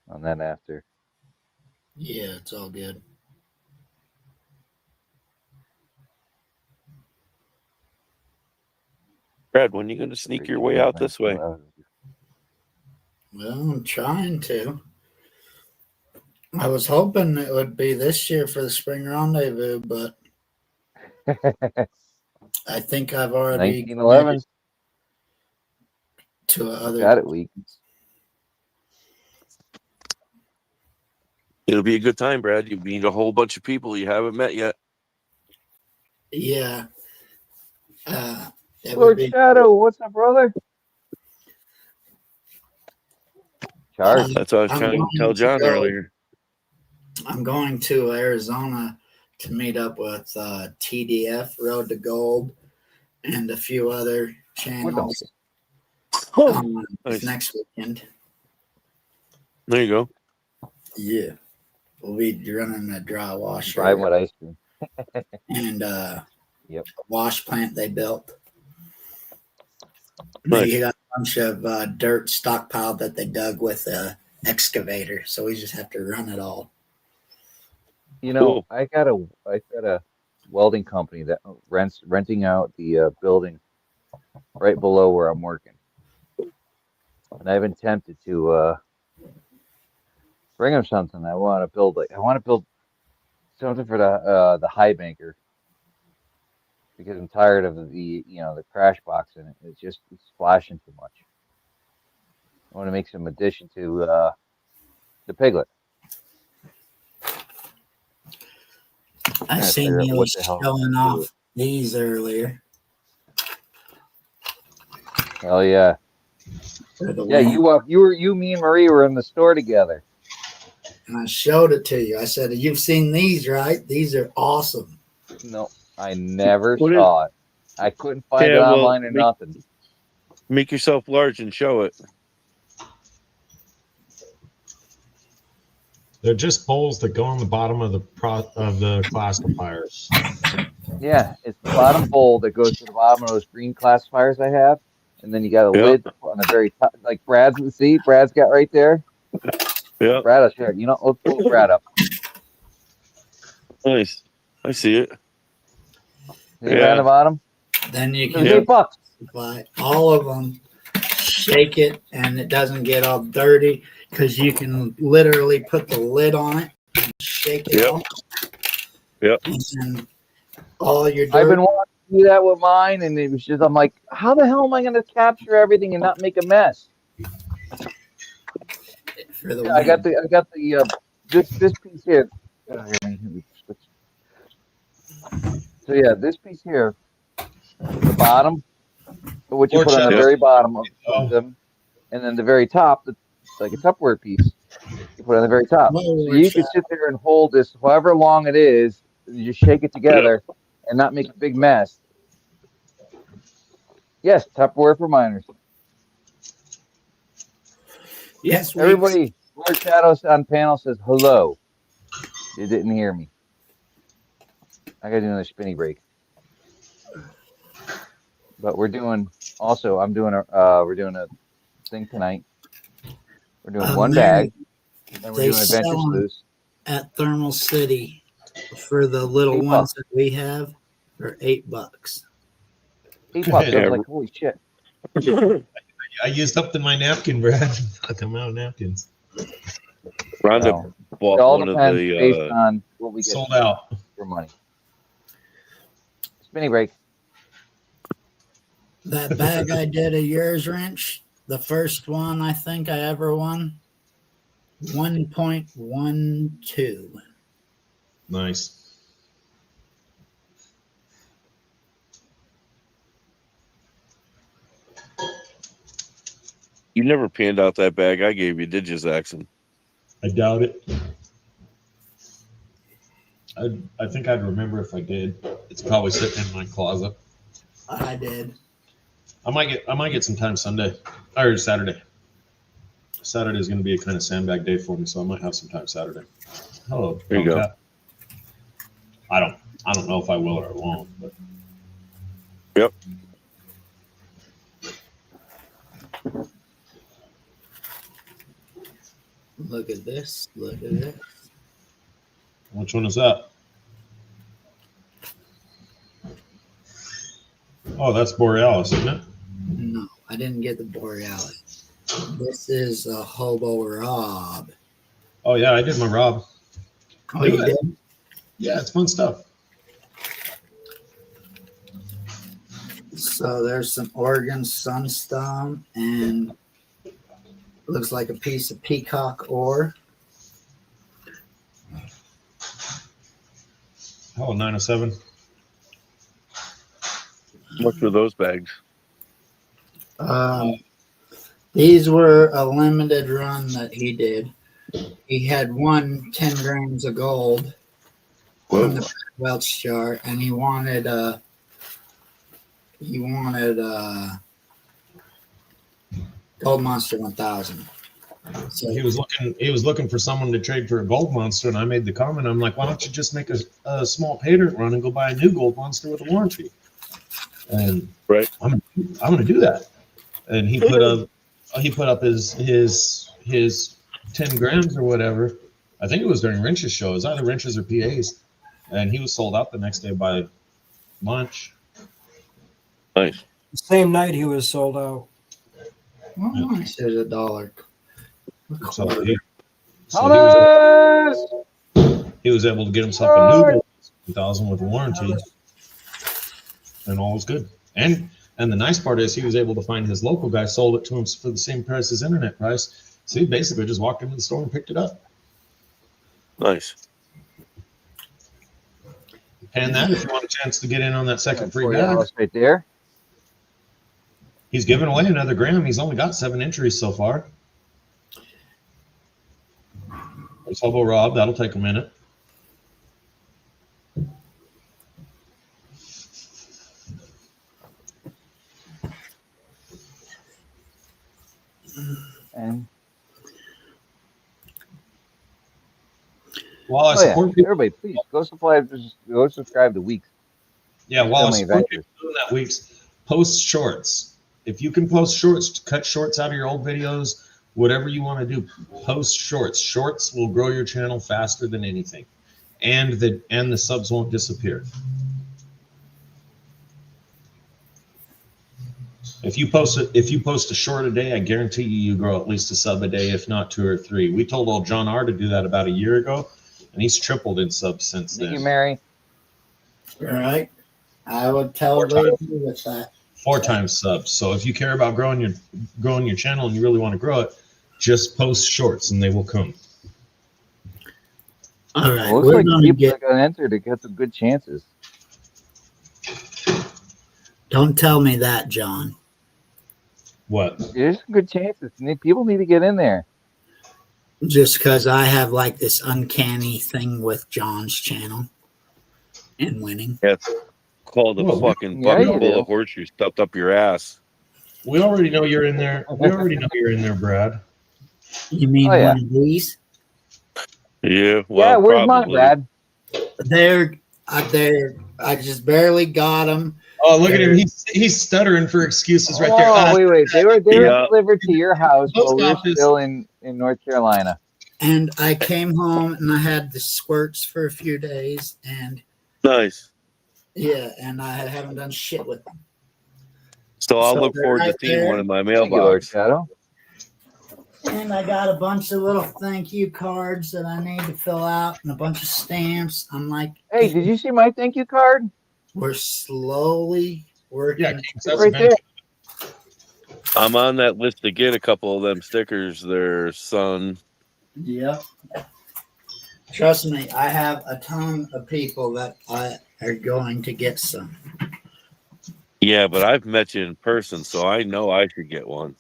S1: on that after.
S7: Yeah, it's all good.
S5: Brad, when are you going to sneak your way out this way?
S7: Well, I'm trying to. I was hoping it would be this year for the spring rendezvous, but I think I've already committed
S1: 1911.
S7: to other.
S1: Got it, week.
S5: It'll be a good time, Brad. You meet a whole bunch of people you haven't met yet.
S7: Yeah. It would
S1: Lord
S7: be.
S1: Shadow, what's up, brother? Charge.
S5: That's what I was
S7: I'm
S5: trying to
S7: going
S5: tell
S7: to
S5: John
S7: go-
S5: earlier.
S7: I'm going to Arizona to meet up with TDF, Road to Gold, and a few other channels
S5: Nice.
S7: next weekend.
S5: There you go.
S7: Yeah. We'll be running a dry washer
S1: Buy what ice cream.
S7: and
S1: Yep.
S7: a wash plant they built.
S5: Nice.
S7: They got a bunch of dirt stockpiled that they dug with a excavator, so we just have to run it all.
S1: You know,
S5: Cool.
S1: I got a welding company that renting out the building right below where I'm working, and I've been tempted to bring them something. I want to build something for the high banker because I'm tired of the crash box in it. It's splashing too much. I want to make some addition to the piglet.
S7: I
S1: Trying to
S7: seen
S1: figure out
S7: you
S1: what the hell I'm
S7: showing
S1: gonna do.
S7: off these earlier.
S1: Hell yeah.
S7: For the
S1: Yeah, me and Marie were in the store together.
S7: and I showed it to you. I said, "You've seen these, right? These are awesome."
S1: No, I never
S5: What
S1: saw it. I couldn't find it
S5: Yeah, well,
S1: online or nothing.
S5: Make yourself large and show it.
S2: They're just bowls that go on the bottom of the classifiers.
S1: Yeah, it's the bottom bowl that goes to the bottom of those green classifiers I have, and then you got a
S5: Yeah.
S1: lid on the very top, like Brad's got right there.
S5: Yeah.
S1: Brad, I'll share it. Let's pull Brad up.
S5: Nice. I see it.
S1: See Brad on the bottom?
S7: Then you
S1: It
S7: can
S1: was $8.
S7: buy all of them, shake it, and it doesn't get all dirty because you can literally put the lid on it and shake it
S5: Yep.
S7: off.
S5: Yep.
S7: And all your dirt.
S1: I've been wanting to do that with mine, and it was just I'm like, how the hell am I going to capture everything and not make a mess?
S7: for the
S1: Yeah, I got the this piece here. So yeah, this piece here, the bottom, what you
S2: Lord
S1: put on the
S2: Shadow.
S1: very bottom of
S2: Oh.
S1: them, and then the very top, it's like a Tupperware piece. You put it on the very top. So you can sit there and hold this however long it is. You just shake it together and not make a big mess. Yes, Tupperware for minors.
S7: Yes,
S1: Everybody, Lord Shadows on panel says hello. You didn't hear me. I gotta do another spinny break. But we're doing we're doing a thing tonight. We're doing one bag, and we're
S7: they
S1: doing Adventure
S7: sell 'em
S1: Sleuths.
S7: at Thermal City for the little
S1: $8.
S7: ones that we have for $8.
S1: $8. I
S5: Yeah.
S1: was like, holy shit.
S2: I used up my napkin, Brad. I'm out of napkins.
S5: Rhonda
S1: Well, it
S5: bought
S1: all
S5: one of
S1: depends
S5: the
S1: based on what we get
S2: Sold out.
S1: for money. Spinny break.
S7: That bag I did of yours, Wrench, the first one I think I ever won, 1.12.
S2: Nice.
S5: You never panned out that bag I gave you, did you, Zaxon?
S2: I doubt it. I think I'd remember if I did. It's probably sitting in my closet.
S7: I did.
S2: I might get some time Sunday or Saturday. Saturday is going to be a kind of sandbag day for me, so I might have some time Saturday. Hello,
S5: There you go.
S2: Tomcat. I don't know if I will or I won't, but
S5: Yep.
S7: Look at this. Look at this.
S2: which one is that? Oh, that's Borealis, isn't it?
S7: No, I didn't get the Borealis. This is a Hobo Rob.
S2: Oh yeah, I did my Rob.
S7: Oh, you did?
S2: Yeah, it's fun stuff.
S7: So there's some Oregon sunstone and looks like a piece of peacock ore.
S2: Oh, 907.
S5: What were those bags?
S7: These were a limited run that he did. He had 10 grams of gold from the Welch jar, and he wanted Gold Monster 1000. So
S2: He was looking for someone to trade for a gold monster, and I made the comment. I'm like, why don't you just make a small pay dirt run and go buy a new gold monster with a warranty? And
S5: Right.
S2: I'm gonna do that. And he put up his 10 grams or whatever. I think it was during Wrench's show. It was either Wrench's or PA's, and he was sold out the next day by lunch.
S5: Nice.
S3: The same night he was sold out.
S7: oh, nice. There's a dollar.
S2: So
S1: Thomas!
S2: he was able to get himself a new gold 1000 with a warranty, and all was good. And the nice part is he was able to find his local guy, sold it to him for the same price as internet price. So he basically just walked into the store and picked it up.
S5: Nice.
S2: And that, if you want a chance to get in on that second free bag,
S1: Borealis right there.
S2: he's giving away another gram. He's only got 7 entries so far. There's Hobo Rob. That'll take a minute.
S1: And
S2: While I
S1: oh, yeah.
S2: support people,
S1: Everybody, please go subscribe to Weeks.
S2: while I
S1: Family
S2: support
S1: Adventures.
S2: people doing that week's, post shorts. If you can post shorts, cut shorts out of your old videos, whatever you want to do, post shorts. Shorts will grow your channel faster than anything, and the subs won't disappear. If you post a short a day, I guarantee you grow at least a sub a day, if not 2 or 3. We told old John R to do that about a year ago, and he's tripled in subs since
S1: Thank you,
S2: then.
S1: Mary.
S7: All right. I would totally agree with that.
S2: 4 times subs. So if you care about growing your channel and you really want to grow it, just post shorts and they will come.
S7: All right.
S1: Well, looks
S7: We're
S1: like
S7: going to
S1: people
S7: get.
S1: are going to enter to get some good chances.
S7: Don't tell me that, John.
S2: What?
S1: There's some good chances. People need to get in there.
S7: Just because I have like this uncanny thing with John's channel and winning.
S5: That's called a
S2: Well,
S5: fucking
S1: yeah,
S5: bucket
S1: you
S5: full
S1: do.
S5: of horseshoes stuffed up your ass.
S2: We already know you're in there. We already know you're in there, Brad.
S7: You mean
S1: Oh, yeah.
S7: one of these?
S5: Yeah, well,
S1: yeah, where's mine,
S5: probably.
S1: Brad?
S7: They're. I just barely got them.
S2: Oh, look at him. He's stuttering for excuses right there.
S1: Oh, wait. They were
S5: Yeah.
S1: delivered to your house
S2: Post
S1: while we were
S2: office.
S1: still in North Carolina.
S7: And I came home and I had the squirts for a few days, and
S5: Nice.
S7: yeah, and I haven't done shit with them.
S5: So I'll
S7: So
S5: look
S7: they're
S5: forward to
S7: right
S5: seeing
S7: there.
S5: one in my
S1: Thank you, Lord
S5: mailbox.
S1: Shadow.
S7: And I got a bunch of little thank you cards that I need to fill out and a bunch of stamps. I'm like,
S1: Hey, did you see my thank you card?
S7: we're slowly working.
S2: Yeah, Kings, that's
S1: Right there.
S5: I'm on that list to get a couple of them stickers there, son.
S7: Yep. Trust me, I have a ton of people that are going to get some.
S5: Yeah, but I've met you in person, so I know I should get one.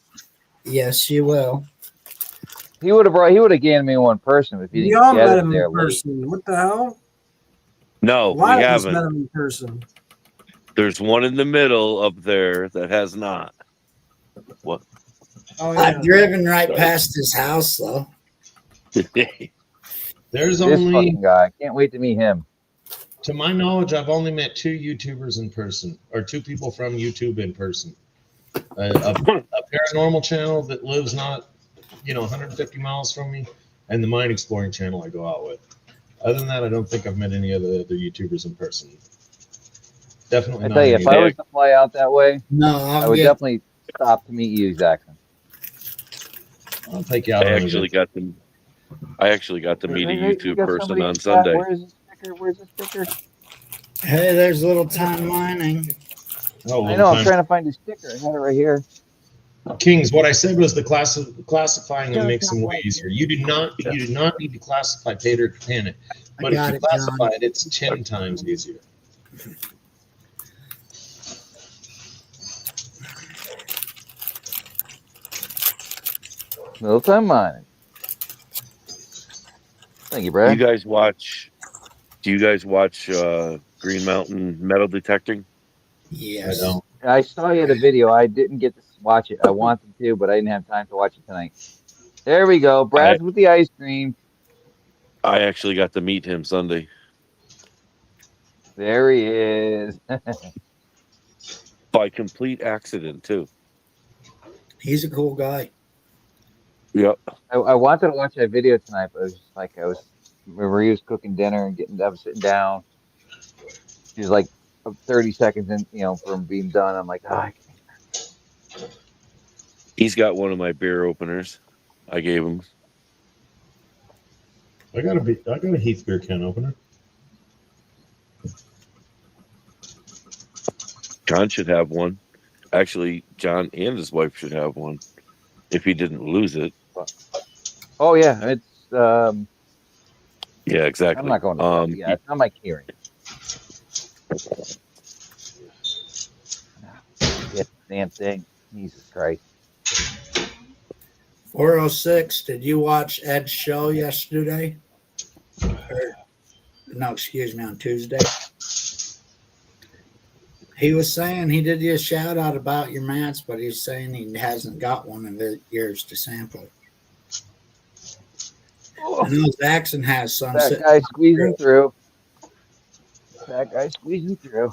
S7: Yes, you will.
S1: He would have given me one person if he
S3: We
S1: didn't
S3: all
S1: get
S3: met
S1: it
S3: him
S1: there
S3: in
S1: late.
S3: person. What the hell?
S5: No, we
S3: Why has met
S5: haven't.
S3: him in person?
S5: There's one in the middle up there that has not. What?
S3: Oh
S7: I've driven right
S5: Sorry.
S7: past his house though.
S2: There's
S1: This
S2: only,
S1: fucking guy. I can't wait to meet him.
S2: to my knowledge, I've only met 2 YouTubers in person, or 2 people from YouTube in person. A paranormal channel that lives not, 150 miles from me, and the mine exploring channel I go out with. Other than that, I don't think I've met any other YouTubers in person. Definitely
S1: I
S2: not.
S1: tell you,
S2: any
S1: if
S2: of
S1: I
S2: them.
S1: was to fly out that way,
S7: No,
S1: I would definitely stop to meet you, Jackson.
S2: I'll take you out
S5: I
S2: on an
S5: actually
S2: adventure.
S5: got to meet a
S1: We
S5: YouTube
S1: got
S5: person
S1: somebody in
S5: on
S1: chat.
S5: Sunday.
S1: Where is the sticker? Where's the sticker?
S7: Hey, there's little time mining.
S2: Oh,
S1: I
S2: little
S1: know. I'm
S2: time.
S1: trying to find the sticker. I had it right here.
S2: Kings, what I said was the classifying them makes them way easier. You do not need to classify Pater Panic, but if
S7: got
S2: you
S7: it,
S2: classify
S7: John.
S2: it, it's 10 times easier.
S1: Little time mining. Thank you, Brad.
S5: Do you guys watch Green Mountain metal detecting?
S7: Yes.
S2: I don't.
S1: I saw you the video. I didn't get to watch it. I wanted to, but I didn't have time to watch it tonight. There we go. Brad's with the ice cream.
S5: I actually got to meet him Sunday.
S1: There he is.
S5: By complete accident, too.
S7: He's a cool guy.
S5: Yep.
S1: I wanted to watch that video tonight, but it was just like remember he was cooking dinner and I was sitting down. He was like 30 seconds in, from being done. I'm like, I can't.
S5: He's got one of my beer openers. I gave him.
S2: I got a Heath beer can opener.
S5: John should have one. Actually, John and his wife should have one if he didn't lose it.
S1: Oh yeah, it's
S5: Yeah, exactly.
S1: I'm not going to yeah, it's not my hearing. Yeah, damn thing. Jesus Christ.
S7: 406. Did you watch Ed's show yesterday? No, excuse me, on Tuesday. He was saying he did you a shout out about your mats, but he's saying he hasn't got one in years to sample.
S1: Oh,
S7: I know Jackson has some.
S1: that guy squeezing through. That guy squeezing through.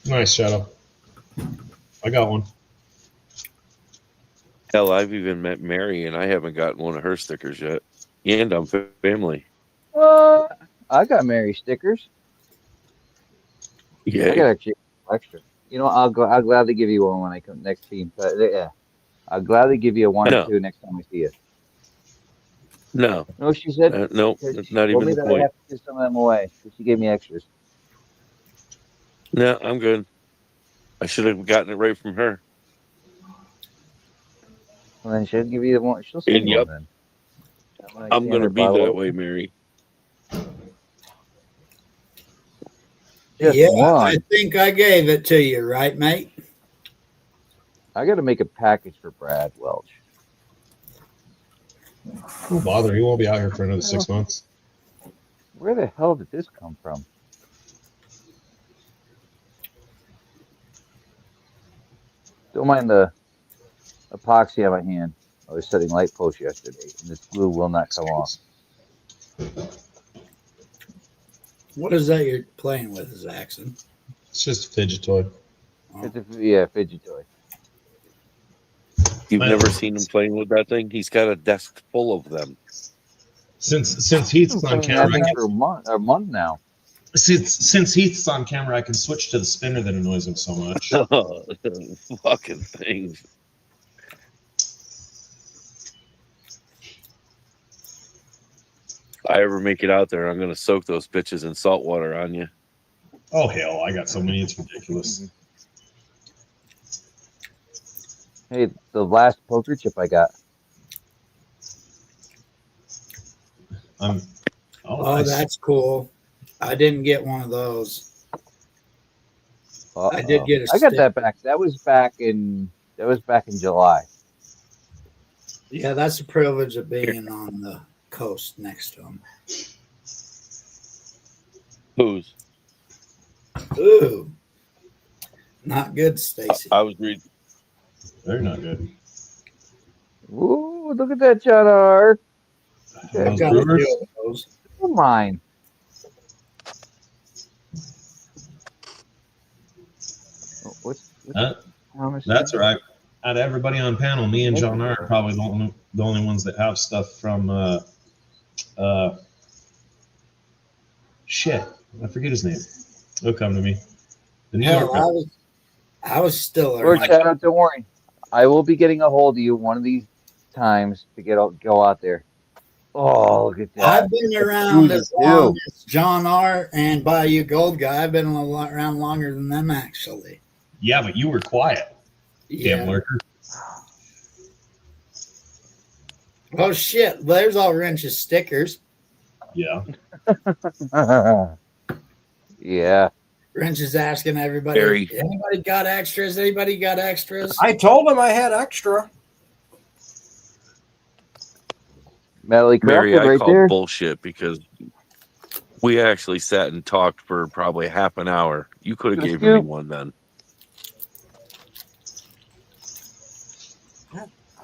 S2: Nice, Shadow. I got one.
S5: Hell, I've even met Mary, and I haven't gotten one of her stickers yet. And I'm family.
S1: What? I got Mary stickers.
S5: Yeah.
S1: I got actually extra. I'll gladly give you one when I come next team. Yeah, I'll gladly give you a one or two next time I see you.
S5: No.
S1: No, she said.
S5: No,
S1: She
S5: not
S1: told
S5: even
S1: me
S5: the
S1: that I
S5: point.
S1: have to give some of them away. So she gave me extras.
S5: No, I'm good. I should have gotten it right from her.
S1: And then she'll give you the one. She'll send you one then.
S5: I'm going to be that way, Mary.
S1: Just
S7: yeah,
S1: one.
S7: I think I gave it to you, right, mate?
S1: I got to make a package for Brad Welch.
S2: Don't bother. He won't be out here for another 6 months.
S1: Where the hell did this come from? Don't mind the epoxy on my hand. I was setting light posts yesterday, and this glue will not come off.
S7: What is that you're playing with, Zaxxon?
S2: It's just a fidget toy.
S1: It's a fidget toy.
S5: You've never seen him playing with that thing? He's got a desk full of them.
S2: Since Heath's on camera,
S1: for a month now.
S2: Since Heath's on camera, I can switch to the spinner that annoys him so much.
S5: Fucking things. If I ever make it out there, I'm going to soak those bitches in salt water on you.
S2: Oh, hell, I got so many, it's ridiculous.
S1: Hey, the last poker chip I got.
S7: Oh, that's cool. I didn't get one of those.
S1: Uh-oh.
S7: I did get a
S1: I got
S7: stick.
S1: that back. That was back in July.
S7: Yeah, that's the privilege of being on the coast next to him.
S5: Who's?
S7: Ooh, not good, Stacy.
S5: I was reading.
S2: They're not good.
S1: Ooh, look at that, John R.
S2: Those
S7: I've got a
S2: Brewers?
S7: few of those.
S1: Come on. What's Thomas?
S2: That's all right. Out of everybody on panel, me and John are probably the only ones that have stuff from shit. I forget his name. It'll come to me. The New
S7: Hell,
S2: York.
S7: I was still
S1: Or
S7: around.
S1: Shadow, don't worry. I will be getting a hold of you one of these times to go out there. Oh, look at that.
S7: I've been around as long as John R. and Bayou Gold Guy. I've been around longer than them, actually.
S2: Yeah, but you were quiet.
S7: Yeah.
S2: Damn lurker.
S7: Oh, shit. There's all Wrench's stickers.
S2: Yeah.
S1: Yeah.
S7: Wrench is asking everybody,
S5: Barry.
S7: anybody got extras? Anybody got extras?
S3: I told him I had extra.
S1: Melly
S5: Barry,
S1: Crawford
S5: I
S1: right
S5: call
S1: there.
S5: bullshit because we actually sat and talked for probably half an hour. You could have
S1: Good
S5: given me
S1: scoop.
S5: one then.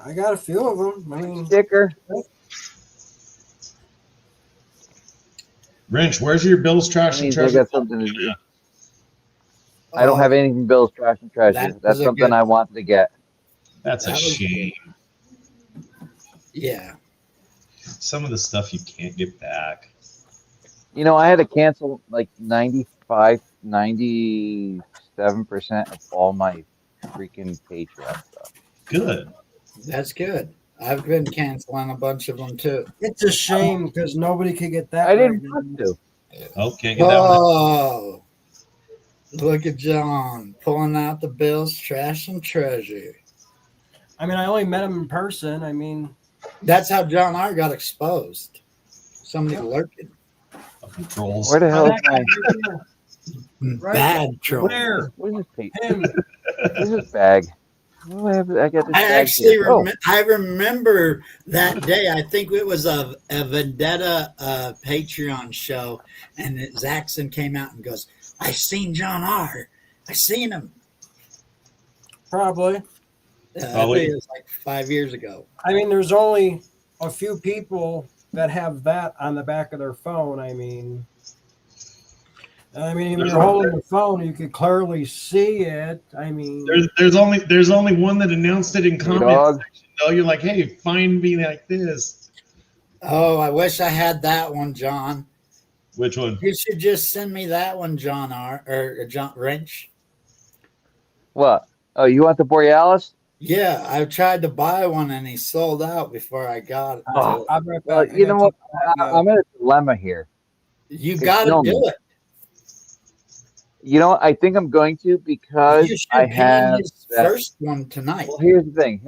S3: I got a few of them. I mean,
S1: Sticker.
S2: Wrench, where's your Bills trash
S1: That
S2: and
S1: means I
S2: treasure?
S1: got something to do. I don't have anything Bill's Trash and Treasure.
S7: That
S1: That's
S7: was a
S1: something
S7: good
S1: I
S7: one.
S1: wanted to get.
S2: That's a
S7: That was
S2: shame.
S7: Yeah.
S2: Some of the stuff you can't get back.
S1: You know, I had to cancel like 97% of all my freaking Patreon stuff.
S2: Good.
S7: That's good. I've been canceling a bunch of them, too.
S3: it's a shame because nobody could get that.
S1: I didn't
S3: right
S1: want
S3: now.
S1: to.
S2: Oh, can't get that one.
S7: Oh, look at John pulling out the Bills Trash and Treasure.
S3: I mean, I only met him in person. I mean,
S7: That's how John R. got exposed. Somebody lurking.
S2: Fucking trolls.
S1: Where the hell is
S3: that
S1: my?
S3: Right.
S7: Bad troll.
S3: Where?
S1: Where's this
S3: Him.
S1: Where's this bag? What do I have? I got this
S7: I
S1: bag
S7: actually
S1: here. Oh,
S7: I remember that day. I think it was a Vendetta Patreon show, and Zaxxon came out and goes, "I seen John R. I seen him."
S3: Probably.
S7: I
S2: Probably.
S7: think it was like 5 years ago.
S3: I mean, there's only a few people that have that on the back of their phone. I mean, when you're holding the phone, you could clearly see it. I mean,
S2: There's only one that announced it in comments
S1: dog.
S2: section. No, you're like, hey, find me like this.
S7: Oh, I wish I had that one, John.
S2: Which one?
S7: You should just send me that one, John R. or John Wrench.
S1: What? Oh, you want the Borealis?
S7: Yeah, I tried to buy one and he sold out before I got it.
S1: Oh,
S3: I'll be right
S1: well,
S3: back.
S1: you know what? I'm in a dilemma here.
S7: You got to
S1: kill
S7: do
S1: me.
S7: it.
S1: You know, I think I'm going to because
S7: You should
S1: I
S7: pan
S1: have
S7: his
S1: that.
S7: first one tonight.
S1: Well, here's the thing.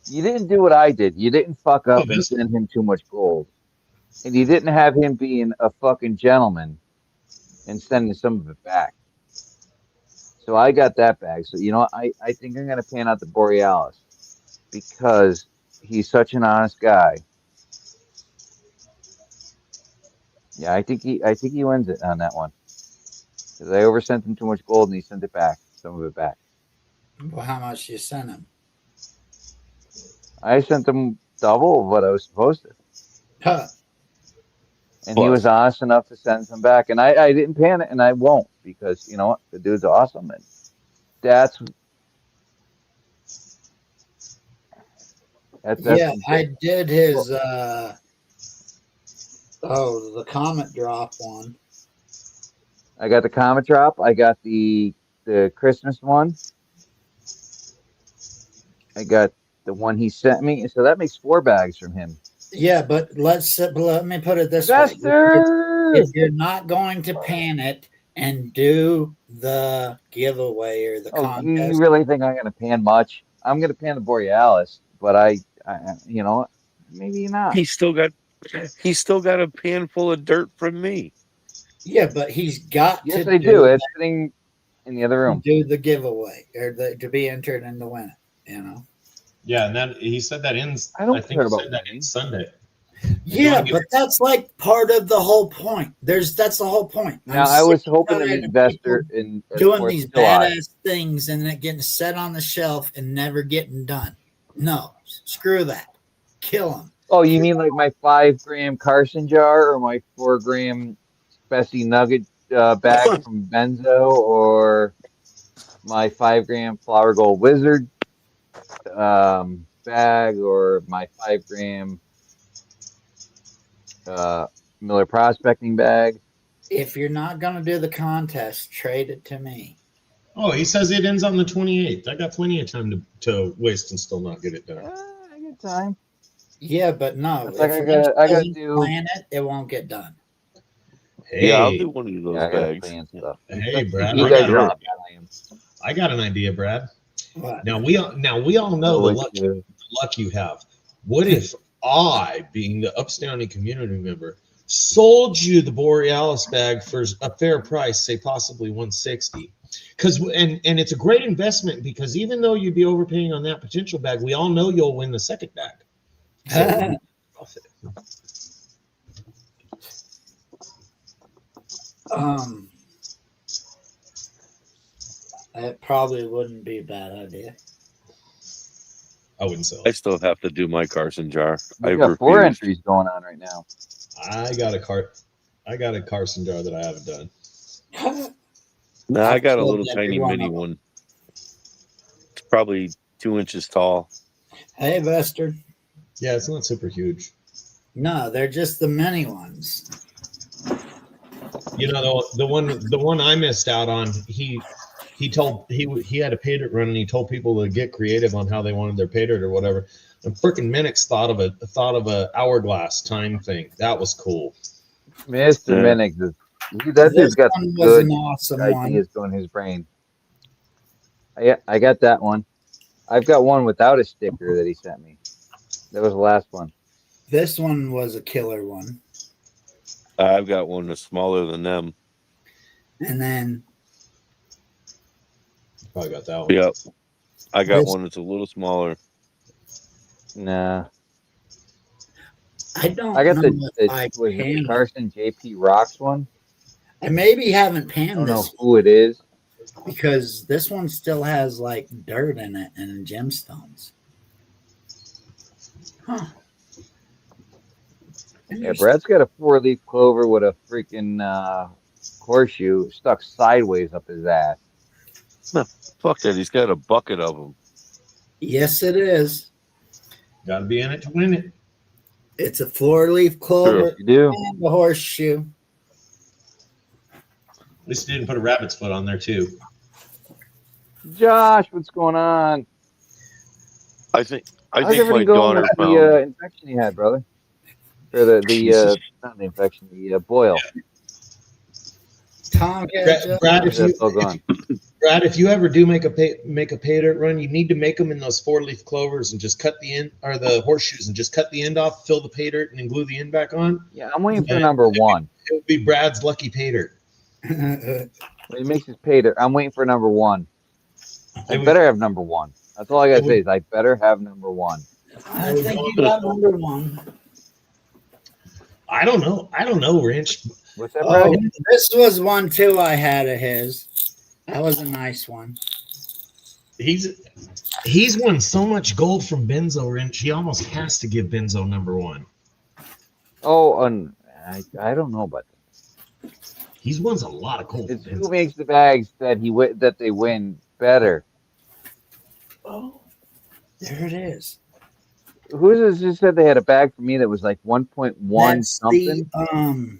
S1: You didn't do what I did. You didn't fuck up and
S2: this-
S1: send him too much gold. And you didn't have him being a fucking gentleman and sending some of it back. So I got that bag. So, you know, I think I'm going to pan out the Borealis because he's such an honest guy. Yeah, I think he wins it on that one. Because I oversent him too much gold and he sent it back, some of it back.
S7: Well, how much you sent him?
S1: I sent him double of what I was supposed to.
S7: Huh.
S1: And he was honest enough to send some back. And I didn't pan it, and I won't, because, you know what? The dude's awesome. And that's
S7: Yeah, I did his the Comet Drop one.
S1: I got the Comet Drop. I got the Christmas one. I got the one he sent me. So that makes 4 bags from him.
S7: Yeah, but let me put it this way.
S1: Investor!
S7: If you're not going to pan it and do the giveaway or the
S1: Oh, you
S7: contest,
S1: really think I'm going to pan much? I'm going to pan the Borealis, but I you know what? Maybe not.
S5: He's still got a pan full of dirt from me.
S7: yeah, but he's got
S1: Yes,
S7: to
S1: I do. It's sitting in the other room.
S7: do the giveaway or to be entered in the win it, you know.
S2: Yeah, and that he said that ends.
S1: I don't
S2: I think
S1: care
S2: he
S1: about
S2: said that
S1: winning.
S2: ends Sunday.
S7: Yeah, but that's like part of the whole point. That's the whole point.
S1: Now,
S7: I'm
S1: I was
S7: sick and
S1: hoping to
S7: tired
S1: meet
S7: of
S1: Vester
S7: people
S1: in
S7: doing
S1: 4th
S7: these
S1: of July.
S7: badass things and it getting set on the shelf and never getting done. No, screw that. Kill them.
S1: Oh, you mean like my 5-gram Carson jar or my 4-gram Bessie Nugget bag from Benzo or my 5-gram Flower Gold Wizard bag or my 5-gram Miller Prospecting bag?
S7: If you're not going to do the contest, trade it to me.
S2: Oh, he says it ends on the 28th. I got plenty of time to waste and still not get it done.
S1: I get time.
S7: Yeah, but no.
S1: It's like
S7: If
S1: I gotta
S7: doesn't
S1: do.
S7: plan it, it won't get done.
S5: Yeah, I'll
S2: Hey,
S5: do one of those
S1: Yeah, I gotta
S5: bags.
S1: plan stuff.
S2: hey, Brad.
S1: You
S2: I
S1: guys
S2: got,
S1: know
S2: a,
S1: how bad I am.
S2: I got an idea, Brad.
S7: What?
S2: Now we all know the luck you have. What if I, being the upstanding community member, sold you the Borealis bag for a fair price, say possibly $160? Because and it's a great investment because even though you'd be overpaying on that potential bag, we all know you'll win the second bag. So,
S7: It probably wouldn't be a bad idea.
S2: I wouldn't sell
S5: I
S2: it.
S5: still have to do my Carson jar.
S1: We
S5: I
S1: got 4
S5: refuse.
S1: entries going on right now.
S2: I got a Carson jar that I haven't done.
S5: No, I got a
S7: sold
S5: little
S7: every
S5: tiny
S7: one
S5: mini
S7: of them.
S5: one. It's probably 2 inches tall.
S7: Hey, Vester.
S2: Yeah, it's not super huge.
S7: No, they're just the mini ones.
S2: You know, the one I missed out on. He had a pay dirt run and he told people to get creative on how they wanted their pay dirt or whatever. And freaking Minix thought of a hourglass time thing. That was cool.
S1: Mr.
S5: Yeah.
S1: Minix is that
S7: This
S1: dude's got
S7: one
S1: some
S7: was
S1: good
S7: an awesome
S1: ideas
S7: one.
S1: going in his brain. Yeah, I got that one. I've got one without a sticker that he sent me. That was the last one.
S7: This one was a killer one.
S5: I've got one that's smaller than them.
S7: And then
S2: Probably got that one.
S5: Yep. I got
S7: This-
S5: one that's a little smaller.
S1: Nah.
S7: I don't
S1: I got
S7: know
S1: the
S7: if I
S1: was it the
S7: panned it.
S1: Carson JP Rocks one.
S7: I maybe haven't
S1: I
S7: panned
S1: don't know
S7: this
S1: who it is.
S7: because this one still has like dirt in it and gemstones. Huh.
S1: Yeah, Brad's got a 4-leaf clover with a freaking horseshoe stuck sideways up his ass.
S5: Fuck that. He's got a bucket of them.
S7: Yes, it is.
S2: Got to be in it to win it.
S7: It's a 4-leaf clover
S1: You do.
S7: and a horseshoe.
S2: At least he didn't put a rabbit's foot on there too.
S1: Josh, what's going on?
S5: I think
S1: How's
S5: my
S1: everything going
S5: daughter
S1: with
S5: found.
S1: the infection you had, brother? Or not the infection, the boil.
S7: Tom,
S2: Brad,
S1: Brad,
S2: if you ever do make a pay dirt run, you need to make them in those 4-leaf clovers and just cut the end, or the horseshoes, and just cut the end off, fill the pay dirt, and then glue the end back on.
S1: Yeah, I'm waiting for number 1.
S2: It would be Brad's lucky pay dirt.
S1: When he makes his pay dirt, I'm waiting for number 1. I better have number 1. That's all I gotta say is I better have number 1.
S7: I think you got number 1.
S2: I don't know, Wrench.
S1: What's that, Brad?
S7: Oh, this was one too I had of his. That was a nice one.
S2: He's won so much gold from Benzo, Wrench. He almost has to give Benzo number 1.
S1: Oh, and I don't know about that.
S2: He's won a lot of gold.
S1: It's who makes the bags that they win better.
S7: Oh, there it is.
S1: Who is this? Just said they had a bag for me that was like 1.1
S7: That's
S1: something.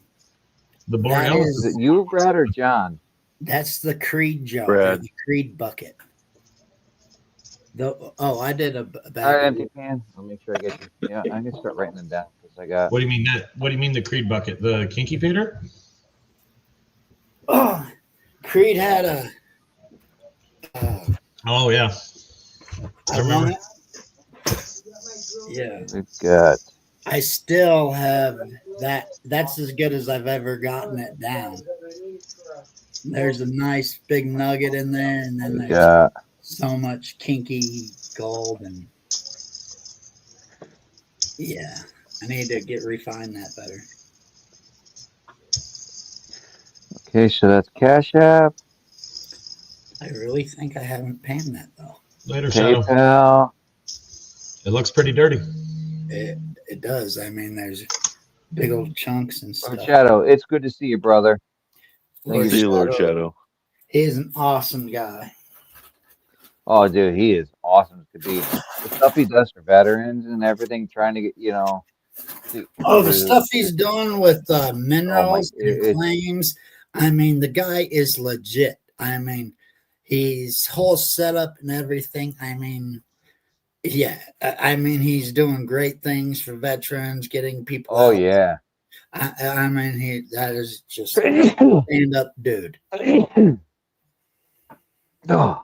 S2: The Borealis.
S1: Is it you, Brad, or John?
S7: That's the Creed jar,
S5: Brad.
S7: the Creed bucket. I did a bag.
S1: All right, empty pan. I'll make sure I get you. Yeah, I'm gonna start writing them down because I got.
S2: What do you mean that? What do you mean the Creed bucket? The kinky pay dirt?
S7: Oh, Creed had a.
S2: Oh yeah, I remember.
S7: Yeah.
S1: We've got.
S7: I still have that. That's as good as I've ever gotten it down. There's a nice big nugget in there, and then there's so much kinky gold and yeah. I need to refine that better.
S1: Okay, so that's Cash App,
S7: I really think I haven't panned that though.
S2: Later, Shadow.
S1: PayPal.
S2: It looks pretty dirty.
S7: It does. I mean, there's big old chunks and
S1: Lord
S7: stuff.
S1: Shadow, it's good to see you, brother.
S7: Lord
S5: See you, Lord Shadow.
S7: He is an awesome guy.
S1: Oh, dude, he is awesome to be. The stuff he does for veterans and everything, trying to get,
S7: The stuff he's doing with minerals and
S1: it's
S7: claims. I mean, the guy is legit. I mean, his whole setup and everything. I mean, yeah. I mean, he's doing great things for veterans, getting people
S1: oh
S7: out.
S1: yeah.
S7: I mean, that is just stand up dude.
S1: Oh.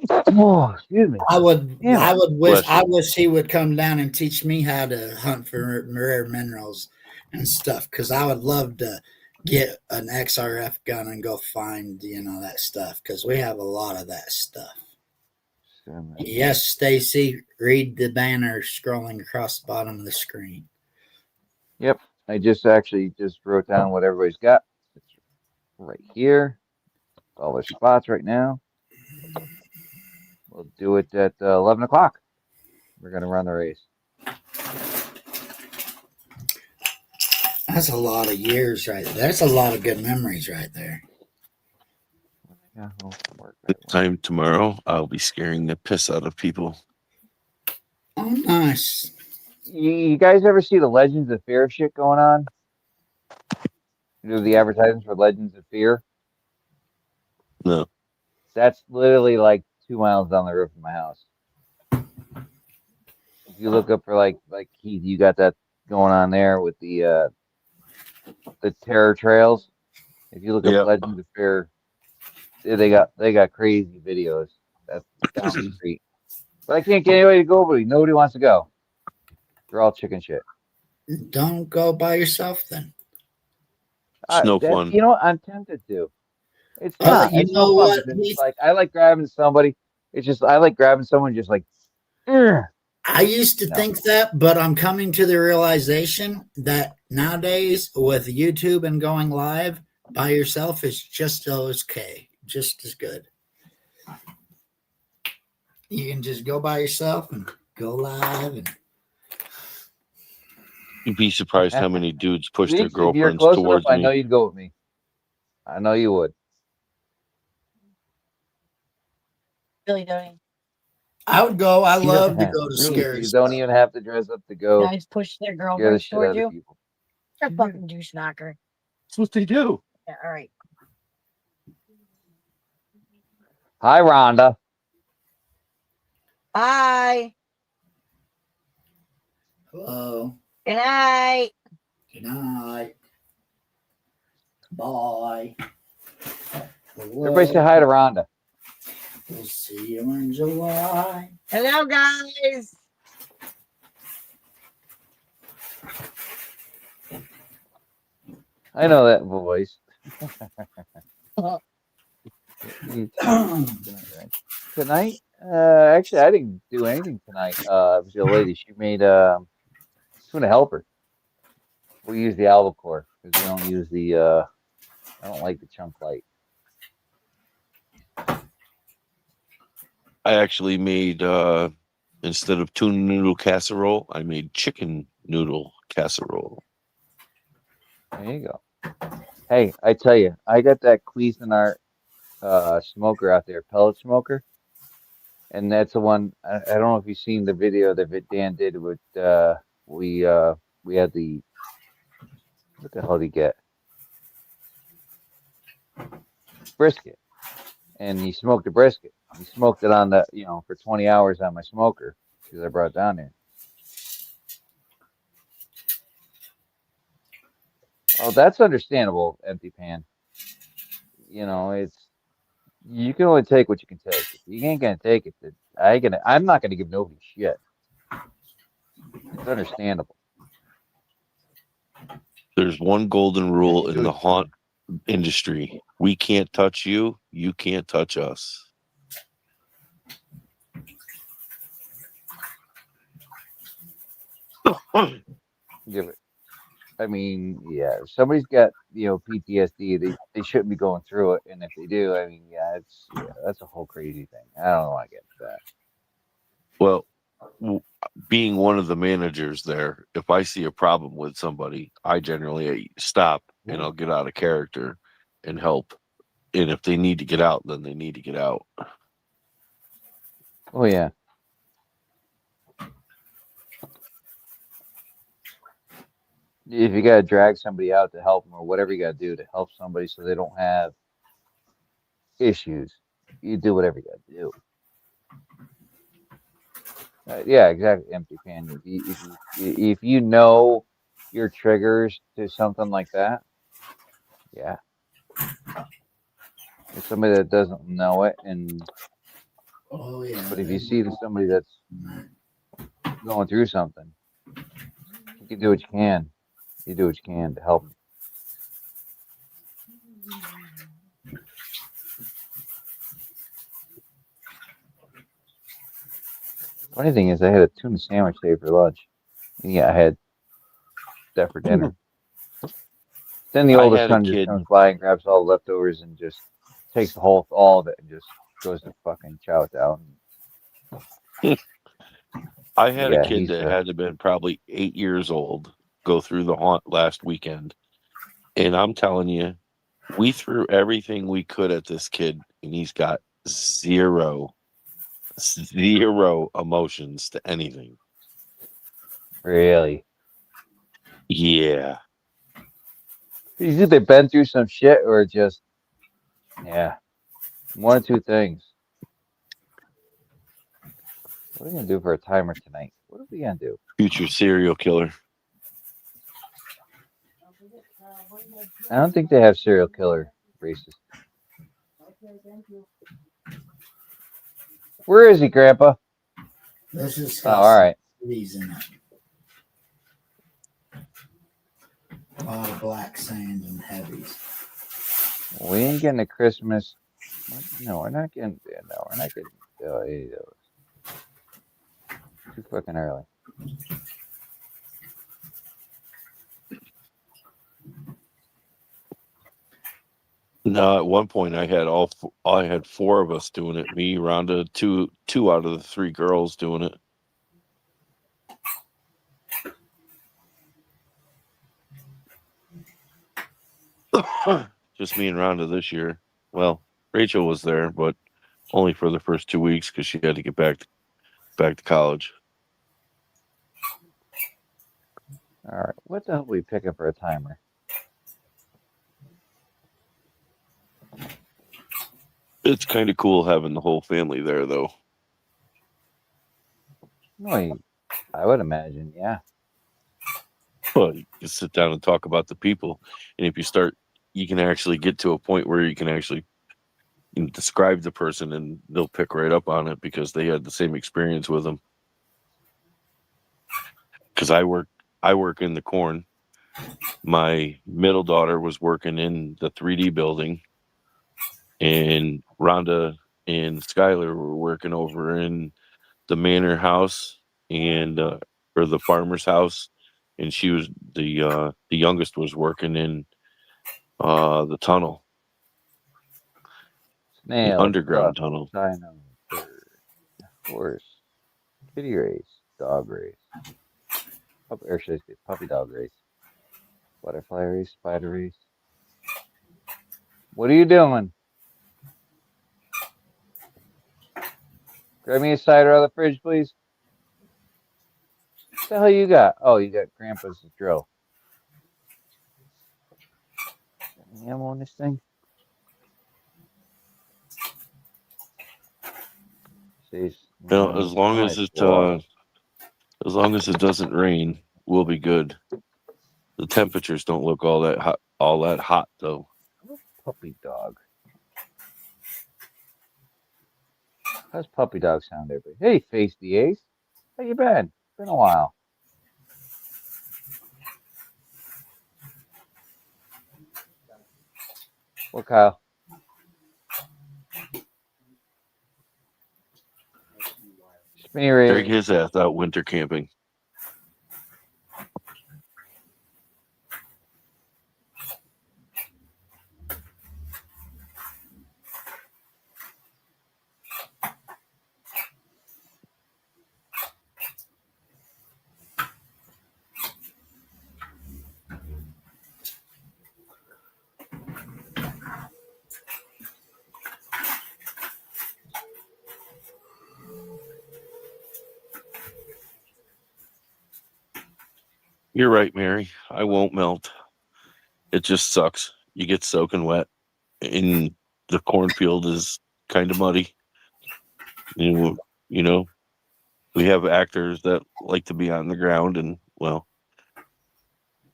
S1: Oh, excuse me.
S7: I would
S5: Bless you.
S7: wish he would come down and teach me how to hunt for rare minerals and stuff, because I would love to get an XRF gun and go find that stuff, because we have a lot of that stuff. Yes, Stacy, read the banner scrolling across the bottom of the screen.
S1: Yep. I just wrote down what everybody's got. It's right here. All their spots right now. We'll do it at 11 o'clock. We're going to run the race.
S7: That's a lot of years right there. That's a lot of good memories right there.
S5: This time tomorrow, I'll be scaring the piss out of people.
S7: Oh, nice.
S1: You guys ever see the Legends of Fear shit going on? The advertisements for Legends of Fear?
S5: No.
S1: That's literally like 2 miles down the road from my house. If you look up for like Keith, you got that going on there with the terror trails. If you look up Legends of Fear, they got crazy videos. That's down the street. But I can't get anybody to go, but nobody wants to go. They're all chicken shit.
S7: Don't go by yourself then.
S5: It's no fun.
S1: You know what? I'm tempted to. It's not.
S7: You
S1: It's
S7: know
S1: no fun
S7: what?
S1: because it's like I like grabbing somebody. It's just I like grabbing someone just like.
S7: I used to think that, but I'm coming to the realization that nowadays with YouTube and going live by yourself is just okay, just as good. You can just go by yourself and go live, and
S5: you'd be surprised how many dudes push their
S1: If you're
S5: girlfriends
S1: close
S5: towards
S1: enough,
S5: me.
S1: I know you'd go with me. I know you would.
S6: Really don't.
S7: I would go. I love to go to scary
S1: You
S7: stuff.
S1: don't even have to dress up to go.
S6: Guys push their
S1: Scare the
S6: girlfriends
S1: shit out
S6: towards
S1: of
S6: you.
S1: people.
S6: You're a fucking douche knocker.
S5: That's what they do.
S6: Yeah, all right.
S1: Hi, Rhonda.
S6: Bye.
S7: Hello.
S6: Good night.
S7: Good night. Bye.
S1: Everybody say hi to Rhonda.
S7: We'll see you in July.
S6: Hello, guys.
S1: I know that voice. Tonight? Actually, I didn't do anything tonight. It was the lady. She made I'm gonna help her. We use the albacore because we don't use the I don't like the chunk light.
S5: I actually made instead of tuna noodle casserole, I made chicken noodle casserole.
S1: There you go. Hey, I tell you, I got that Cuisinart smoker out there, pellet smoker, and that's the one. I don't know if you've seen the video that Dan did with we had the what the hell did he get? Brisket, and he smoked a brisket. He smoked it on the for 20 hours on my smoker because I brought it down there. Oh, that's understandable, empty pan. It's you can only take what you can take. If you ain't gonna take it, I'm not gonna give nobody shit. It's understandable.
S5: There's one golden rule in the haunt industry. We can't touch you. You can't touch us.
S1: Give it. I mean, yeah, if somebody's got PTSD, they shouldn't be going through it, and if they do, I mean, that's a whole crazy thing. I don't want to get into that.
S5: Well, being one of the managers there, if I see a problem with somebody, I generally stop and I'll get out of character and help. And if they need to get out, then they need to get out.
S1: Oh yeah. If you gotta drag somebody out to help them or whatever you gotta do to help somebody so they don't have issues, you do whatever you gotta do. Yeah, exactly. Empty pan. If you know your triggers to something like that, yeah. If somebody that doesn't know it,
S7: Oh yeah.
S1: but if you see somebody that's going through something, you can do what you can. You do what you can to help them. Funny thing is, I had a tuna sandwich today for lunch. Yeah, I had that for dinner. Then the
S5: I
S1: oldest
S5: had a
S1: son just
S5: kid.
S1: comes by and grabs all the leftovers and just takes all of it and just goes to fucking chow it down.
S5: I had a
S1: Yeah,
S5: kid that had to been probably 8 years old go through the haunt last weekend. And I'm telling you, we threw everything we could at this kid, and he's got zero emotions to anything.
S1: really.
S5: Yeah.
S1: He's either been through some shit or just, yeah, one or two things. What are we gonna do for a timer tonight? What are we gonna do?
S5: Future serial killer.
S1: I don't think they have serial killer races. Where is he, Grandpa?
S7: This is
S1: Oh, all right.
S7: cities in it. A lot of black sand and heavies.
S1: We ain't getting a Christmas. No, we're not getting. No, we're not getting any of those. Too fucking early.
S5: No, at one point I had four of us doing it. Me, Rhonda, two out of the three girls doing it. Just me and Rhonda this year. Well, Rachel was there, but only for the first 2 weeks because she had to get back to college.
S1: All right. What the hell are we picking for a timer?
S5: It's kind of cool having the whole family there, though.
S1: No, I would imagine, yeah.
S5: Well, you can sit down and talk about the people, and if you start, you can actually get to a point where you can actually describe the person, and they'll pick right up on it because they had the same experience with them. Because I work in the corn. My middle daughter was working in the 3D building, and Rhonda and Skylar were working over in the manor house or the farmer's house, and she was the youngest was working in the tunnel, an
S1: Snail,
S5: underground
S1: duck,
S5: tunnel.
S1: dino, bird, horse, kitty race, dog race, or should I say puppy dog race, butterfly race, spider race. What are you doing? Grab me a cider out of the fridge, please. What the hell you got? Oh, you got Grandpa's drill. Any ammo on this thing? Jeez,
S5: As long as it doesn't rain, we'll be good. The temperatures don't look all that hot though.
S1: Puppy dog. How's puppy dog sound, everybody? Hey, Face the Ace. How you been? Been a while. What, Kyle? Spinny
S5: Take
S1: race.
S5: his ass out winter camping. You're right, Mary. I won't melt. It just sucks. You get soaking wet, and the cornfield is kind of muddy. You know, we have actors that like to be on the ground, and well,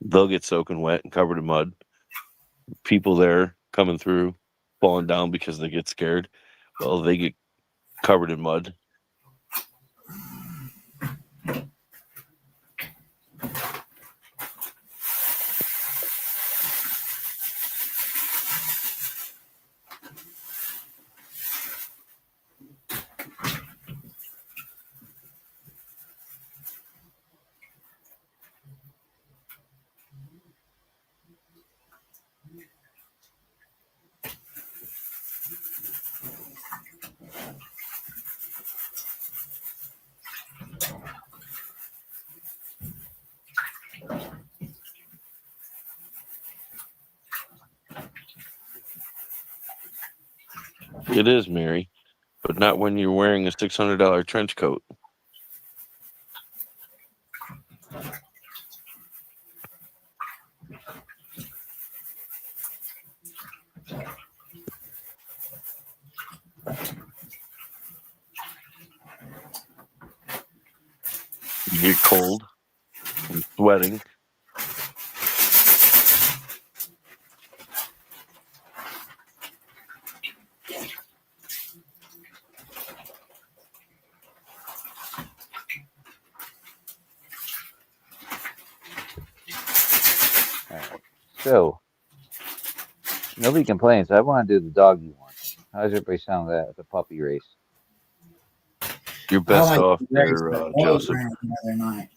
S5: they'll get soaking wet and covered in mud. People there coming through, falling down because they get scared. Well, they get covered in mud. It is, Mary, but not when you're wearing a $600 trench coat. You get cold from sweating.
S1: All right. So nobody complains. I want to do the doggy one. How does everybody sound with that? The puppy race.
S5: You're best
S7: like
S5: off
S7: the
S5: there,
S7: race that Rose
S5: Joseph.
S7: ran the other night.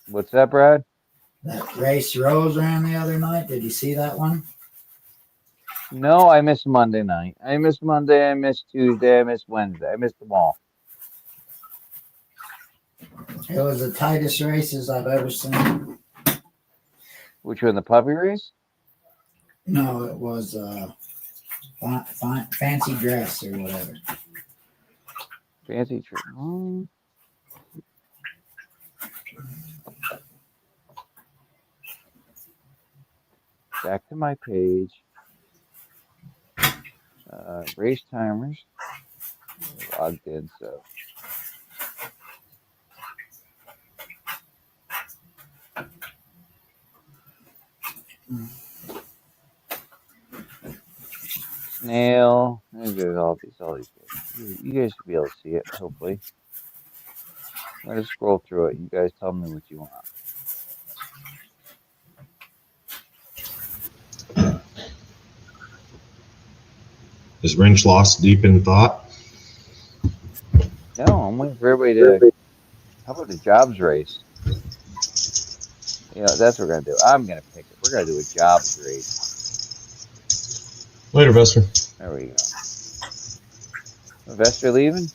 S1: What's that, Brad?
S7: That race Rose ran the other night. Did you see that one?
S1: No, I missed Monday night. I missed Monday. I missed Tuesday. I missed Wednesday. I missed them all.
S7: It was the tightest races I've ever seen.
S1: Which one, the puppy race?
S7: No, it was fancy dress or whatever.
S1: Fancy trip. Oh. Back to my page. Race timers. Logged in, so. Snail. There's all these guys. You guys should be able to see it, hopefully. I'm gonna scroll through it. You guys tell me what you want.
S2: Is Wrench lost deep in thought?
S1: No, I'm waiting for everybody to. How about the jobs race? You know, that's what we're gonna do. I'm gonna pick it. We're gonna do a jobs race.
S2: Later, Buster.
S1: There we go. Vester leaving?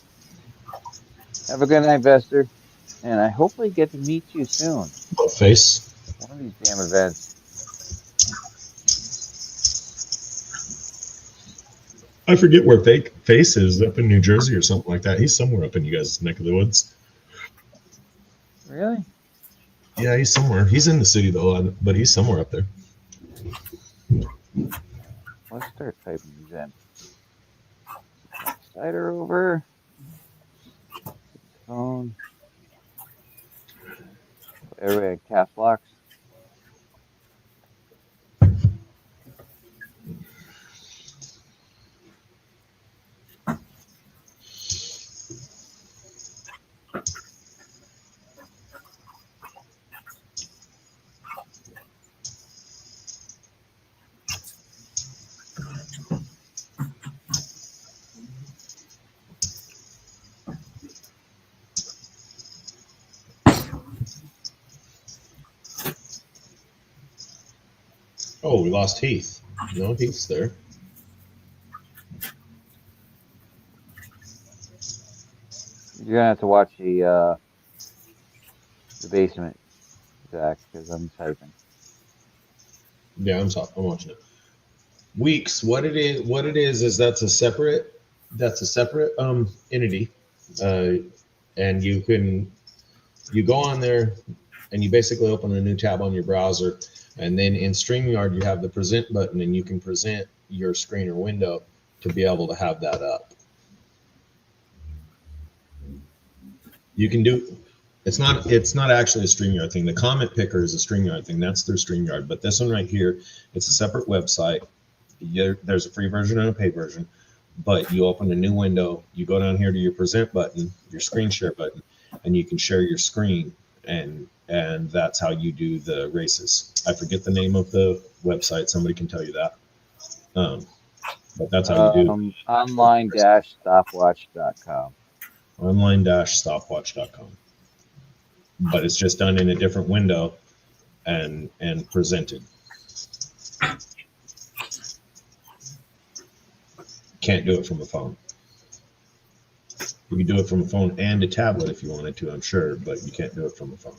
S1: Have a good night, Vester. And I hopefully get to meet you soon.
S2: What face?
S1: One of these damn events.
S2: I forget where Face is, up in New Jersey or something like that. He's somewhere up in you guys' neck of the woods.
S1: Really?
S2: Yeah, he's somewhere. He's in the city though, but he's somewhere up there.
S1: Let's start typing these in. Cider over. Phone. Everybody in caps locks.
S2: Oh, we lost Heath. No, Heath's there.
S1: You're gonna have to watch the basement, Zach, because I'm typing.
S2: Yeah, I'm watching it. Weeks. What it is that's a separate entity, and you go on there and you basically open a new tab on your browser, and then in StreamYard you have the present button, and you can present your screen or window to be able to have that up. You can do. It's not actually a StreamYard thing. The comment picker is a StreamYard thing. That's through StreamYard. But this one right here, it's a separate website. There's a free version and a paid version. But you open a new window, you go down here to your present button, your screen share button, and you can share your screen, and that's how you do the races. I forget the name of the website. Somebody can tell you that. But that's how you do
S1: online-stopwatch.com.
S2: online-stopwatch.com. But it's just done in a different window and presented. Can't do it from a phone. You can do it from a phone and a tablet if you wanted to, I'm sure, but you can't do it from a phone.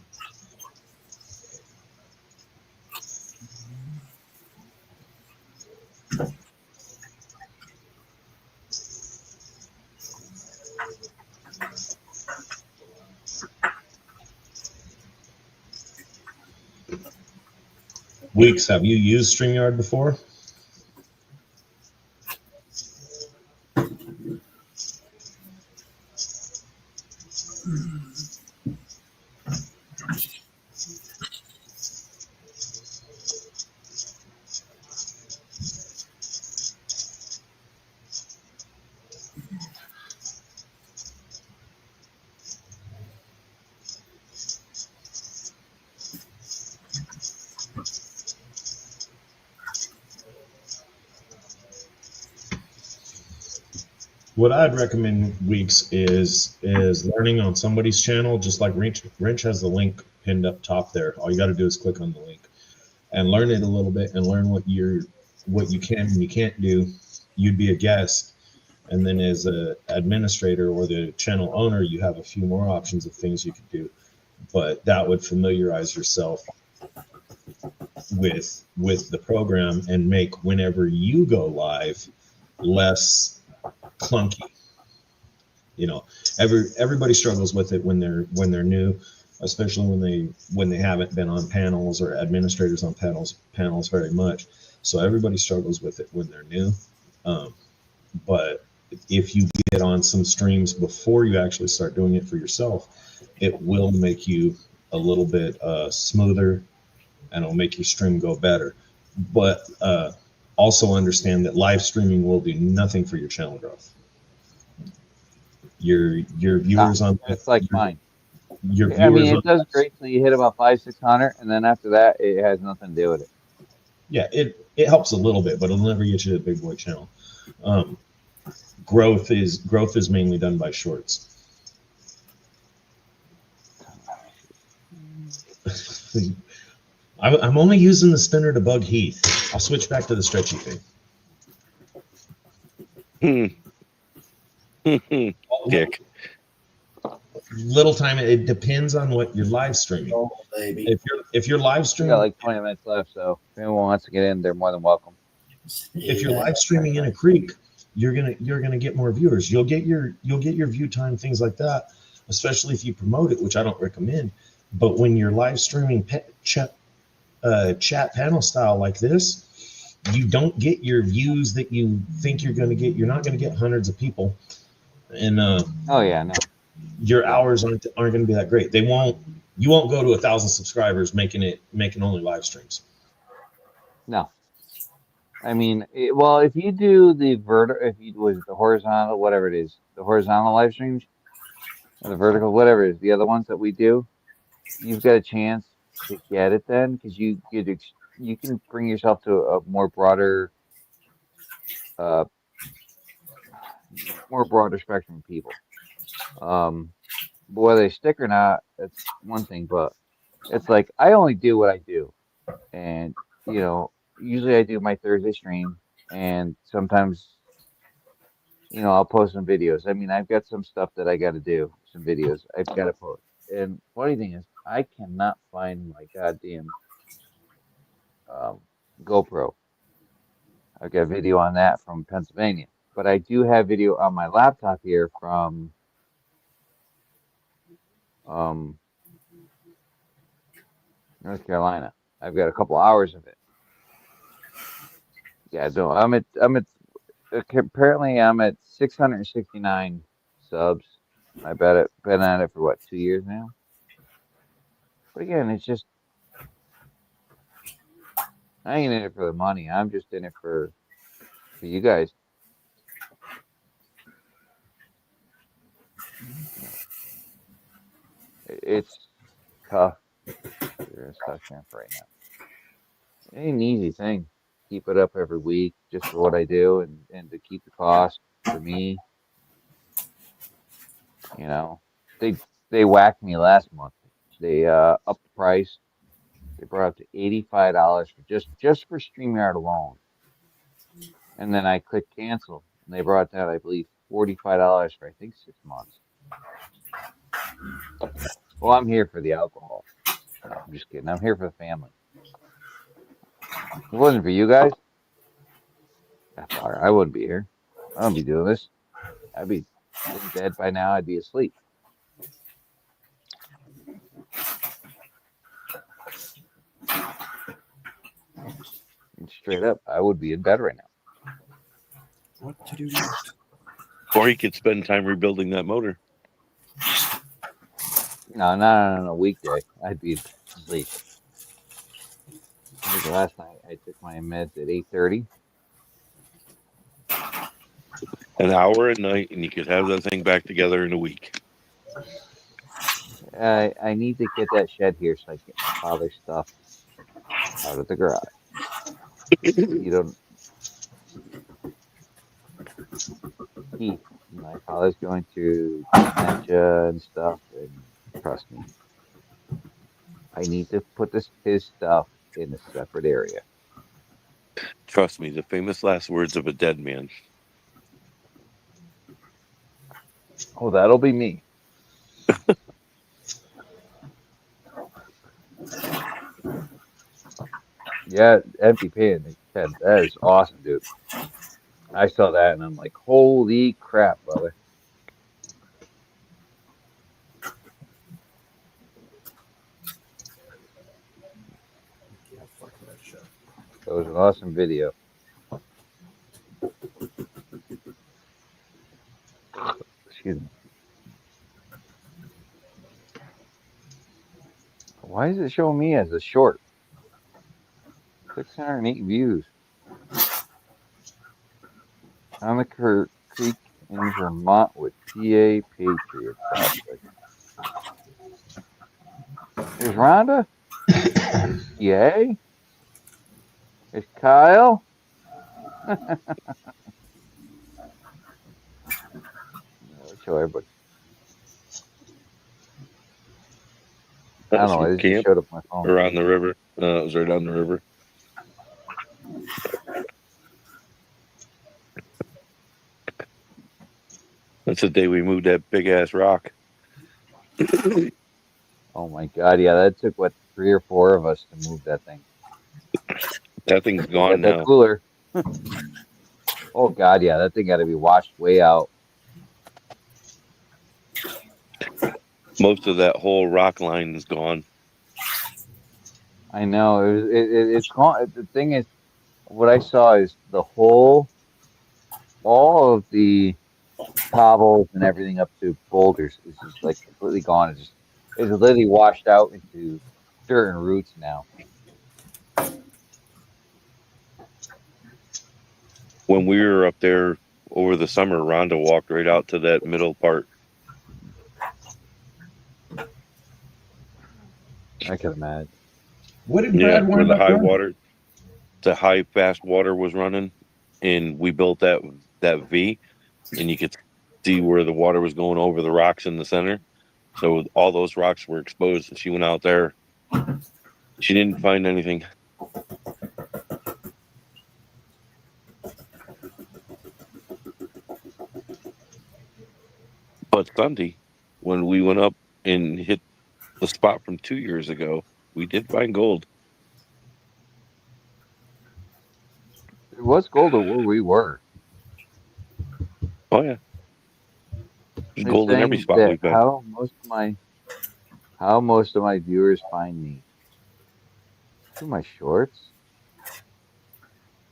S2: Weeks, have you used StreamYard before? What I'd recommend, Weeks, is learning on somebody's channel, just like Wrench has the link pinned up top there. All you got to do is click on the link and learn it a little bit and learn what you can and you can't do. You'd be a guest, and then as an administrator or the channel owner, you have a few more options of things you could do. But that would familiarize yourself with the program and make whenever you go live less clunky. You know, everybody struggles with it when they're new, especially when they haven't been on panels or administrators on panels very much. So everybody struggles with it when they're new. But if you get on some streams before you actually start doing it for yourself, it will make you a little bit smoother, and it'll make your stream go better. But also understand that live streaming will do nothing for your channel growth. Your viewers on
S1: it's like mine.
S2: Your
S1: I mean,
S2: viewers
S1: it does great till you hit about 500-600, and then after that, it has nothing to do with it.
S2: Yeah, it helps a little bit, but it'll never get you to a big boy channel. Growth is mainly done by shorts. I'm only using the spinner to bug Heath. I'll switch back to the stretchy thing.
S5: Dick.
S2: Little time. It depends on what you're live streaming.
S3: Oh, baby.
S2: If you're live
S1: We
S2: streaming,
S1: got like 20 minutes left, so if anyone wants to get in, they're more than welcome.
S2: if you're live streaming in a creek, you're gonna get more viewers. You'll get your view time, things like that, especially if you promote it, which I don't recommend. But when you're live streaming chat panel style like this, you don't get your views that you think you're going to get. You're not going to get hundreds of people, and
S1: Oh yeah, no.
S2: your hours aren't going to be that great. You won't go to 1,000 subscribers making only live streams.
S1: No. I mean, well, if you do the was it the horizontal, whatever it is, the horizontal live streams, or the vertical, whatever it is, the other ones that we do, you've got a chance to get it then, because you can bring yourself to a more broader spectrum of people. But whether they stick or not, that's one thing. But it's like I only do what I do, and usually I do my Thursday stream, and sometimes I'll post some videos. I mean, I've got some stuff that I got to do, some videos I've got to post. And funny thing is, I cannot find my goddamn GoPro. I've got a video on that from Pennsylvania, but I do have video on my laptop here from North Carolina. I've got a couple hours of it. Yeah, no, apparently I'm at 669 subs. I bet it been at it for what, 2 years now? But again, it's just I ain't in it for the money. I'm just in it for you guys. You know, it's tough. It's tough camp right now. It ain't an easy thing. Keep it up every week just for what I do and to keep the cost for me. You know, they whacked me last month. They upped the price. They brought up to $85 for just for StreamYard alone. And then I clicked cancel, and they brought down, I believe, $45 for I think 6 months. Well, I'm here for the alcohol. No, I'm just kidding. I'm here for the family. If it wasn't for you guys, I wouldn't be here. I wouldn't be doing this. I'd be in bed by now. I'd be asleep. And straight up, I would be in bed right now.
S3: What to do next?
S5: Or he could spend time rebuilding that motor.
S1: No, not on a weekday. I'd be asleep. I think last night I took my meds at 8:30.
S5: An hour at night, and you could have that thing back together in a week.
S1: I need to get that shed here so I can get my father's stuff out of the garage. You don't. My father's going through dementia and stuff, and trust me, I need to put his stuff in a separate area.
S5: Trust me, the famous last words of a dead man.
S1: Oh, that'll be me. Yeah, empty pan. Ted, that is awesome, dude. I saw that and I'm like, holy crap, brother.
S3: Yeah, fuck that shit.
S1: That was an awesome video. Excuse me. Why is it showing me as a short? 608 views. On the creek in Vermont with PA Patriot Prospect. There's Rhonda. There's PA. There's Kyle. Let's show everybody. I don't know. It just
S5: Camp
S1: showed up on my phone.
S5: or on the river. It was right on the river. That's the day we moved that big ass rock.
S1: Oh my God! Yeah, that took what 3 or 4 of us to move that thing.
S5: That thing's gone
S1: That
S5: now.
S1: cooler. Oh God, yeah, that thing got to be washed way out.
S5: Most of that whole rock line is gone.
S1: I know it's gone. The thing is, what I saw is all of the cobbles and everything up to boulders is just like completely gone. It's literally washed out into dirt and roots now.
S5: When we were up there over the summer, Rhonda walked right out to that middle part.
S1: I can imagine.
S8: What did Brad
S5: where
S8: wind
S5: the
S8: up
S5: high
S8: doing?
S5: water, the high fast water was running, and we built that V, and you could see where the water was going over the rocks in the center. So all those rocks were exposed, and she went out there. She didn't find anything. But Sunday, when we went up and hit the spot from 2 years ago, we did find gold.
S1: It was gold where we were.
S5: Oh yeah, there's
S1: It's
S5: gold in every
S1: saying
S5: spot
S1: that
S5: we've been.
S1: how most of my viewers find me. To my shorts.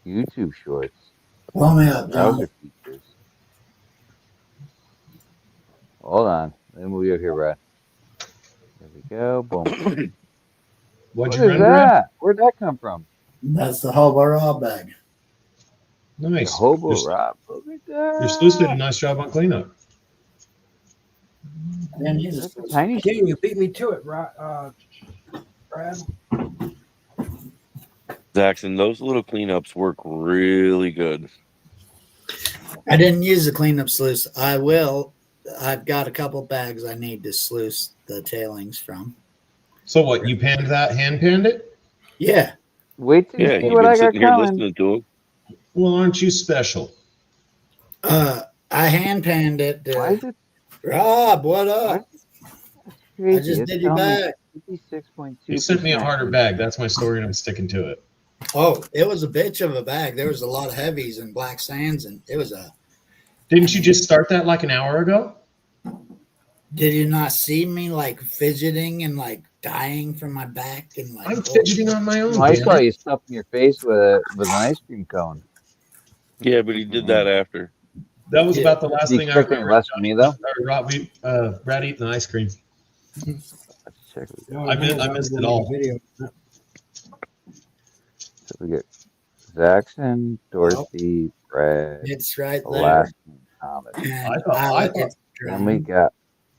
S1: YouTube shorts.
S7: Pull me up, John.
S1: Browser features. Hold on. Let me move you over here, Brad. There we go. Boom.
S2: What'd
S1: What
S2: you
S1: is
S2: run, Brad?
S1: that? Where'd that come from?
S7: That's the hobo raw bag.
S1: The
S2: Nice.
S1: hobo
S2: Your,
S1: Rob. Look at that.
S2: your sluice did a nice job on cleanup.
S7: I didn't use
S1: That's a
S7: this.
S1: tiny
S3: Yeah, you beat me to it, Brad.
S5: Jackson, those little cleanups work really good.
S7: I didn't use the cleanup sluice. I will. I've got a couple bags I need to sluice the tailings from.
S2: So what? You panned that? Hand panned it?
S7: Yeah.
S1: Wait till you
S5: Yeah,
S1: see
S5: you've
S1: what
S5: been
S1: I got
S5: sitting here
S1: coming.
S5: listening to him.
S2: Well, aren't you special?
S7: I hand panned it.
S1: Why is it?
S7: Rob, what
S1: Why
S7: up?
S1: is it crazy?
S7: I just
S1: It's
S7: did your
S1: telling me
S7: bag.
S1: 56.2%.
S2: You sent me a harder bag. That's my story, and I'm sticking to it.
S7: Oh, it was a bitch of a bag. There was a lot of heavies and black sands, and it was a.
S2: Didn't you just start that like an hour ago?
S7: Did you not see me like fidgeting and like dying from my back and like?
S2: I'm fidgeting on my own.
S1: No, I
S2: damn
S1: saw
S2: it.
S1: you stuffing your face with an ice cream cone.
S5: Yeah, but he did that after.
S2: That was
S7: Yeah.
S2: about the last
S1: Do you
S2: thing I
S1: expect any
S2: remember.
S1: less from me though?
S2: Brad eating ice cream.
S1: Let's check.
S2: I missed it all.
S3: Video.
S1: So we get Zaxxon, Dorothy, Brad,
S7: It's right there.
S1: Alaskan, Thomas.
S7: And
S2: I thought-
S7: it's
S1: Then we
S7: drying.
S1: got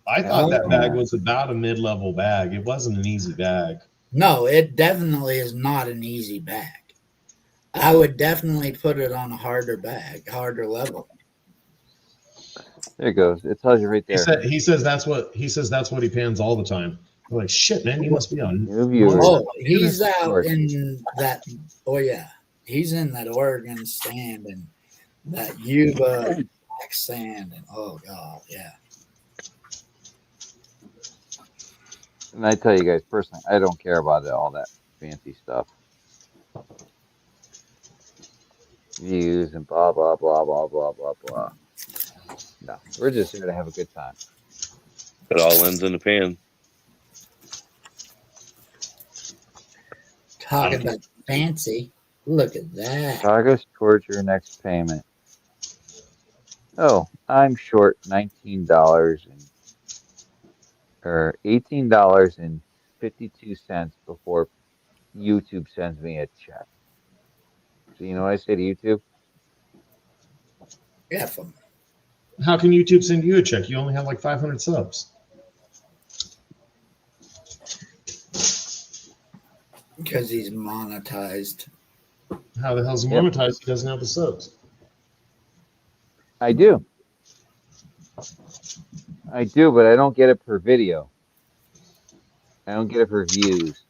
S2: I thought that
S1: Oh.
S2: bag was about a mid-level bag. It wasn't an easy bag.
S7: No, it definitely is not an easy bag. I would definitely put it on a harder bag, harder level.
S1: there it goes. It tells you right
S2: He
S1: there.
S2: says that's what he pans all the time. I'm like, shit, man, you must be on.
S1: New viewers.
S7: Oh, he's out
S1: Short.
S7: in that. Oh yeah, he's in that Oregon sand and that Yuba black sand, and oh god, yeah.
S1: And I tell you guys personally, I don't care about all that fancy stuff. Views and blah blah blah blah blah blah blah. No, we're just here to have a good time.
S5: It all ends in the pan.
S7: Talking about fancy. Look at that.
S1: Progress towards your next payment. Oh, I'm short $19 or $18.52 before YouTube sends me a check. So you know what I say to YouTube?
S7: F him.
S2: How can YouTube send you a check? You only have like 500 subs.
S7: Because he's monetized.
S2: How the hell's he
S1: Yep.
S2: monetized? He doesn't have the subs.
S1: I do. I do, but I don't get it per video. I don't get it for views.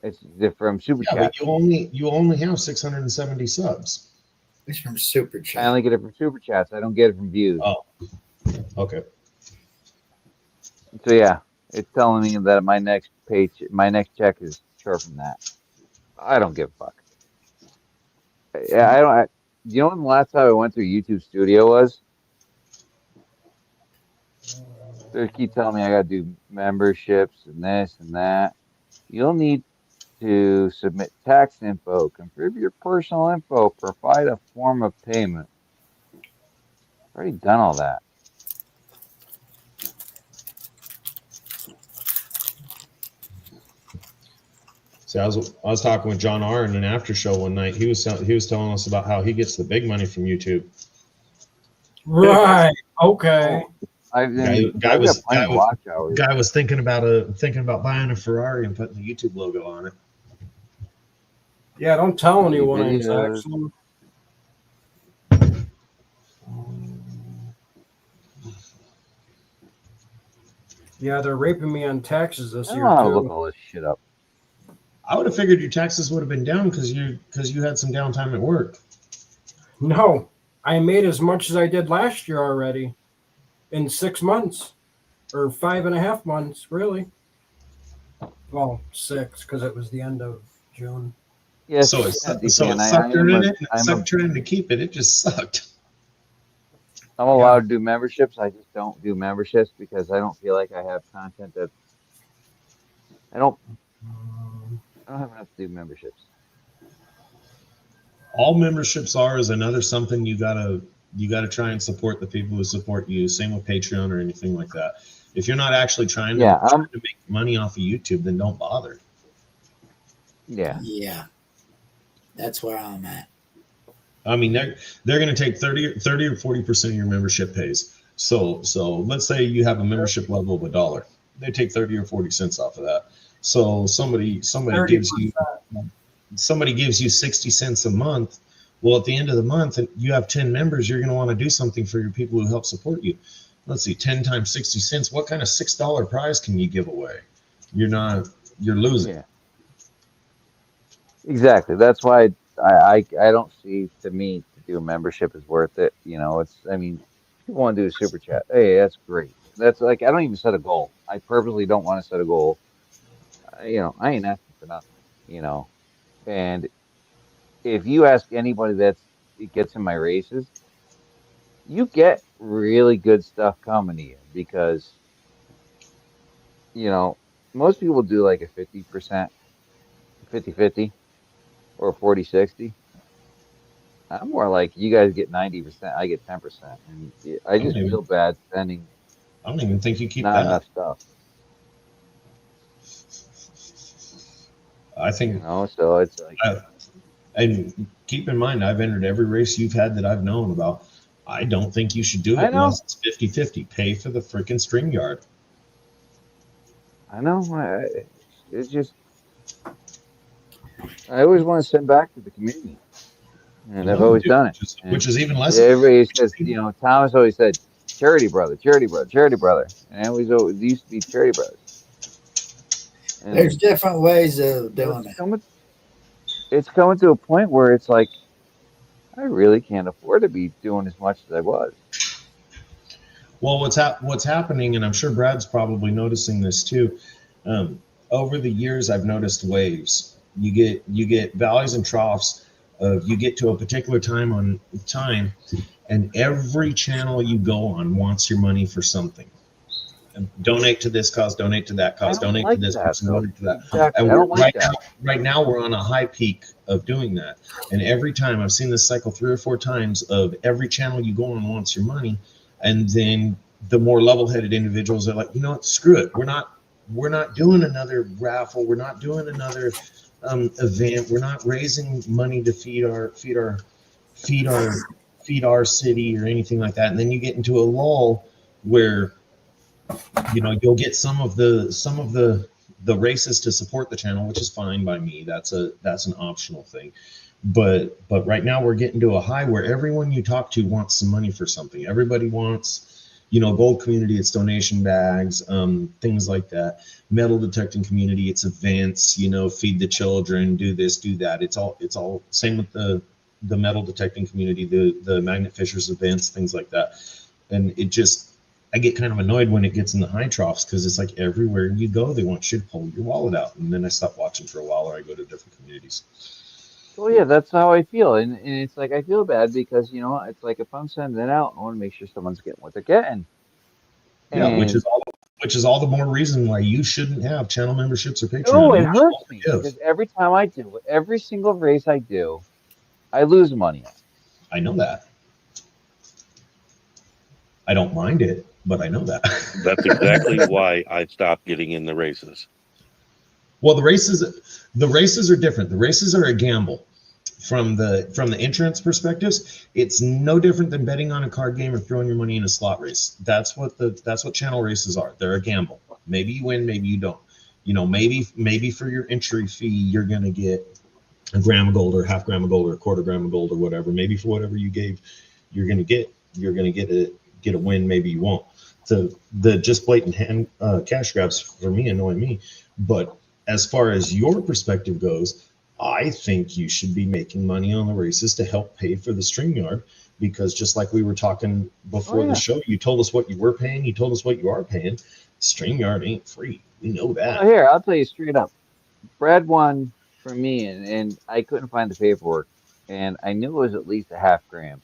S1: It's from Super
S2: Yeah,
S1: Chat.
S2: but you only have 670 subs.
S7: It's from Super
S1: I
S7: Chat.
S1: only get it from Super Chats. I don't get it from views.
S2: Oh, okay.
S1: So yeah, it's telling me that my next check is short from that. I don't give a fuck. Yeah, I don't. You know when the last time I went through YouTube Studio was? They keep telling me I gotta do memberships and this and that. You'll need to submit tax info, confirm your personal info, provide a form of payment. I've already done all that.
S2: See, I was talking with John R. in an after show one night. He was telling us about how he gets the big money from YouTube.
S3: Right. Okay.
S1: I've
S2: Guy
S1: got
S2: was
S1: plenty of watch hours.
S2: guy was thinking about buying a Ferrari and putting the YouTube logo on it.
S3: Yeah, don't tell anyone,
S1: Videos.
S3: Saxon. Yeah, they're raping me on taxes this
S1: I don't
S3: year
S1: know how to look
S3: too.
S1: all this shit up.
S2: I would have figured your taxes would have been down because you had some downtime at work.
S3: No, I made as much as I did last year already in 6 months or 5.5 months, really. Well, 6 because it was the end of June.
S1: Yes,
S2: So it
S1: empty
S2: so
S1: fan.
S2: it sucked her in it. And it
S1: I'm
S2: sucked trying to keep it. It just sucked.
S1: allowed to do memberships. I just don't do memberships because I don't feel like I have content that I don't. I don't have enough to do memberships.
S2: All memberships are is another something you gotta try and support the people who support you. Same with Patreon or anything like that. If you're not actually trying
S1: Yeah,
S2: to make money off of YouTube, then don't bother.
S1: yeah,
S7: Yeah, that's where I'm at.
S2: I mean, they're going to take 30 or 40% of your membership pays. So let's say you have a membership level of $1. They take 30 or 40 cents off of that. So somebody
S3: 30%.
S2: gives you 60 cents a month. Well, at the end of the month, and you have 10 members, you're going to want to do something for your people who help support you. Let's see, 10 times 60 cents. What kind of $6 prize can you give away? You're losing.
S1: yeah. Exactly. That's why I don't see, to me, to do a membership is worth it. I mean, people want to do a super chat. Hey, that's great. That's like I don't even set a goal. I purposely don't want to set a goal. I ain't asking for nothing. You know, and if you ask anybody it gets in my races, you get really good stuff coming to you because you know most people do like a 50%, 50/50, or 40/60. I'm more like you guys get 90%, I get 10%, and I
S2: I don't
S1: just
S2: even
S1: feel bad spending
S2: I don't even think you keep
S1: not
S2: that.
S1: enough stuff.
S2: I think
S1: So it's like
S2: I, and keep in mind, I've entered every race you've had that I've known about. I don't think you should do
S1: I
S2: it
S1: know,
S2: unless it's 50-50. Pay for the freaking stream yard.
S1: I know. It's just I always want to send back to the community,
S2: I
S1: and I've
S2: know you
S1: always
S2: do,
S1: done it.
S2: which
S1: And
S2: is even less.
S1: everybody says,
S2: Even,
S1: Thomas always said, "Charity brother, charity brother, charity brother," and it used to be charity brothers.
S7: There's
S1: And
S7: different ways of
S1: so
S7: doing it.
S1: it's coming to a point where it's like I really can't afford to be doing as much as I was.
S2: well, what's happening, and I'm sure Brad's probably noticing this too. Um, Over the years, I've noticed waves. You get valleys and troughs. You get to a particular time, and every channel you go on wants your money for something. Donate to this cause, donate to that
S1: I
S2: cause,
S1: don't
S2: donate to
S1: like
S2: this
S1: that
S2: person,
S1: though.
S2: donate to that.
S1: Exactly,
S2: And
S1: I
S2: we're
S1: don't like that.
S2: right now we're on a high peak of doing that. And every time I've seen this cycle 3 or 4 times of every channel you go on wants your money, and then the more level-headed individuals are like, you know what, screw it. We're not doing another raffle. We're not doing another event. We're not raising money to feed our feed our city or anything like that. And then you get into a lull where you'll get some of the races to support the channel, which is fine by me. That's an optional thing. But right now we're getting to a high where everyone you talk to wants some money for something. Everybody wants, gold community, it's donation bags, things like that. Metal detecting community, it's events, feed the children, do this, do that. It's all same with the metal detecting community, the magnet fishers events, things like that. And I get kind of annoyed when it gets in the high troughs because it's like everywhere you go, they want you to pull your wallet out. And then I stop watching for a while or I go to different communities.
S1: Well, yeah, that's how I feel, and it's like I feel bad because it's like if I'm sending it out, I want to make sure someone's getting what they're getting,
S2: Yeah, which
S1: and
S2: is all the more reason why you shouldn't have channel memberships or Patreon.
S1: oh, it
S2: You
S1: hurts
S2: won't
S1: me
S2: give.
S1: because every time I do it, every single race I do, I lose money on.
S2: I know that. I don't mind it, but I know that.
S5: That's exactly why I stopped getting in the races.
S2: Well, the races are different. The races are a gamble. From the insurance perspectives, it's no different than betting on a card game or throwing your money in a slot race. That's what channel races are. They're a gamble. Maybe you win, maybe you don't. Maybe for your entry fee you're gonna get a gram of gold or half gram of gold or a quarter gram of gold or whatever. Maybe for whatever you gave, you're gonna get a win. Maybe you won't. So the just blatant cash grabs for me annoy me. But as far as your perspective goes, I think you should be making money on the races to help pay for the StreamYard, because just like we were talking
S1: Oh
S2: before the
S1: yeah.
S2: show, you told us what you were paying, you told us what you are paying. StreamYard ain't free. We know
S1: Well,
S2: that.
S1: here I'll tell you straight up. Brad won for me, and I couldn't find the paperwork, and I knew it was at least a half gram,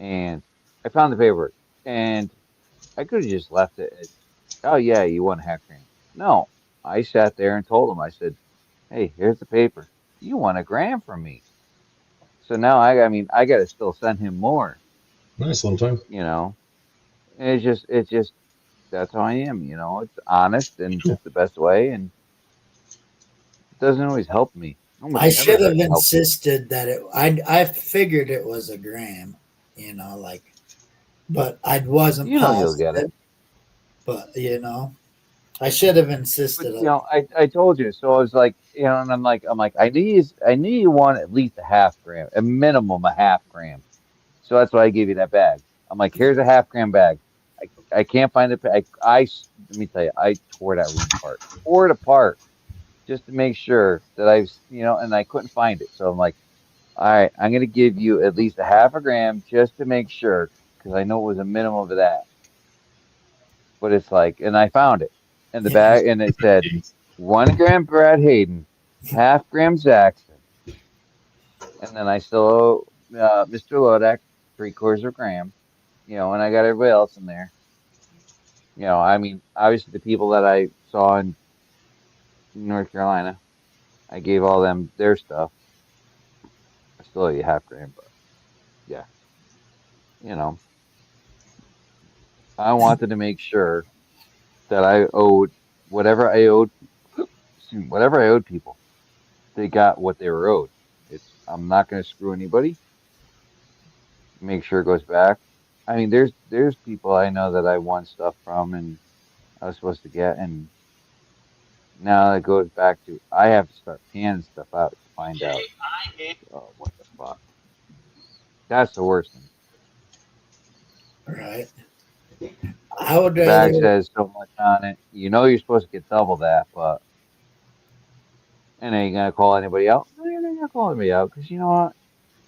S1: and I found the paperwork, and I could have just left it at, oh yeah, you won a half gram. No, I sat there and told him, I said, Hey, here's the paper. You want a gram from me. So now I mean, I got to still send him more,
S2: Nice little time.
S1: you know. And it's just, that's how I am, you know. It's honest and just the best way, and it doesn't always help me. Almost
S7: I
S1: never
S7: should have
S1: helps me.
S7: insisted that I figured it was a gram, like, but I wasn't
S1: You know, you'll get it.
S7: positive. But I should have
S1: But
S7: insisted.
S1: you know, I told you, so I was like, you know, and I'm like, I knew you want at least a half gram, a minimum a half gram. So that's why I gave you that bag. I'm like, here's a half gram bag. I can't find it. Let me tell you, I tore that room apart, tore it apart just to make sure that and I couldn't find it. So I'm like, all right, I'm gonna give you at least a half a gram just to make sure, because I know it was a minimum of that. But it's like, and I found it in the
S7: Yeah,
S1: bag, and it said 1 gram Brad Hayden, half gram Jackson, and then I still owe Mr. Lodak 3/4 of a gram, and I got everybody else in there. I mean, obviously the people that I saw in North Carolina, I gave all them their stuff. I still owe you half gram, but yeah, you know, I wanted to make sure that I owed whatever I owed, whatever I owed people. They got what they were owed. I'm not going to screw anybody. Make sure it goes back. I mean, there's people I know that I won stuff from and I was supposed to get, and now it goes back to I have to start panning stuff out to find out. Oh, what the fuck? That's the worst thing.
S7: right. I would
S1: The bag
S7: rather.
S1: says so much on it. You know you're supposed to get double that, but and are you gonna call anybody out? No, you're not gonna call anybody out because you know what?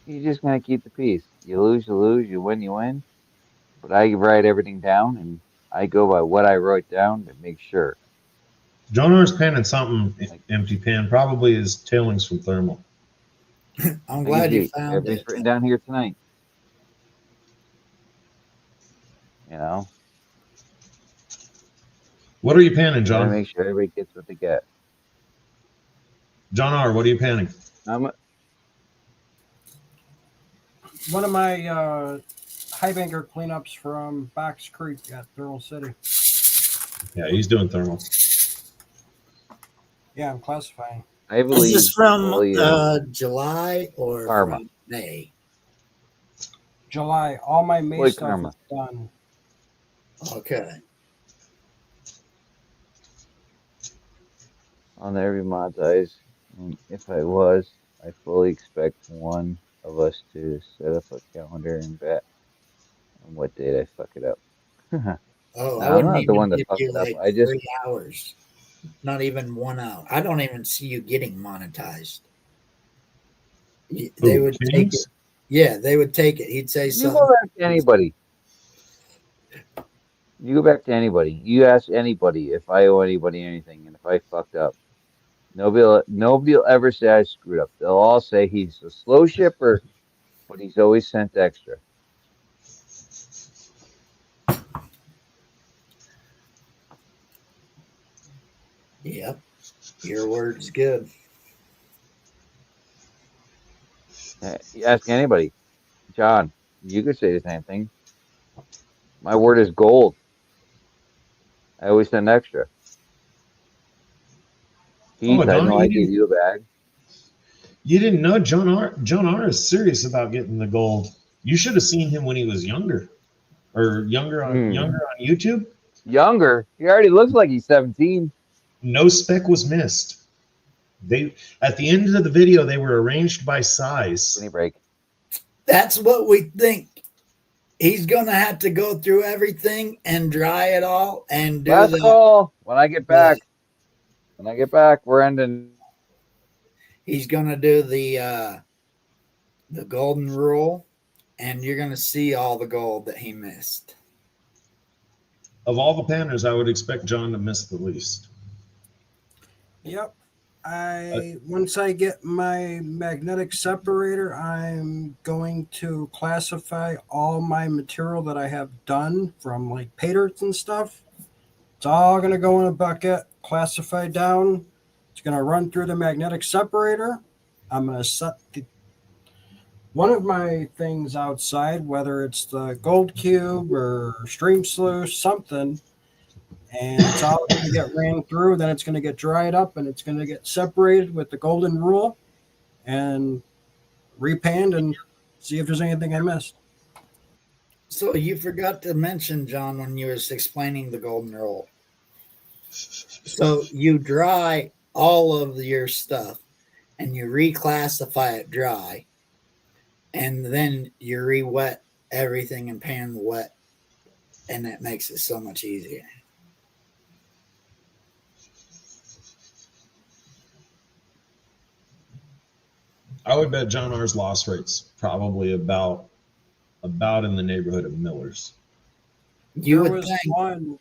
S1: You're just gonna keep the peace. You lose, you lose. You win, you win. But I write everything down and I go by what I wrote down to make sure.
S2: John R's panning something
S1: Like
S2: empty pan, probably his tailings from thermal.
S7: I'm
S1: I can
S7: glad you
S1: see
S7: found
S1: everything's
S7: it.
S1: written down here tonight. You know,
S2: What are you panning,
S1: I gotta
S2: John?
S1: make sure everybody gets what they get.
S2: John R, what are you panning?
S1: I'm
S3: One of my high banker cleanups from Box Creek at Thermal City.
S2: Yeah, he's doing thermal.
S3: Yeah, I'm classifying.
S1: I
S7: Is this
S1: believe
S7: from
S1: fully in
S7: July or
S1: karma.
S7: from May?
S3: July. All my May
S1: Fully
S3: stuff
S1: karma.
S3: is done.
S7: Okay.
S1: On every monetize. And if I was, I fully expect one of us to set up a calendar and bet on what date I fuck it up.
S7: Oh, I
S1: Now I'm
S7: wouldn't
S1: not the
S7: even
S1: one that
S7: give
S1: fucks
S7: you
S1: it up.
S7: like
S1: I just
S7: 3 hours. Not even 1 hour. I don't even see you getting monetized. They
S2: Who,
S7: would take it.
S2: Kings?
S7: Yeah, they would take it. He'd say
S1: you
S7: something.
S1: go back to anybody. You go back to anybody. You ask anybody if I owe anybody anything and if I fucked up. Nobody will ever say I screwed up. They'll all say he's a slow shipper, but he's always sent extra.
S7: Yep, your word's good.
S1: You ask anybody. John, you could say the same thing. My word is gold. I always send extra.
S2: Oh,
S1: Heath, I
S2: Don,
S1: know I gave you a bag.
S2: you didn't know John R. John R. is serious about getting the gold. You should have seen him when he was younger, or younger on
S1: Hmm.
S2: YouTube.
S1: Younger. He already looks like he's 17.
S2: No speck was missed. They at the end of the video they were arranged by size.
S1: Spinny break.
S7: That's what we think. He's gonna have to go through everything and dry it all and do
S1: Last
S7: the.
S1: call. When I get back. When I get back, we're ending.
S7: He's gonna do the golden rule, and you're gonna see all the gold that he missed.
S2: Of all the panners, I would expect John to miss the least.
S3: Yep. Once I get my magnetic separator, I'm going to classify all my material that I have done from like pay dirt and stuff. It's all gonna go in a bucket, classified down, It's going to run through the magnetic separator. I'm going to set one of my things outside, whether it's the gold cube or stream sluice, something, and it's all going to get ran through. Then it's going to get dried up and it's going to get separated with the golden rule and repanned and see if there's anything I missed.
S7: So you forgot to mention, John, when you was explaining the golden rule. So you dry all of your stuff and you reclassify it dry, and then you re-wet everything and pan wet, and that makes it so much easier.
S2: I would bet John R's loss rate's probably about in the neighborhood of Miller's.
S7: You
S3: There
S7: would
S3: was
S7: think.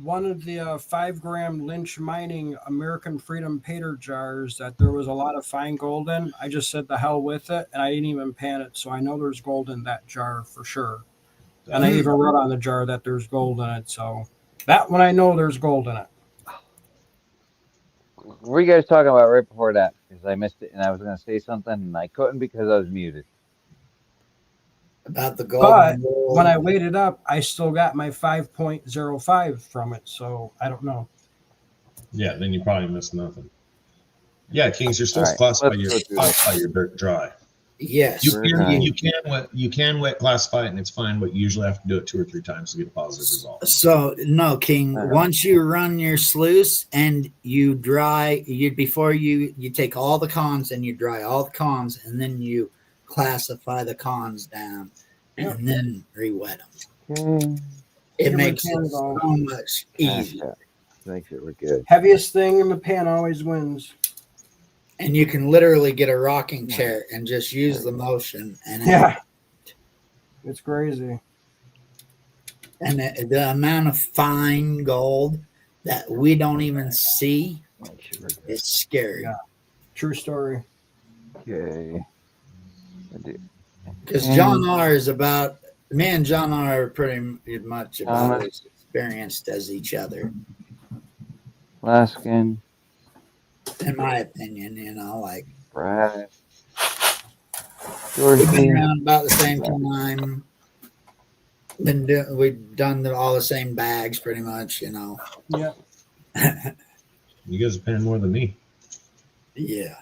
S3: one of the 5-gram Lynch Mining American Freedom Pater jars that there was a lot of fine gold in. I just said the hell with it, and I didn't even pan it, so I know there's gold in that jar for sure. And I even wrote on the jar that there's gold in it, so that one I know there's gold in it.
S1: What were you guys talking about right before that? Because I missed it, and I was going to say something, and I couldn't because I was muted.
S7: About the
S3: But
S7: golden rule.
S3: when I weighed it up, I still got my 5.05 from it, so I don't know.
S2: Yeah, then you probably missed nothing. Yeah, Kings, you're
S1: All
S2: supposed
S1: right,
S2: to classify
S1: let's go through this.
S2: your dirt dry.
S7: Yes.
S2: You can wet classify it, and it's fine, but you usually have to do it 2 or 3 times to get a positive result.
S7: So no, King.
S1: All right.
S7: Once you run your sluice and you dry, before you take all the cons and you dry all the cons, and then you classify the cons down, and then re-wet them.
S1: Okay.
S7: It
S3: Here we
S7: makes
S3: can
S7: it
S3: go.
S7: so much easier,
S1: Make sure we're good.
S3: Heaviest thing in the pan always wins.
S7: and you can literally get a rocking chair and just use the motion, and
S3: Yeah. It's crazy.
S7: and the amount of fine gold that we don't even see
S1: Make sure we're good.
S7: is scary.
S3: Yeah. True story.
S1: Okay. I do.
S7: Because John R is about, me and John R are pretty much about as experienced as each other,
S1: Laskin,
S7: in my opinion. Like
S1: Brad,
S7: we've been
S1: Dorothy.
S7: around about the same time. We've done all the same bags, pretty much.
S3: Yeah.
S2: You guys are paying more than me.
S7: Yeah.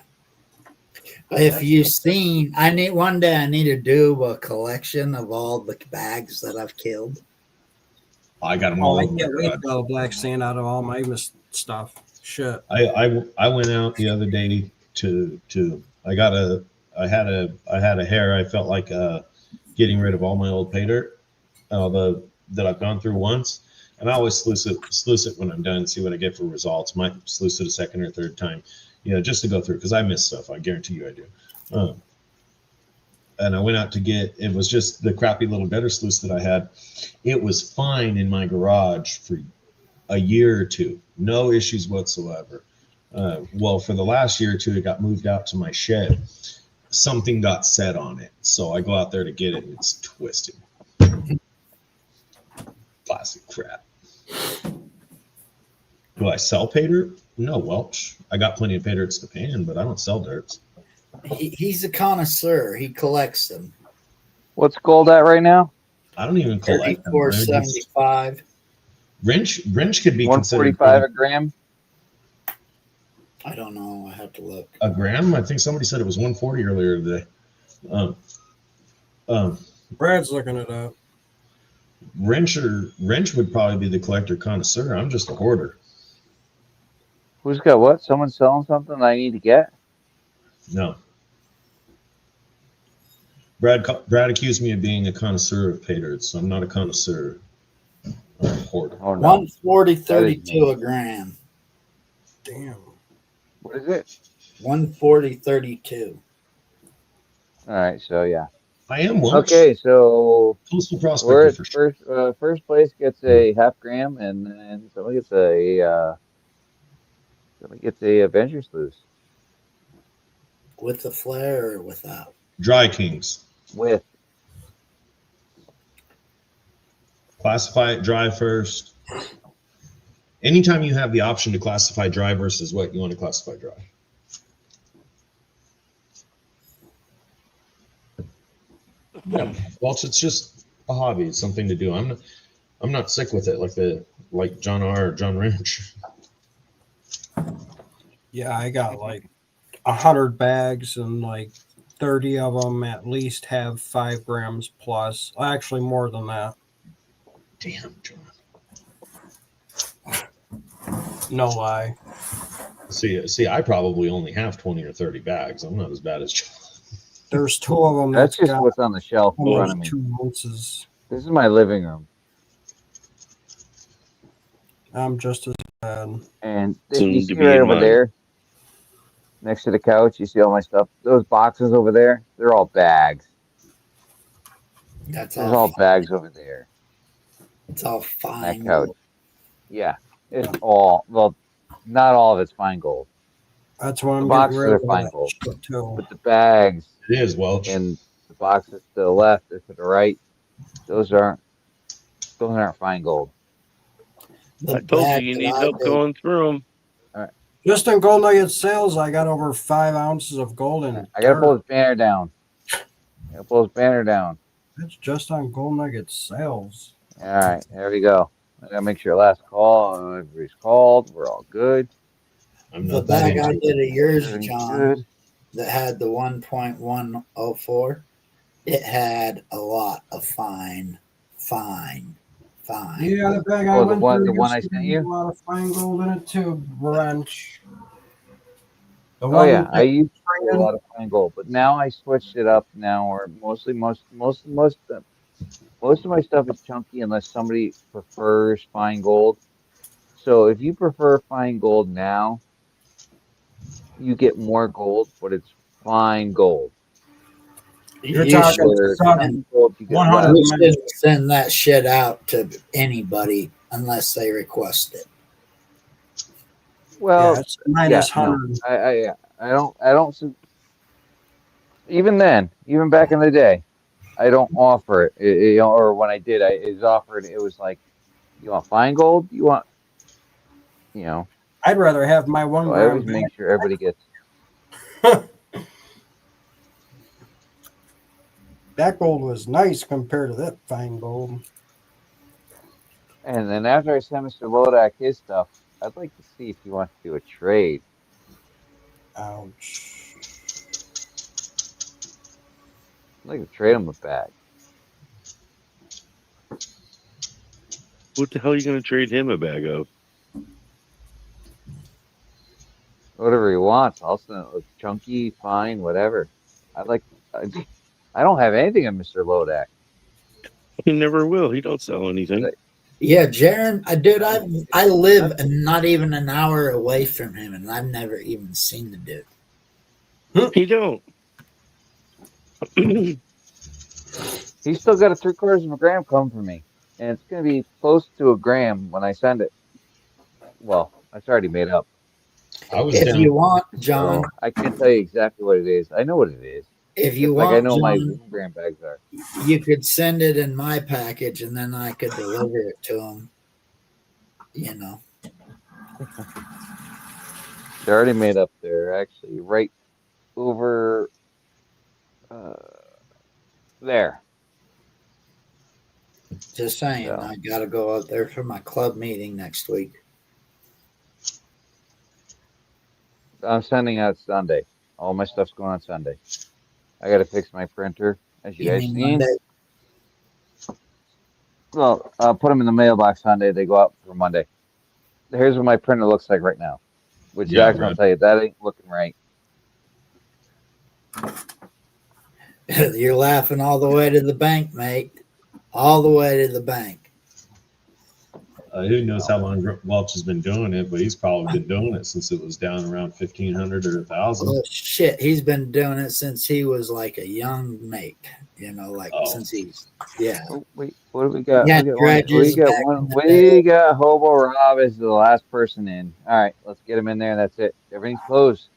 S7: If you've seen, one day I need to do a collection of all the bags that I've killed.
S2: I got them
S3: Oh,
S2: all
S3: I
S2: over my
S3: can't wait to
S2: garage.
S3: go black sand out of all my stuff. Shit.
S2: I went out the other day to I had a hair. I felt like getting rid of all my old pay dirt that I've gone through once, and I always sluice it when I'm done, see what I get for results. Might sluice it a second or third time, just to go through, because I miss stuff. I guarantee you I do. And I went out to get, it was just the crappy little gutter sluice that I had. It was fine in my garage for a year or two, no issues whatsoever. Well, for the last year or two, it got moved out to my shed. Something got set on it, so I go out there to get it, and it's twisted. Plastic crap. Do I sell pay dirt? No, Welch. I got plenty of pay dirts to pan, but I don't sell dirts.
S7: He's a connoisseur. He collects them.
S1: What's gold at right now?
S2: I don't even collect them.
S7: $34.75.
S2: Wrench could be considered
S1: 145 a gram.
S7: I don't know. I have to look.
S2: a gram. I think somebody said it was 140 earlier today.
S3: Brad's looking it up.
S2: Wrench would probably be the collector connoisseur. I'm just a hoarder.
S1: Who's got what? Someone selling something I need to get?
S2: No. Brad accused me of being a connoisseur of pay dirt, so I'm not a connoisseur. I'm a hoarder.
S1: Oh no.
S7: 140.32 a gram.
S3: Damn.
S1: What is it?
S7: 140.32.
S1: All right, so yeah.
S2: I am one.
S1: Okay, so
S2: Postal
S1: we're
S2: prospector
S1: at
S2: for sure.
S1: first place gets a half gram, and then somebody gets a Avenger Sluice
S7: With the flare or without?
S2: Dry Kings.
S1: with.
S2: Classify it dry first. anytime you have the option to classify dry versus wet, you want to classify dry. Yeah, well, it's just a hobby. It's something to do. I'm not sick with it like John R. or John Ranch.
S3: Yeah, I got like 100 bags and like 30 of them at least have 5 grams plus. Actually, more than that.
S2: Damn, John.
S3: No lie.
S2: See, I probably only have 20 or 30 bags. I'm not as bad as John.
S3: There's 2 of them
S1: That's
S3: that's
S1: just
S3: got
S1: what's on the shelf in front
S3: almost
S1: of me.
S3: 2 ounces.
S1: This is my living room.
S3: I'm just as bad.
S1: And
S5: Soon
S1: you
S5: to
S1: see
S5: be
S1: right
S5: in
S1: over
S5: mine.
S1: there, next to the couch, you see all my stuff. Those boxes over there, they're all bags.
S7: That's
S1: There's
S7: all.
S1: all bags over there
S7: It's all
S1: on
S7: fine.
S1: that couch. Yeah, it's all, well, not all of it's fine gold.
S3: That's why
S1: The
S3: I'm getting
S1: boxes
S3: rid
S1: are
S3: of
S1: fine
S3: that
S1: gold,
S3: shit too.
S1: but the bags
S2: It is Welch.
S1: and the boxes to the left or to the right, those aren't fine gold.
S7: The
S5: I told you
S7: bag
S5: you
S7: that
S5: need
S7: I
S5: help
S7: did-
S5: going through them.
S3: Just in gold nugget sales, I got over 5 ounces of gold in
S1: I gotta
S3: dirt.
S1: pull this banner down.
S3: That's just on gold nugget sales.
S1: All right, there we go. I gotta make sure last call. Everybody's called. We're all good.
S2: I'm
S7: The
S2: not that
S7: bag I
S2: into
S7: did of yours,
S1: Everything's
S7: John,
S1: good.
S7: that had the 1.104, it had a lot of fine.
S3: Yeah, the bag I
S1: Oh, the
S3: went
S1: one-
S3: through
S1: the one I
S3: used to
S1: sent
S3: be
S1: you?
S3: a lot of fine gold in it too, Wrench. The
S1: Oh
S3: one
S1: yeah, I
S3: that
S1: used to do a
S3: bringing-
S1: lot of fine gold, but now I switched it up. Now, or most of my stuff is chunky unless somebody prefers fine gold. So if you prefer fine gold now, you get more gold, but it's fine gold.
S3: You're
S7: You
S3: talking
S1: Where
S3: some-
S1: chunky gold, you get
S3: 100
S1: less.
S7: You shouldn't send that shit out to anybody unless they request it.
S1: Well,
S3: yeah, it's minus
S1: no,
S3: 100.
S1: I don't. Even then, even back in the day, I don't offer it. Or when I did, it was offered. It was like, you want fine gold? You want, you know.
S3: I'd rather have my 1
S1: So I
S3: gram
S1: always
S3: bag.
S1: make sure everybody gets.
S3: That gold was nice compared to that fine gold.
S1: And then after I send Mr. Lodak his stuff, I'd like to see if he wants to do a trade.
S3: Ouch.
S1: I'd like to trade him a bag.
S5: What the hell are you going to trade him a bag of?
S1: Whatever he wants. I'll send it chunky, fine, whatever. I don't have anything on Mr. Lodak.
S5: He never will. He don't sell anything.
S1: But
S7: Yeah, Jaron, I live not even an hour away from him, and I've never even seen the dude.
S5: He don't.
S1: He's still got a 3/4 of a gram coming from me. And it's going to be close to a gram when I send it. Well, it's already made up.
S2: I was
S7: If
S2: down.
S7: you want, John,
S1: So I can't tell you exactly what it is. I know what it is.
S7: if you
S1: Just like I
S7: want,
S1: know my
S7: John,
S1: 1 gram bags are.
S7: you could send it in my package, and then I could deliver it to him. You know,
S1: They're already made up there, actually, right over there.
S7: just saying.
S1: Yeah.
S7: I got to go out there for my club meeting next week.
S1: I'm sending out Sunday. All my stuff's going on Sunday. I got to fix my printer, as you
S7: You
S1: guys
S7: mean
S1: seen.
S7: Monday?
S1: Well, I'll put them in the mailbox Sunday. They go out for Monday. Here's what my printer looks like right now. Which
S2: Yeah,
S1: Zach's going to tell you, that ain't looking right.
S7: You're laughing all the way to the bank, mate. All the way to the bank.
S2: Who knows how long Welch has been doing it, but he's probably been doing it since it was down around 1,500 or 1,000.
S7: Oh, shit. He's been doing it since he was like a young mate. You know, like since he's, yeah.
S1: Oh, wait, what do we got?
S7: Yeah,
S1: we got
S7: dredges back in the day.
S1: We got Hobo Rob as the last person in. All right, let's get him in there. That's it. Everything's closed.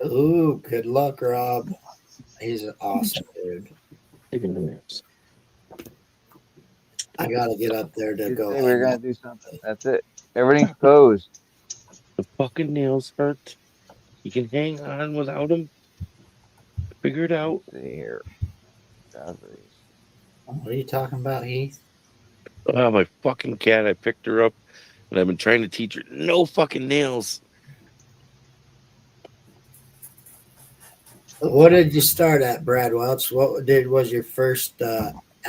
S7: Ooh, good luck, Rob. He's an awesome dude.
S5: Taking the naps.
S7: I gotta get up there to
S1: You
S7: go.
S1: say we're
S7: hang
S1: gonna
S7: out.
S1: do something. That's it. Everything's closed.
S5: The fucking nails hurt. You can hang on without them. Figure it out.
S1: Let's see here. Discoveries.
S7: What are you talking about, Heath?
S5: Oh, my fucking cat. I picked her up and I've been trying to teach her no fucking nails.
S7: What did you start at, Brad Welch? Was your first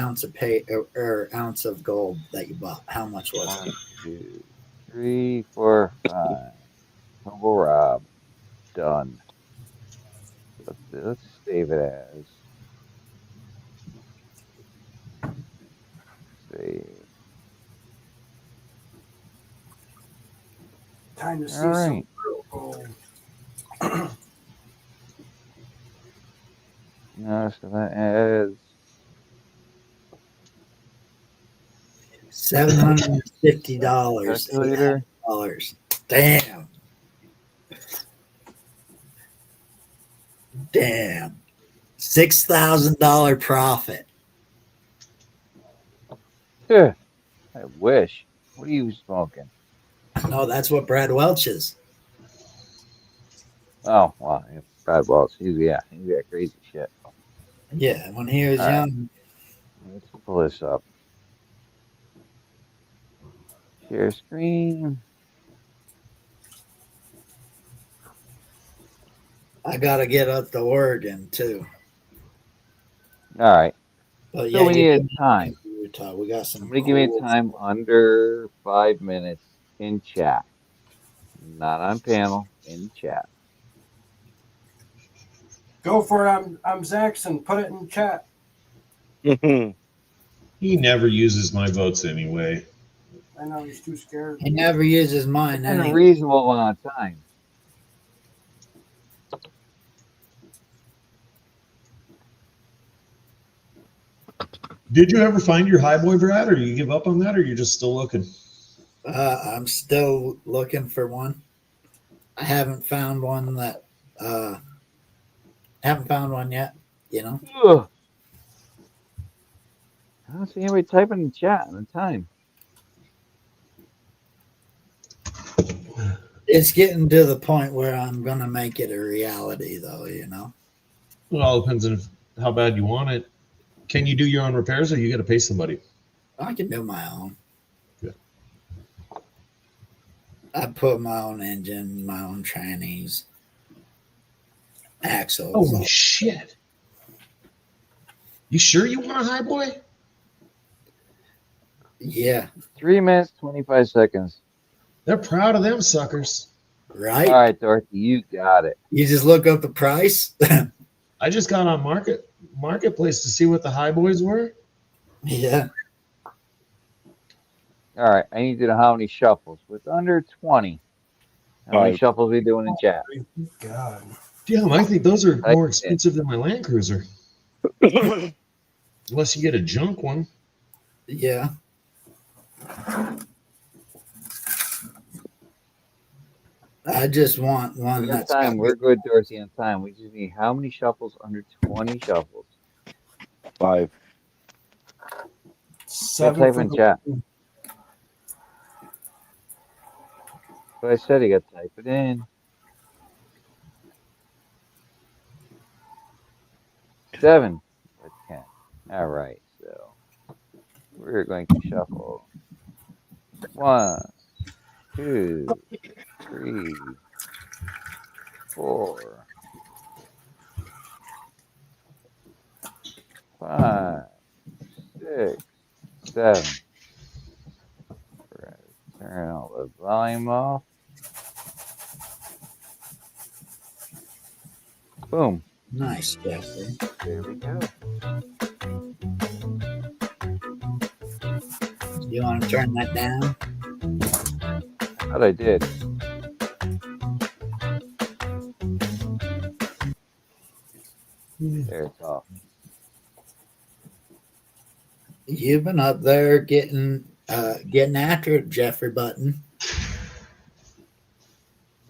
S7: ounce of pay or ounce of gold that you bought? How much was
S1: 1,
S7: it?
S1: 2, 3, 4, 5. Humble Rob. Done. Let's save it as. Save.
S3: Time to see
S1: All
S3: some
S1: right.
S3: real gold.
S1: No, so that adds.
S7: $750.
S1: Calculator.
S7: $800. Damn. Damn. $6,000 profit.
S1: Yeah, I wish. What are you smoking?
S7: No, that's what Brad Welch is.
S1: Oh, wow. Yeah, Brad Welch. He's got crazy shit.
S7: Yeah, when he was
S1: All right.
S7: young.
S1: Let's pull this up. Share screen.
S7: I gotta get up to Oregon too.
S1: All right.
S7: But
S1: So
S7: yeah,
S1: we need a time.
S7: Utah. We got some.
S1: Somebody give me a
S7: cool-
S1: time under 5 minutes in chat. Not on panel, in chat.
S3: Go for it. I'm Zaxxon. Put it in chat.
S2: He never uses my votes anyway.
S3: I know he's too scared.
S7: He never uses mine.
S1: In a
S7: Anyway.
S1: reasonable amount of time.
S2: Did you ever find your high boy, Brad, or you give up on that, or you're just still looking?
S7: I'm still looking for one. I haven't found one that. Haven't found one yet. You know.
S1: Ugh. I don't see anybody typing in chat on the time.
S7: It's getting to the point where I'm gonna make it a reality, though. You know.
S2: It all depends on how bad you want it. Can you do your own repairs, or you got to pay somebody?
S7: I can do my own.
S2: Yeah.
S7: I put my own engine, my own trannies, axles.
S2: Holy shit! You sure you want a high boy?
S7: Yeah.
S1: 3 minutes, 25 seconds.
S2: They're proud of them suckers.
S7: Right.
S1: All right, Dorothy, you got it.
S7: You just look up the price.
S2: I just got on marketplace to see what the high boys were.
S7: Yeah.
S1: All right, I need to know how many shuffles. With under 20, how many
S5: 5.
S1: shuffles are we doing in chat?
S3: God.
S2: Damn, I think those are
S1: Type
S2: more
S1: it.
S2: expensive than my Land Cruiser. Unless you get a junk one.
S7: Yeah. I just want one
S1: We got
S7: that's
S1: time.
S7: got
S1: We're good, Dorothy, on time. We just need how many shuffles under 20 shuffles?
S5: 5.
S1: Go
S3: 7
S1: type
S3: for
S1: in
S3: the-
S1: chat. But I said he got to type it in. 7 for 10. All right, so we're going to shuffle 1, 2, 3, 4, 5, 6, 7. We're going to turn all the volume off. Boom.
S7: nice, Jeffrey.
S1: There we go.
S7: You want to turn that down?
S1: I thought I did. There it's off.
S7: You've been up there getting after it, Jeffrey Button.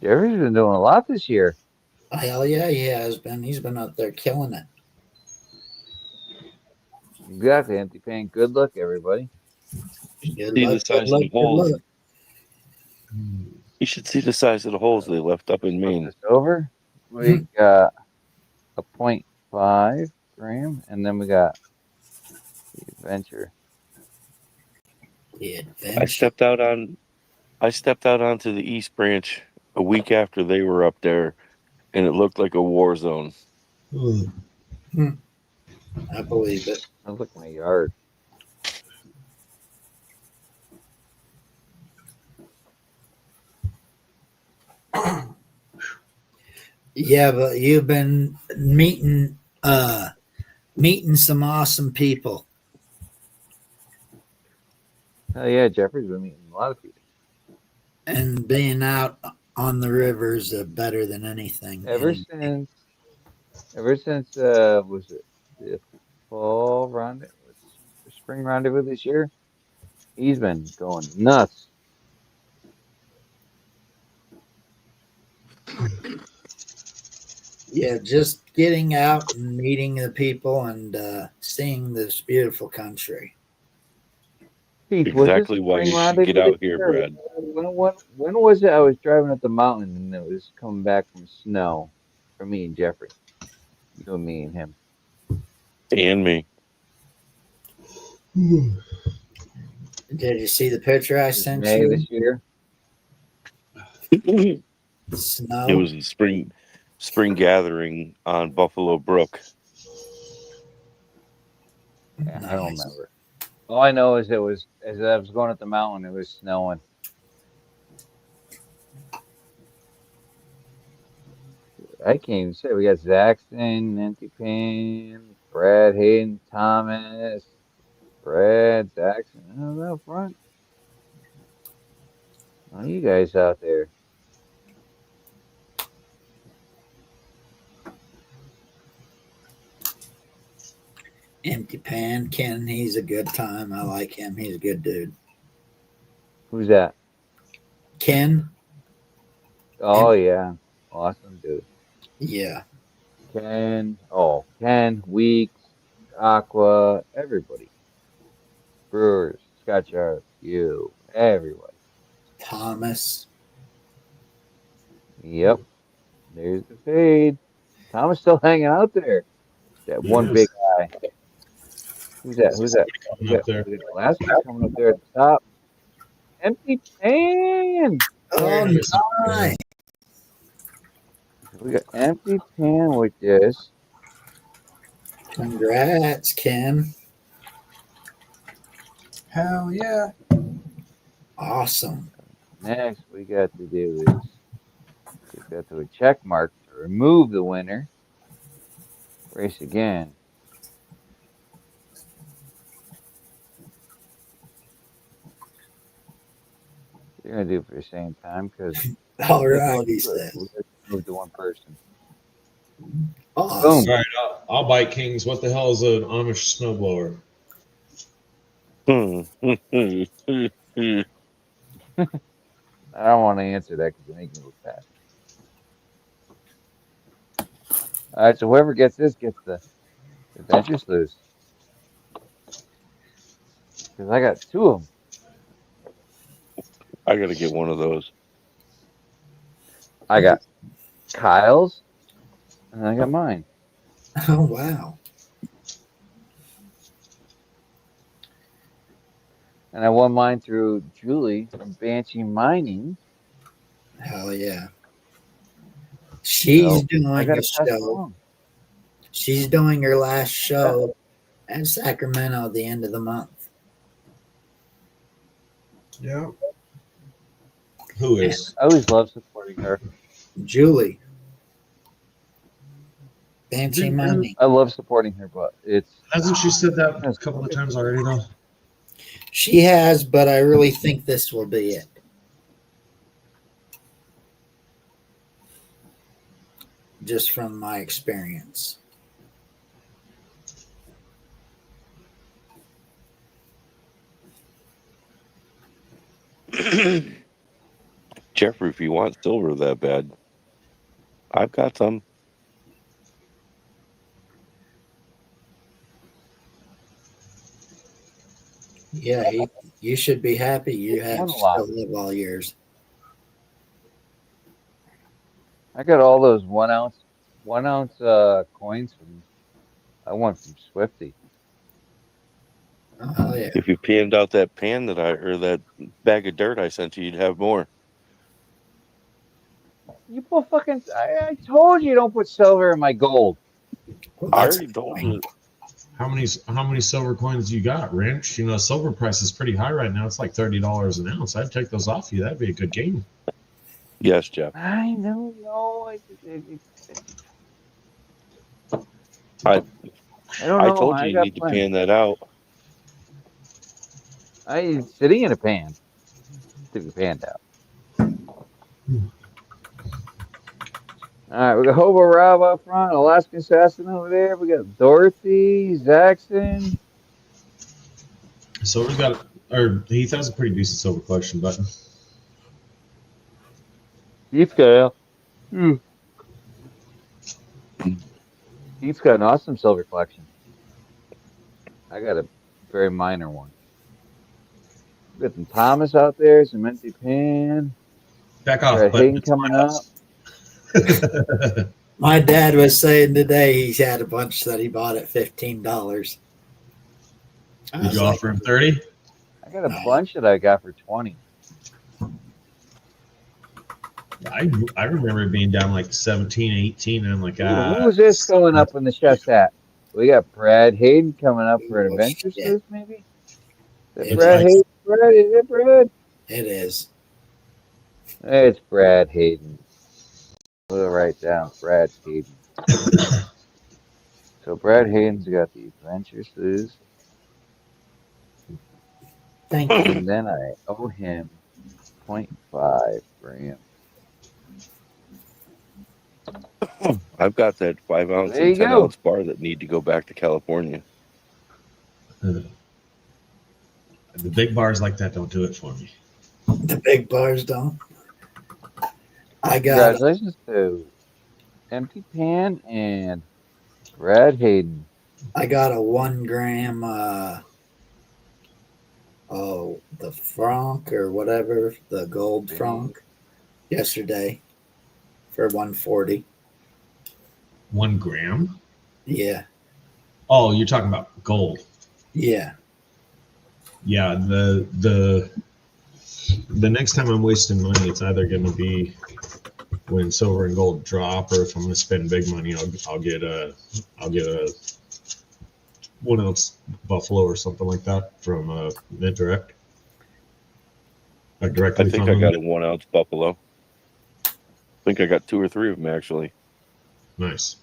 S1: Jerry's been doing a lot this year.
S7: Hell yeah, he has been. He's been up there killing it.
S1: Exactly. Empty paint. Good luck, everybody.
S7: Good
S5: See the
S7: luck, good
S5: size of
S7: luck,
S5: the
S7: good
S5: holes.
S7: luck.
S5: You should see the size of the holes they left up in
S1: Flip
S5: Maine.
S1: this over. We got a 0.5 gram, and then we got the adventure.
S7: The
S5: I
S7: adventure.
S5: stepped out onto the East Branch a week after they were up there, and it looked like a war zone.
S2: Ugh.
S7: I believe it.
S1: I look at my yard.
S7: Yeah, but you've been meeting some awesome people.
S1: Oh yeah, Jeffrey's been meeting a lot of people.
S7: And being out on the rivers better than anything.
S1: Ever since was it the fall round spring rendezvous this year? He's been going nuts.
S7: Yeah, just getting out and meeting the people and seeing this beautiful country.
S1: Keith, was this
S5: Exactly
S1: a
S5: why
S1: spring
S5: you should get
S1: rendezvous this
S5: out here,
S1: year?
S5: Brad.
S1: When was it? I was driving up the mountain and it was coming back from snow for me and Jeffrey. You and me and him.
S5: And me.
S7: Did you see the picture I
S1: It was
S7: sent
S1: May
S7: you?
S1: this year.
S7: Snow.
S5: It was a spring gathering on Buffalo Brook.
S1: Yeah, I don't
S7: Nice.
S1: remember. All I know is it was as I was going up the mountain, it was snowing. I can't even say. We got Zaxton, Empty Pan, Brad Hayden, Thomas, Brad, Zaxton. Oh, up front. Oh, you guys out there.
S7: Empty Pan. Ken, he's a good time. I like him. He's a good dude.
S1: Who's that?
S7: Ken?
S1: Oh, yeah. Awesome dude.
S7: Yeah.
S1: Ken, Weeks, Aqua, everybody. Brewers, Scott Sharp, you, everybody.
S7: Thomas.
S1: Yep. There's the fade. Thomas still hanging out there. That one
S2: Yes.
S1: big guy. Who's that? Who's that?
S2: Coming
S1: We
S2: up there.
S1: got Glasgow coming up there at the top. Empty pan.
S7: Oh,
S2: Very nice.
S7: nice.
S1: We got empty pan with this.
S7: Congrats, Ken.
S3: Hell yeah.
S7: Awesome.
S1: Next, we got to do is we got to a check mark to remove the winner. Race again. You're gonna do it for the same time because
S7: All right, he
S1: we
S7: says.
S1: got to move to one person.
S7: Awesome.
S1: Boom.
S2: All right, I'll bite Kings. What the hell is an Amish snowblower?
S1: I don't want to answer that because it makes me look bad. All right, so whoever gets this gets the adventure sluice. Because I got two of them.
S5: I got to get one of those.
S1: I got Kyle's and I got mine.
S7: Oh, wow.
S1: And I won mine through Julie from Banshee Mining.
S7: Hell yeah. She's
S1: So I
S7: doing
S1: got
S7: a
S1: to pass it
S7: show.
S1: along.
S7: She's doing her last show at Sacramento at the end of the month.
S3: Yeah.
S2: Who is?
S1: I always love supporting her.
S7: Julie. Banshee Mining.
S1: I love supporting her, but it's
S2: Hasn't she said that a couple of times already, though?
S7: She has, but I really think this will be it. Just from my experience.
S5: Jeffrey, if you want silver that bad, I've got some.
S7: Yeah, you should be happy. You
S1: It's
S7: have
S1: won a lot.
S7: still live all years.
S1: I got all those 1 ounce coins from I won from Swifty.
S7: Oh yeah.
S5: If you panned out that pan or that bag of dirt I sent you, you'd have more.
S1: You put fucking. I told you don't put silver in my gold.
S7: Well,
S5: I
S7: that's
S5: already told
S7: annoying.
S5: you.
S2: How many silver coins you got, Wrench? You know, silver price is pretty high right now. It's like $30 an ounce. I'd take those off you. That'd be a good gain.
S5: Yes, Jeff.
S1: I know, no.
S5: I
S1: don't
S5: I
S1: know.
S5: told you
S1: I
S5: you
S1: got
S5: need to
S1: plenty.
S5: pan that out.
S1: It's sitting in a pan. To be panned out. All right, we got Hobo Rob up front, Alaskan Assassin over there. We got Dorothy, Zaxxon.
S2: Silver's got, or Heath has a pretty decent silver collection, but
S1: Heath's got Heath's got an awesome silver collection. I got a very minor one. We got some Thomas out there, some empty pan.
S2: back off.
S1: Brad
S2: But
S1: Hayden
S2: it's my
S1: coming up.
S2: house.
S7: My dad was saying today he's had a bunch that he bought at $15.
S2: Did you offer him 30?
S1: I got a bunch that I got for 20.
S2: I remember it being down like 17, 18, and I'm like,
S1: Who was this going up in the chest hat? We got Brad Hayden coming up for an
S7: Oh,
S1: adventure
S7: shit.
S1: sleuth, maybe? Is
S7: It's
S1: it Brad
S2: like-
S1: Hayden? Brad, is it Brad?
S7: It is.
S1: It's Brad Hayden. We'll write down Brad Hayden. So Brad Hayden's got the adventure sleuth,
S7: Thank you.
S1: and then I owe him 0.5 grams.
S5: I've got that 5 ounce
S1: There you
S5: and 10
S1: go.
S5: ounce bar that need to go back to California.
S2: The big bars like that don't do it for me.
S7: The big bars don't. I got
S1: Congratulations to Empty Pan and Brad Hayden.
S7: I got a 1 gram the franc or whatever, the gold franc yesterday for 140.
S2: 1 gram?
S7: Yeah.
S2: Oh, you're talking about gold.
S7: Yeah.
S2: Yeah, the next time I'm wasting money, it's either going to be when silver and gold drop, or if I'm going to spend big money, I'll get a 1 ounce Buffalo or something like that from Mint Direct. Like directly
S5: I think
S2: from
S5: I got
S2: them.
S5: a 1 ounce Buffalo. I think I got 2 or 3 of them actually.
S2: Nice.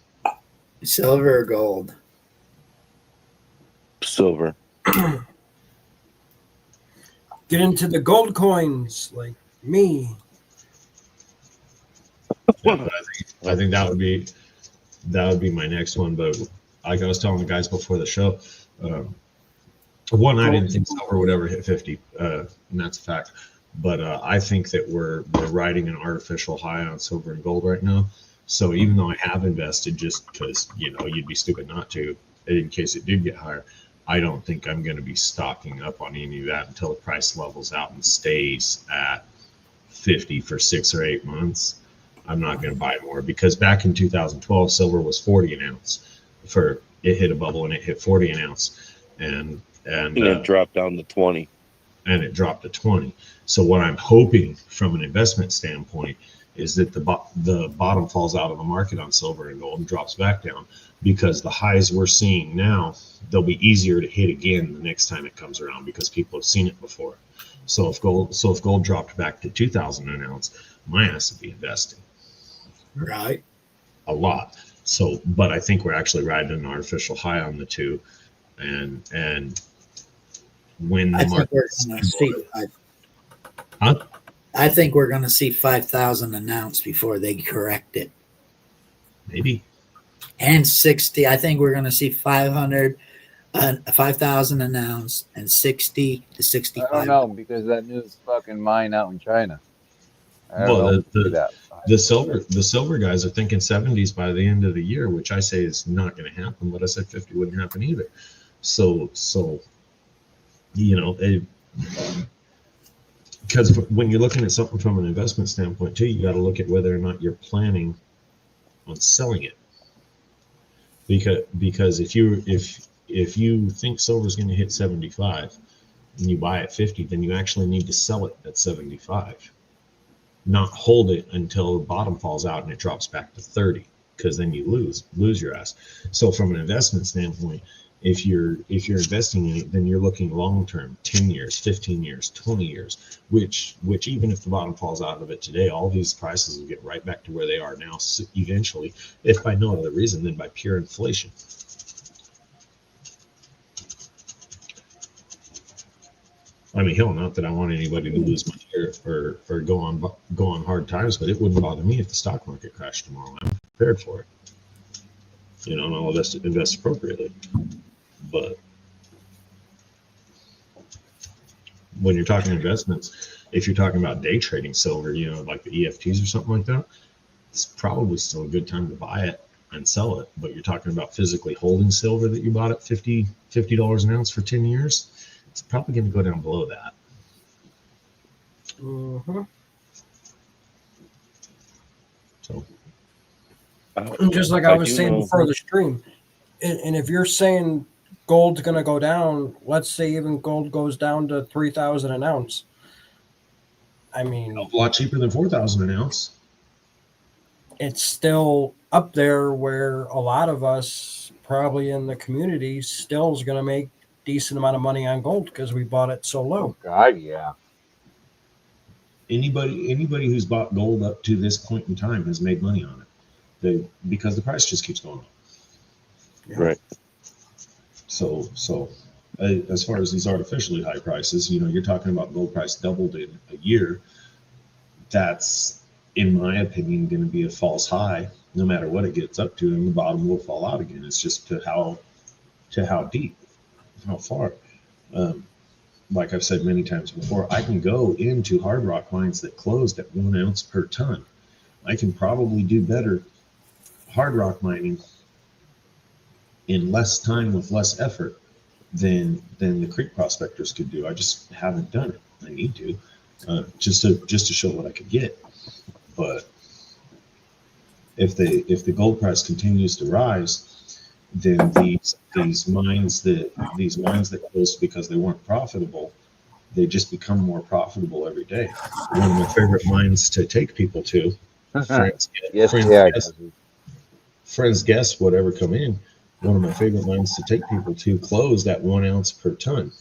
S7: Silver or gold?
S5: Silver.
S3: Get into the gold coins like me.
S2: Yeah, but I think that would be my next one. But like I was telling the guys before the show, one, I didn't think silver would ever hit 50, and that's a fact. But I think that we're riding an artificial high on silver and gold right now. So even though I have invested, just because you'd be stupid not to, in case it did get higher, I don't think I'm going to be stocking up on any of that until the price levels out and stays at 50 for 6 or 8 months. I'm not going to buy more, because back in 2012, silver was 40 an ounce. It hit a bubble and it hit 40 an ounce, and
S5: it dropped down to 20.
S2: And it dropped to 20. So what I'm hoping from an investment standpoint is that the bottom falls out of the market on silver and gold and drops back down, because the highs we're seeing now, they'll be easier to hit again the next time it comes around, because people have seen it before. So if gold dropped back to 2,000 an ounce, my ass would be investing
S7: Right.
S2: a lot. So, but I think we're actually riding an artificial high on the two, and when the
S7: I think
S2: market,
S7: we're gonna see
S2: huh?
S7: I think we're gonna see 5,000 an ounce before they correct it.
S2: Maybe.
S7: And 60. I think we're gonna see 500 5,000 an ounce and 60 to
S1: I
S7: 65.
S1: don't know, because that new fucking mine out in China. I don't
S2: Well,
S1: know if that.
S2: The silver guys are thinking 70s by the end of the year, which I say is not going to happen. But I said 50 wouldn't happen either. So you know, because when you're looking at something from an investment standpoint too, you got to look at whether or not you're planning on selling it. Because if you think silver is going to hit 75 and you buy at 50, then you actually need to sell it at 75, not hold it until the bottom falls out and it drops back to 30, because then you lose your ass. So from an investment standpoint, if you're investing in it, then you're looking long term, 10 years, 15 years, 20 years, which even if the bottom falls out of it today, all these prices will get right back to where they are now eventually, if by no other reason than by pure inflation. I mean, hell, not that I want anybody to lose money or go on hard times, but it wouldn't bother me if the stock market crashed tomorrow. I'm prepared for it, and I'll invest appropriately. But when you're talking investments, if you're talking about day trading silver, like the EFTs or something like that, it's probably still a good time to buy it and sell it. But you're talking about physically holding silver that you bought at $50 an ounce for 10 years, it's probably going to go down below that.
S3: Mm-hmm.
S2: So,
S3: just like I was saying before the stream, and if you're saying gold's going to go down, let's say even gold goes down to 3,000 an ounce. I mean,
S2: a lot cheaper than 4,000 an ounce.
S3: It's still up there where a lot of us probably in the community still is going to make decent amount of money on gold because we bought it so low.
S1: Oh God, yeah.
S2: Anybody who's bought gold up to this point in time has made money on it, because the price just keeps going up.
S3: Yeah.
S5: Right.
S2: So as far as these artificially high prices, you're talking about gold price doubled in a year. That's, in my opinion, going to be a false high. No matter what it gets up to, and the bottom will fall out again. It's just to how deep, how far. Like I've said many times before, I can go into hard rock mines that closed at 1 ounce per ton. I can probably do better hard rock mining in less time with less effort than the creek prospectors could do. I just haven't done it. I need to, just to show what I could get. But if the gold price continues to rise, then these mines that closed because they weren't profitable, they just become more profitable every day. One of my favorite mines to take people to, friends guess whatever come in. One of my favorite mines to take people to closed at 1 ounce per ton.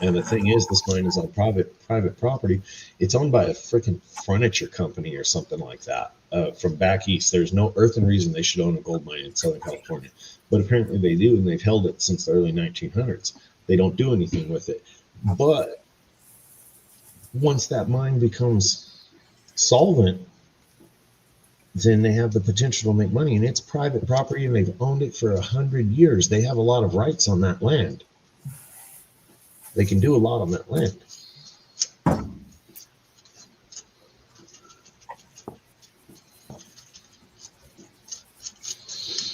S2: And the thing is, this mine is on private property. It's owned by a freaking furniture company or something like that, from back east. There's no earthly reason they should own a gold mine in Southern California, but apparently they do, and they've held it since the early 1900s. They don't do anything with it. But once that mine becomes solvent, then they have the potential to make money, and it's private property, and they've owned it for 100 years. They have a lot of rights on that land. They can do a lot on that land.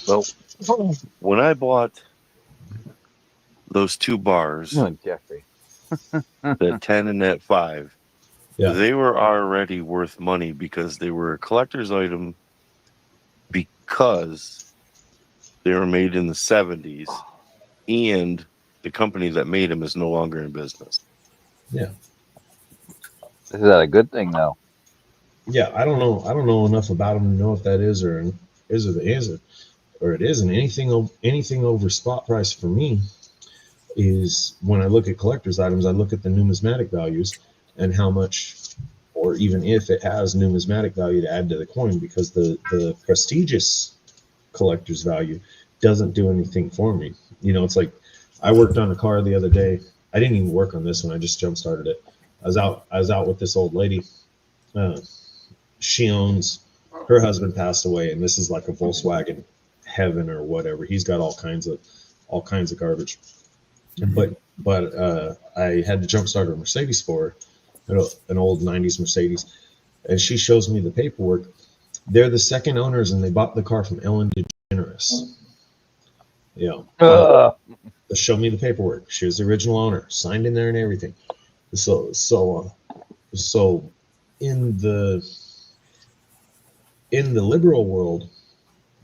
S5: Well, when I bought those 2 bars,
S1: Jeffrey.
S5: the 10 and that 5,
S2: Yeah.
S5: they were already worth money because they were a collector's item, because they were made in the 70s, and the company that made them is no longer in business.
S2: Yeah.
S1: Is that a good thing though?
S2: Yeah, I don't know enough about them to know if that is or isn't. Anything over spot price for me is, when I look at collector's items, I look at the numismatic values and how much, or even if it has numismatic value to add to the coin, because the prestigious collector's value doesn't do anything for me. It's like, I worked on a car the other day. I didn't even work on this one. I just jump started it. I was out with this old lady. Her husband passed away, and this is like a Volkswagen heaven or whatever. He's got all kinds of garbage. But I had to jump start a Mercedes for her, an old 90s Mercedes, and she shows me the paperwork. They're the second owners, and they bought the car from Ellen DeGeneres. show me the paperwork. She was the original owner, signed in there and everything. So in the liberal world,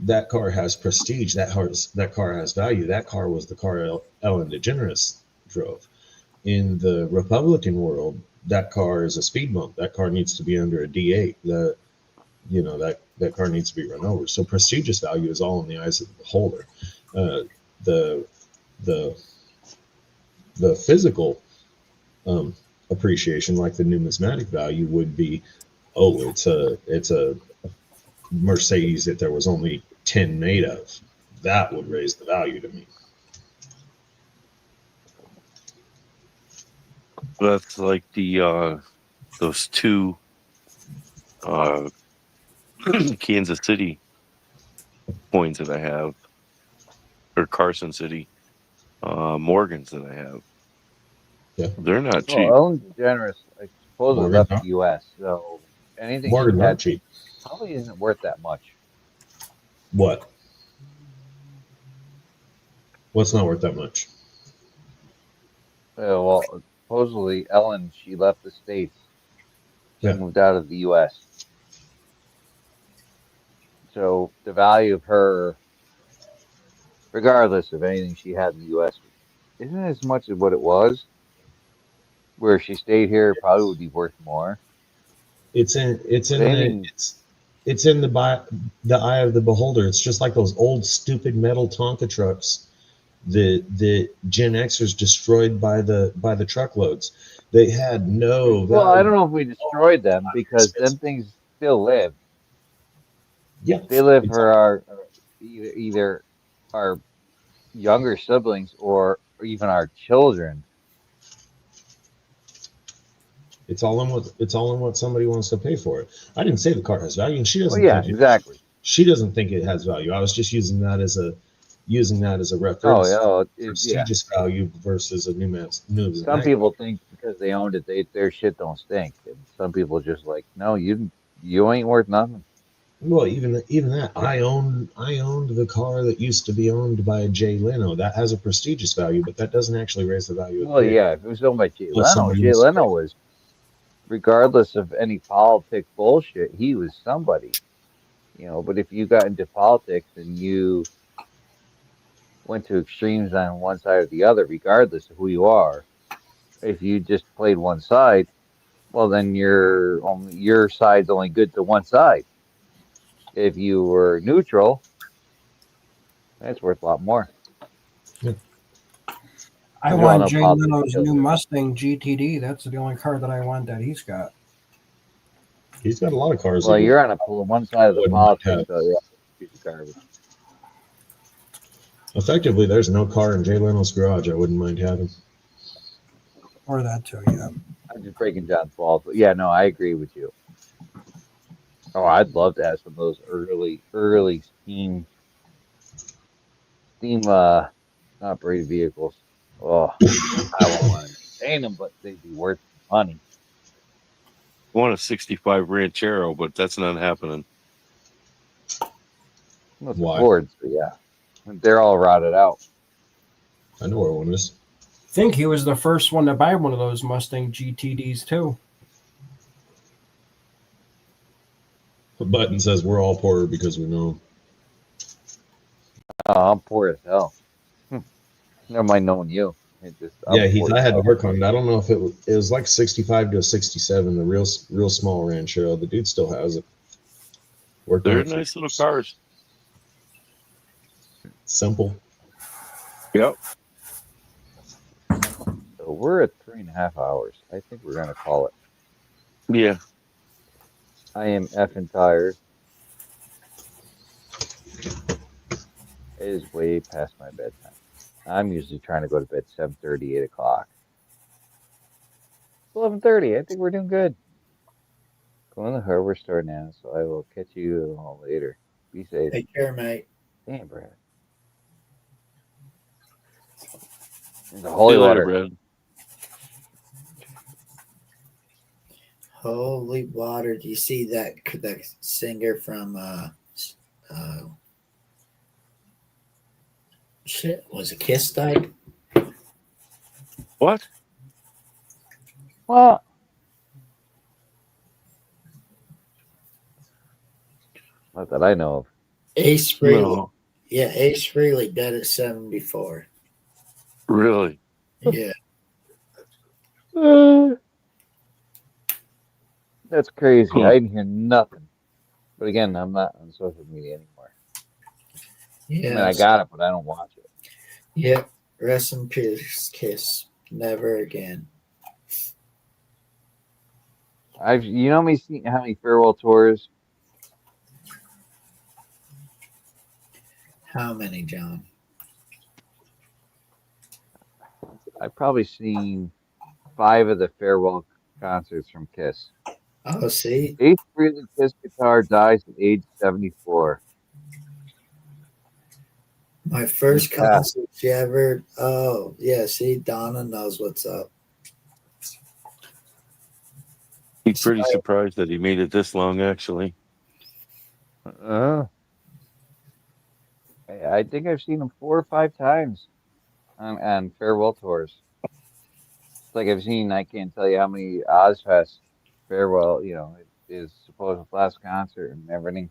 S2: that car has prestige. That car has value. That car was the car Ellen DeGeneres drove. In the Republican world, that car is a speed bump. That car needs to be under a D8. That car needs to be run over. So prestigious value is all in the eyes of the beholder. The physical appreciation, like the numismatic value, would be, oh, it's a Mercedes that there was only 10 made of. That would raise the value to me.
S5: That's like the those two Kansas City coins that I have, or Carson City Morgans that I have.
S2: Yeah.
S5: They're not cheap.
S1: Well, Ellen DeGeneres, I suppose,
S2: Morgan,
S1: left
S2: huh?
S1: the U.S., so anything she
S2: Morgan, not
S1: had
S2: cheap.
S1: probably isn't worth that much.
S2: What? What's not worth that much?
S1: Well, supposedly Ellen, she left the States. She
S2: Yeah.
S1: moved out of the U.S. So the value of her, regardless of anything she had in the U.S., isn't as much as what it was. Where she stayed here, it probably would be worth more.
S2: It's in
S1: But anything,
S2: the eye of the beholder. It's just like those old stupid metal Tonka trucks that Gen Xers destroyed by the truckloads. They had no
S1: well, I
S2: value.
S1: don't know if we destroyed them because them things still live.
S2: Yeah,
S1: They live
S2: it's
S1: for our either our younger siblings or even our children.
S2: all in what somebody wants to pay for it. I didn't say the car has value, and she
S1: Well,
S2: doesn't
S1: yeah,
S2: think
S1: exactly.
S2: she doesn't think it has value. I was just using that as a
S1: Oh,
S2: reference.
S1: yeah.
S2: Prestigious value versus a
S1: Some
S2: numismatic
S1: people
S2: value.
S1: think because they owned it, their shit don't stink, and some people just like, no, you ain't worth nothing.
S2: Well, even that, I owned the car that used to be owned by Jay Leno. That has a prestigious value, but that doesn't actually raise the value of the
S1: Well,
S2: vehicle.
S1: yeah, if it was owned by Jay
S2: Unless
S1: Leno,
S2: somebody
S1: Jay
S2: wants to
S1: Leno
S2: pay.
S1: was, regardless of any politic bullshit, he was somebody, But if you got into politics and you went to extremes on one side or the other, regardless of who you are, if you just played one side, well, then your side's only good to one side. If you were neutral, that's worth a lot more.
S2: Yeah.
S3: I
S1: As you all
S3: want
S1: know,
S3: Jay
S1: politics
S3: Leno's
S1: kills
S3: new
S1: everything.
S3: Mustang GTD. That's the only car that I want that he's got.
S2: He's got a lot of cars
S1: Well,
S2: that
S1: you're on one side of the
S2: wouldn't mind
S1: politics,
S2: having.
S1: so yeah, piece of garbage.
S2: Effectively, there's no car in Jay Leno's garage I wouldn't mind having.
S3: Or that too, yeah.
S1: I'm just breaking John's balls, but yeah, no, I agree with you. Oh, I'd love to have some of those early steam operated vehicles. Oh, I won't want to maintain them, but they'd be worth money.
S5: I want a 65 Ranchero, but that's not happening.
S1: Well, it's a
S2: Why?
S1: Ford, so yeah, they're all rotted out.
S2: I know where one is.
S3: I think he was the first one to buy one of those Mustang GTDs too.
S2: The button says we're all poorer because we know him.
S1: Oh, I'm poor as hell. Never mind knowing you. I'm
S2: Yeah,
S1: poor
S2: I
S1: as
S2: had to
S1: hell.
S2: work on it. I don't know if it was like 65 to a 67, the real small Ranchero. The dude still has it. Worked on
S5: They're
S2: it for
S5: nice little
S2: years.
S5: cars.
S2: Simple.
S5: Yep.
S1: So we're at 3.5 hours. I think we're gonna call it.
S5: Yeah.
S1: I am effing tired. It is way past my bedtime. I'm usually trying to go to bed 7:30, 8 o'clock. It's 11:30. I think we're doing good. Going to the hardware store now, so I will catch you all later. Be safe.
S7: Take care, mate.
S1: Damn, Brad. The
S5: See
S1: holy
S5: you later,
S1: water.
S5: Brad.
S7: Holy water! Do you see that singer from shit? Was it Kiss died?
S5: What?
S1: Well, not that I know of.
S7: Ace Frehley.
S5: No,
S7: Yeah, Ace Frehley dead at 74.
S5: really.
S7: Yeah.
S1: That's crazy.
S5: Huh.
S1: I didn't hear nothing. But again, I'm not on social media anymore. I mean, I
S7: Yes.
S1: got it, but I don't watch it.
S7: Yep. Rest in peace, Kiss. Never again.
S1: You know me seeing how many farewell tours?
S7: How many, John?
S1: I've probably seen 5 of the farewell concerts from Kiss.
S7: Oh, see,
S1: Eighth Frehley Kiss guitar dies at age 74.
S7: my first
S1: Yeah.
S7: concert you ever. Oh, yeah. See, Donna knows what's up.
S5: He's pretty surprised that he made it this long, actually.
S1: I think I've seen him 4 or 5 times on farewell tours. It's like I can't tell you how many Ozfest farewell, his supposed last concert and everything.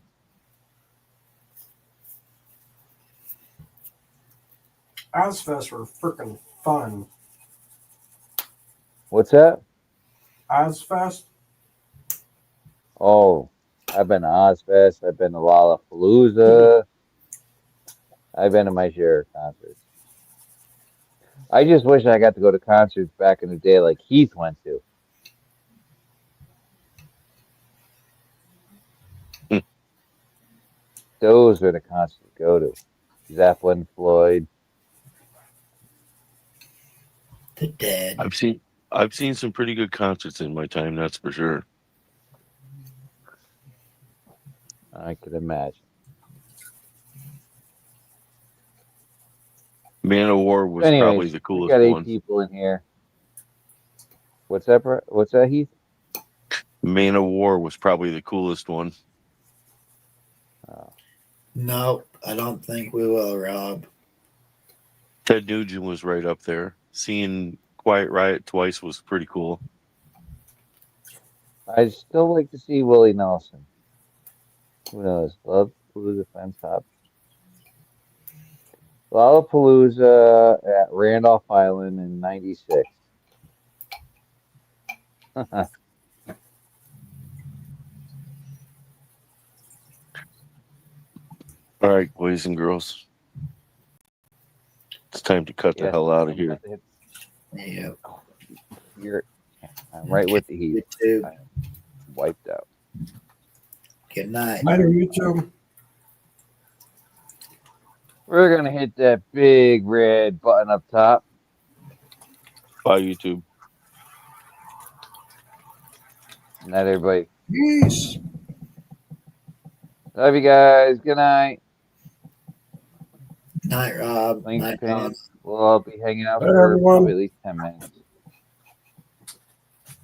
S3: Ozfest were freaking fun.
S1: What's that?
S3: Ozfest?
S1: Oh, I've been to Ozfest. I've been to Lollapalooza. I've been to my share of concerts. I just wish I got to go to concerts back in the day like Heath went to. Those were the concerts to go to. Zeppelin, Floyd.
S7: The Dead.
S5: I've seen some pretty good concerts in my time, that's for sure.
S1: I could imagine.
S5: Man of War was probably
S1: Anyways,
S5: the
S1: we
S5: coolest
S1: got 8
S5: one.
S1: people in here. What's that? What's that, Heath?
S5: Man of War was probably the coolest one.
S7: No, I don't think we will, Rob.
S5: Ted Nugent was right up there. Seeing Quiet Riot twice was pretty cool.
S1: I'd still like to see Willie Nelson. Who knows? Lollapalooza fans top. Lollapalooza at Randolph Island in '96.
S5: All right, boys and girls. It's time to cut the hell out of here.
S7: Yeah.
S1: I'm right with the Heat.
S7: YouTube.
S1: I'm wiped out.
S7: Good night.
S3: Later, YouTube.
S1: We're gonna hit that big red button up top.
S5: Bye, YouTube.
S1: Night, everybody.
S3: Peace.
S1: Love you guys. Good night.
S7: Night, Rob.
S1: Links
S7: Night,
S1: pinned.
S7: Rob.
S1: We'll all be hanging out
S3: Bye,
S1: for
S3: everyone.
S1: probably at least 10 minutes.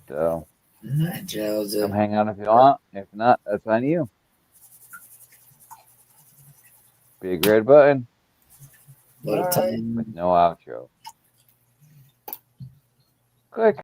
S1: So
S7: Night, Joseph.
S1: come hang out if you want. If not, that's on you. Big red button
S7: What a time.
S1: with no outro. Click.